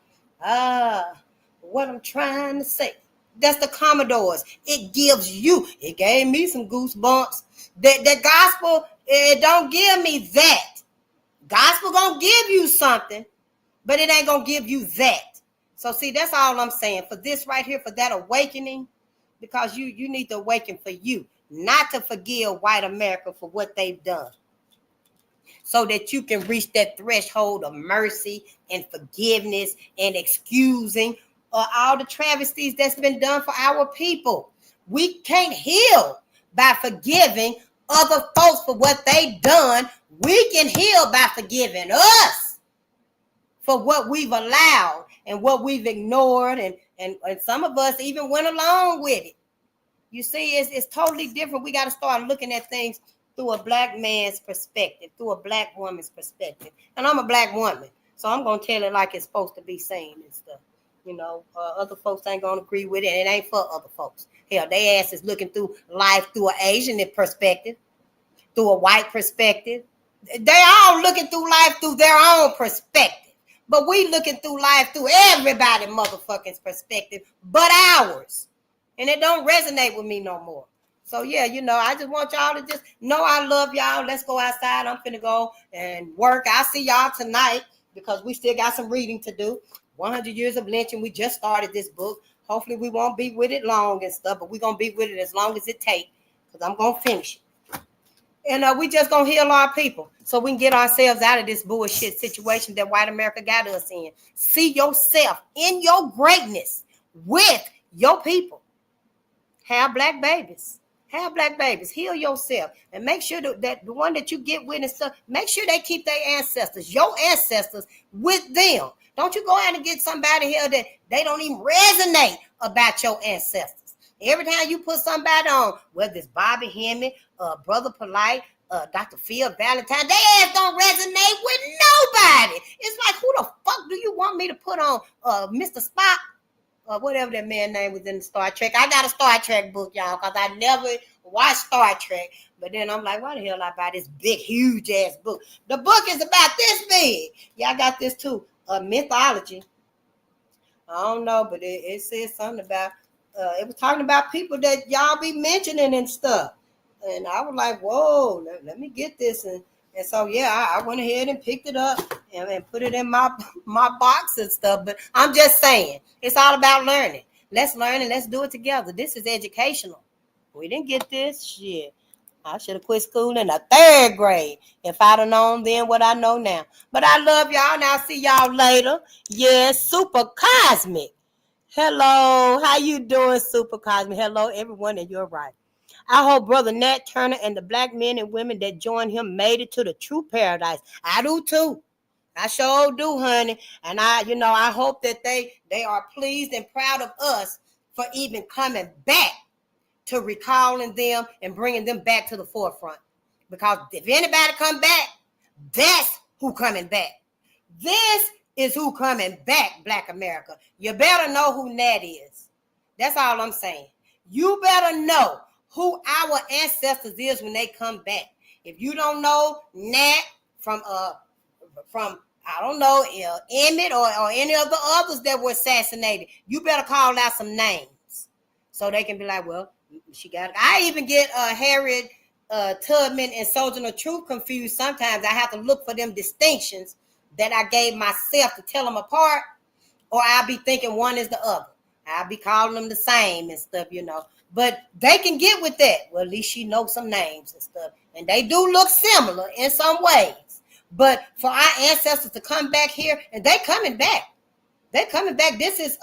What I'm trying to say. That's the Commodores. It gave me some goosebumps. The gospel, it don't give me that. Gospel gonna give you something, but it ain't gonna give you that. So see, that's all I'm saying for this right here, for that awakening, because you need to awaken for you, not to forgive white America for what they've done, so that you can reach that threshold of mercy and forgiveness and excusing all the travesties that's been done for our people. We can't heal by forgiving other folks for what they've done. We can heal by forgiving us for what we've allowed and what we've ignored, and some of us even went along with it. You see, it's totally different. We got to start looking at things through a black man's perspective, through a black woman's perspective. And I'm a black woman, so I'm going to tell it like it's supposed to be seen and stuff. Other folks ain't going to agree with it, and it ain't for other folks. Hell, they ass is looking through life through an Asian perspective, through a white perspective. They all looking through life through their own perspective. But we looking through life through everybody motherfucking's perspective but ours. And it don't resonate with me no more. So yeah, I just want y'all to just know I love y'all. Let's go outside. I'm finna go and work. I'll see y'all tonight because we still got some reading to do. 100 Years of Lynching. We just started this book. Hopefully we won't be with it long and stuff, but we're going to be with it as long as it takes, because I'm going to finish it. And we just going to heal our people so we can get ourselves out of this bullshit situation that white America got us in. See yourself in your greatness with your people. Have black babies. Have black babies. Heal yourself. And make sure that the one that you get with and stuff, make sure they keep their ancestors, your ancestors, with them. Don't you go out and get somebody here that they don't even resonate about your ancestors. Every time you put somebody on, whether it's Bobby Hemming, Brother Polite, Dr. Phil Valentine, they ass don't resonate with nobody. It's like, who the fuck do you want me to put on Mr. Spock? Whatever that man's name was in the Star Trek. I got a Star Trek book, y'all, because I never watch Star Trek. But then I'm like, why the hell I buy this big, huge ass book? The book is about this big. Yeah, I got this too. Mythology. I don't know, but it said something about, it was talking about people that y'all be mentioning and stuff. And I was like, whoa, let me get this. And so, yeah, I went ahead and picked it up and put it in my box and stuff. But I'm just saying, it's all about learning. Let's learn and let's do it together. This is educational. We didn't get this shit. I should have quit school in the 3rd grade if I'd have known then what I know now. But I love y'all, and I'll see y'all later. Yes, Super Cosmic. Hello, how you doing, Super Cosmic? Hello, everyone, and you're right. I hope Brother Nat Turner and the black men and women that joined him made it to the true paradise. I do too. I sure do, honey. And I hope that they are pleased and proud of us for even coming back to recalling them and bringing them back to the forefront. Because if anybody come back, that's who coming back. This is who coming back, Black America. You better know who Nat is. That's all I'm saying. You better know who our ancestors is when they come back. If you don't know Nat from I don't know, Emmett or any of the others that were assassinated, you better call out some names so they can be like, well, she got it. I even get Harriet Tubman and Soldier of Truth confused sometimes. I have to look for them distinctions that I gave myself to tell them apart, or I'll be thinking one is the other. I'll be calling them the same and stuff, But they can get with that. Well, at least she knows some names and stuff. And they do look similar in some ways. But for our ancestors to come back here, and they coming back. They coming back. This is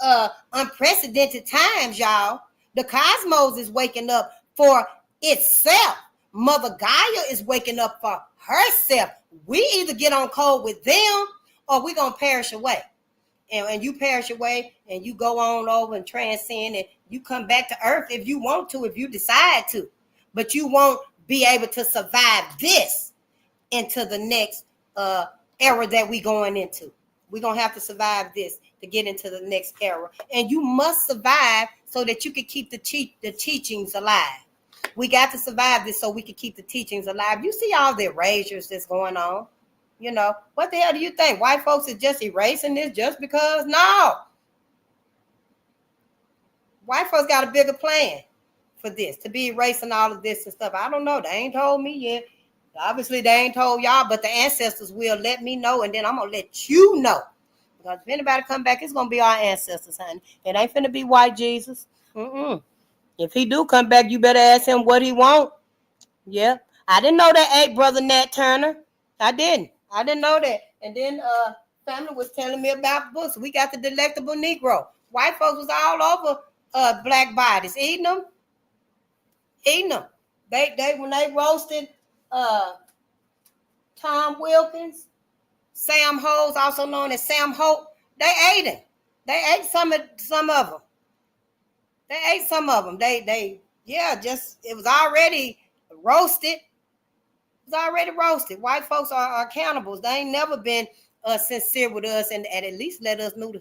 unprecedented times, y'all. The cosmos is waking up for itself. Mother Gaia is waking up for herself. We either get on code with them or we're going to perish away. And you perish away and you go on over and transcend and you come back to earth if you want to, if you decide to. But you won't be able to survive this into the next era that we going into. We're going to have to survive this to get into the next era. And you must survive so that you can keep the teachings alive. We got to survive this so we can keep the teachings alive. You see all the erasures that's going on. What the hell do you think? White folks is just erasing this just because? No. White folks got a bigger plan for this, to be erasing all of this and stuff. I don't know. They ain't told me yet. Obviously, they ain't told y'all, but the ancestors will let me know, and then I'm going to let you know. Because if anybody come back, it's going to be our ancestors, honey. It ain't finna be white Jesus. If he do come back, you better ask him what he want. Yeah. I didn't know that ate Brother Nat Turner. I didn't know that. And then family was telling me about books. We got the Delectable Negro. White folks was all over black bodies, eating them. They when they roasted Tom Wilkins, Sam Hoes, also known as Sam Hope, they ate him. They ate some of them. They ate some of them. It was already roasted. It's already roasted. White folks are cannibals. They ain't never been sincere with us and at least let us know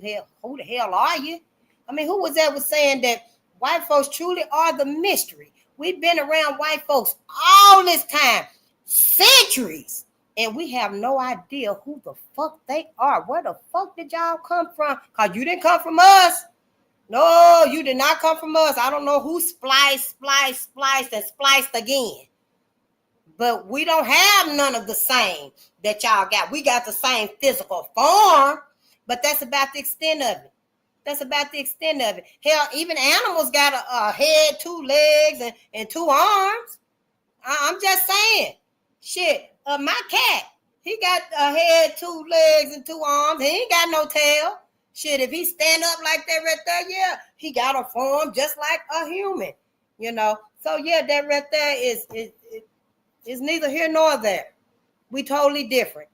who the hell are you? I mean, who was saying that white folks truly are the mystery? We've been around white folks all this time, centuries, and we have no idea who the fuck they are. Where the fuck did y'all come from? Because you didn't come from us. No, you did not come from us. I don't know who spliced, and spliced again. But we don't have none of the same that y'all got. We got the same physical form, but that's about the extent of it. Hell, even animals got a head, 2 legs, and 2 arms. I'm just saying. Shit, my cat, he got a head, 2 legs, and 2 arms. He ain't got no tail. Shit, if he stand up like that right there, yeah, he got a form just like a human, So, yeah, that right there is neither here nor there. We totally different.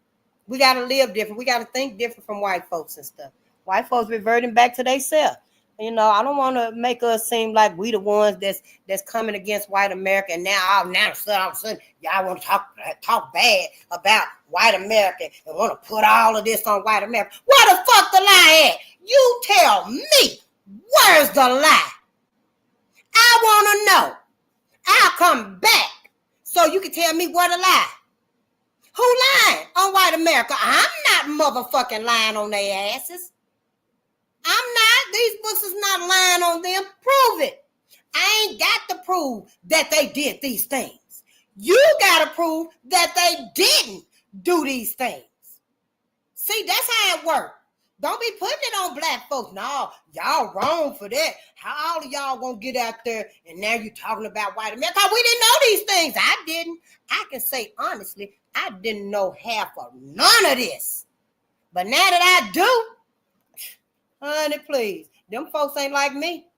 We got to live different. We got to think different from white folks and stuff. White folks reverting back to themselves. I don't want to make us seem like we the ones that's coming against white America. And now all of a sudden, y'all want to talk bad about white America and want to put all of this on white America. Where the fuck the lie at? You tell me, where's the lie? I want to know. I'll come back so you can tell me what to lie. Who lying on white America? I'm not motherfucking lying on their asses. I'm not. These books is not lying on them. Prove it. I ain't got to prove that they did these things. You got to prove that they didn't do these things. See, that's how it works. Don't be putting it on black folks. No, y'all wrong for that. How all of y'all gonna get out there and now you talking about white America? We didn't know these things. I didn't. I can say honestly, I didn't know half of none of this. But now that I do, honey, please, them folks ain't like me.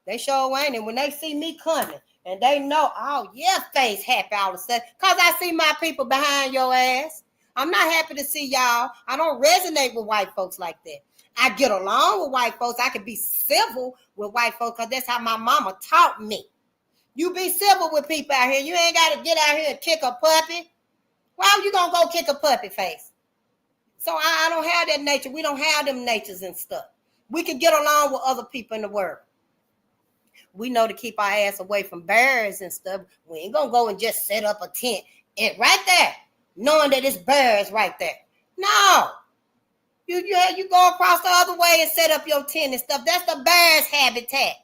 They sure ain't. And when they see me coming and they know, oh, yeah, face happy all of a sudden, because I see my people behind your ass. I'm not happy to see y'all. I don't resonate with white folks like that. I get along with white folks. I can be civil with white folks because that's how my mama taught me. You be civil with people out here. You ain't got to get out here and kick a puppy. Why are you going to go kick a puppy face? So I don't have that nature. We don't have them natures and stuff. We can get along with other people in the world. We know to keep our ass away from bears and stuff. We ain't going to go and just set up a tent and right there, knowing that it's bears right there. No. You go across the other way and set up your tent and stuff. That's the bear's habitat.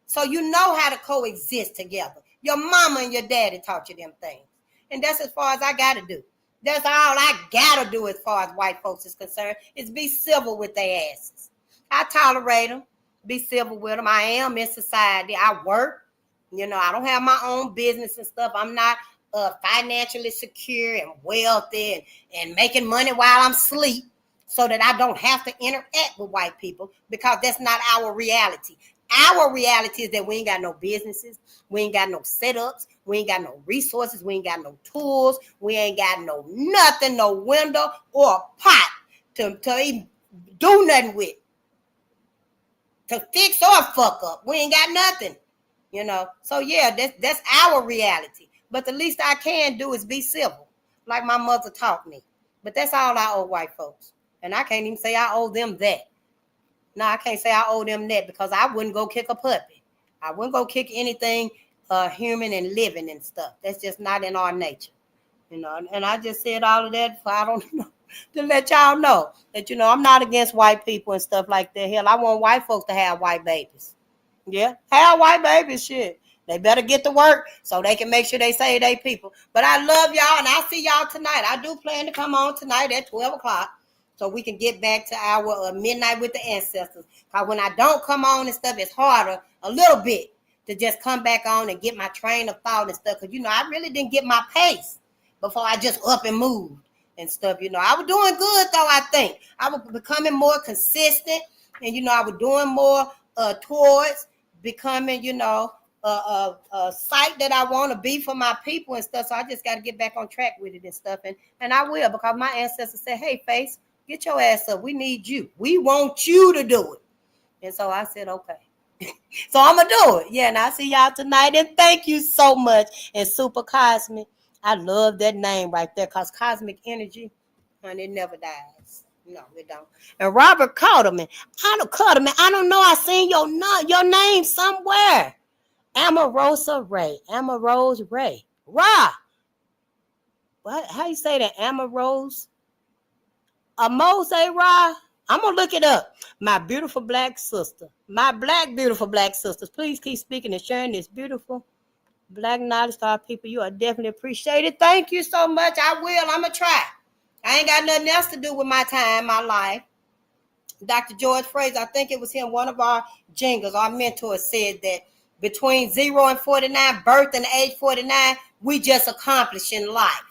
So you know how to coexist together. Your mama and your daddy taught you them things. And that's as far as I got to do. That's all I got to do as far as white folks is concerned, is be civil with their asses. I tolerate them, be civil with them. I am in society. I work. I don't have my own business and stuff. I'm not financially secure and wealthy and making money while I'm asleep so that I don't have to interact with white people because that's not our reality. Our reality is that we ain't got no businesses. We ain't got no setups. We ain't got no resources. We ain't got no tools. We ain't got no nothing, no window or a pot to even do nothing with. To fix or fuck up. We ain't got nothing. So yeah, that's our reality. But the least I can do is be civil, like my mother taught me. But that's all I owe white folks. And I can't even say I owe them that. No, I can't say I owe them that because I wouldn't go kick a puppy. I wouldn't go kick anything human and living and stuff. That's just not in our nature. And I just said all of that for, I don't know, to let y'all know that, I'm not against white people and stuff like that. Hell, I want white folks to have white babies. Yeah, have white babies, shit. They better get to work so they can make sure they save their people. But I love y'all, and I'll see y'all tonight. I do plan to come on tonight at 12 o'clock so we can get back to our Midnight with the Ancestors. Because when I don't come on and stuff, it's harder a little bit to just come back on and get my train of thought and stuff. Because, I really didn't get my pace before I just up and moved and stuff. I was doing good, though, I think. I was becoming more consistent, and, I was doing more towards becoming, a site that I want to be for my people and stuff. So I just got to get back on track with it and stuff. And I will, because my ancestors said, hey, Face, get your ass up. We need you. We want you to do it. And so I said, okay. So I'm going to do it. Yeah, and I'll see y'all tonight. And thank you so much. And Super Cosmic, I love that name right there because cosmic energy, honey, it never dies. No, it don't. And Robert Cutterman, I don't know. I seen your name somewhere. Amarosa Ray. Amarose Ray. Ra. What? How you say that? Amarose? Amose Ra? I'm going to look it up. My beautiful black sister. My beautiful black sisters. Please keep speaking and sharing this beautiful black knowledge to our people. You are definitely appreciated. Thank you so much. I will. I'm going to try. I ain't got nothing else to do with my time, my life. Dr. George Fraser, I think it was him, one of our jingles, our mentors said that between 0 and 49, birth and age 49, we just accomplishing life.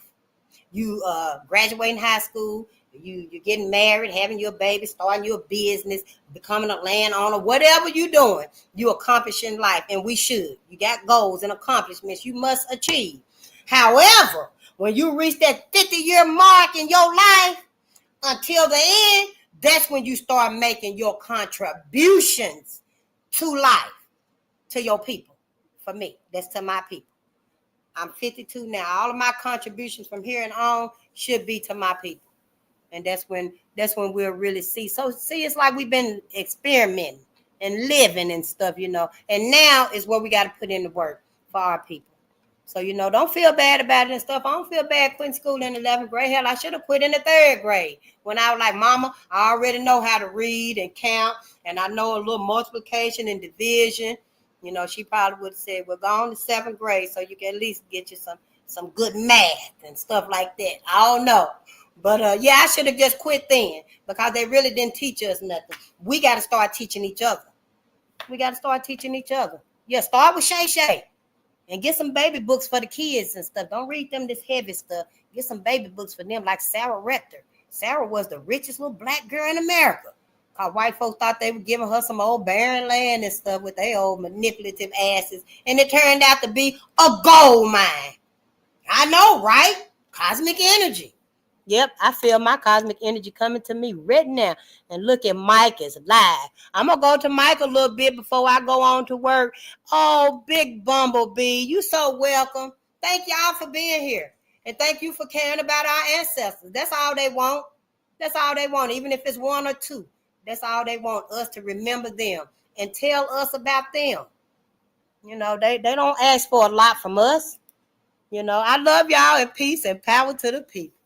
You graduating high school, you're getting married, having your baby, starting your business, becoming a landowner, whatever you're doing, you accomplishing life, and we should. You got goals and accomplishments you must achieve. However, when you reach that 50-year mark in your life, until the end, that's when you start making your contributions to life, to your people. For me, that's to my people. I'm 52 now. All of my contributions from here and on should be to my people. And that's when we'll really see. So see, it's like we've been experimenting and living and stuff, And now is where we got to put in the work for our people. So, don't feel bad about it and stuff. I don't feel bad quitting school in 11th grade. Hell, I should have quit in the 3rd grade. When I was like, Mama, I already know how to read and count, and I know a little multiplication and division. She probably would have said, well, go on to 7th grade so you can at least get you some good math and stuff like that. I don't know. But, yeah, I should have just quit then because they really didn't teach us nothing. We got to start teaching each other. Yeah, start with Shay Shay. And get some baby books for the kids and stuff. Don't read them this heavy stuff. Get some baby books for them like Sarah Rector. Sarah was the richest little black girl in America. Cause white folks thought they were giving her some old barren land and stuff with their old manipulative asses. And it turned out to be a gold mine. I know, right? Cosmic energy. Yep, I feel my cosmic energy coming to me right now. And look at Mike is live. I'm going to go to Mike a little bit before I go on to work. Oh, Big Bumblebee, you so welcome. Thank y'all for being here. And thank you for caring about our ancestors. That's all they want. Even if it's 1 or 2. That's all they want, us to remember them and tell us about them. They don't ask for a lot from us. I love y'all, and peace and power to the people.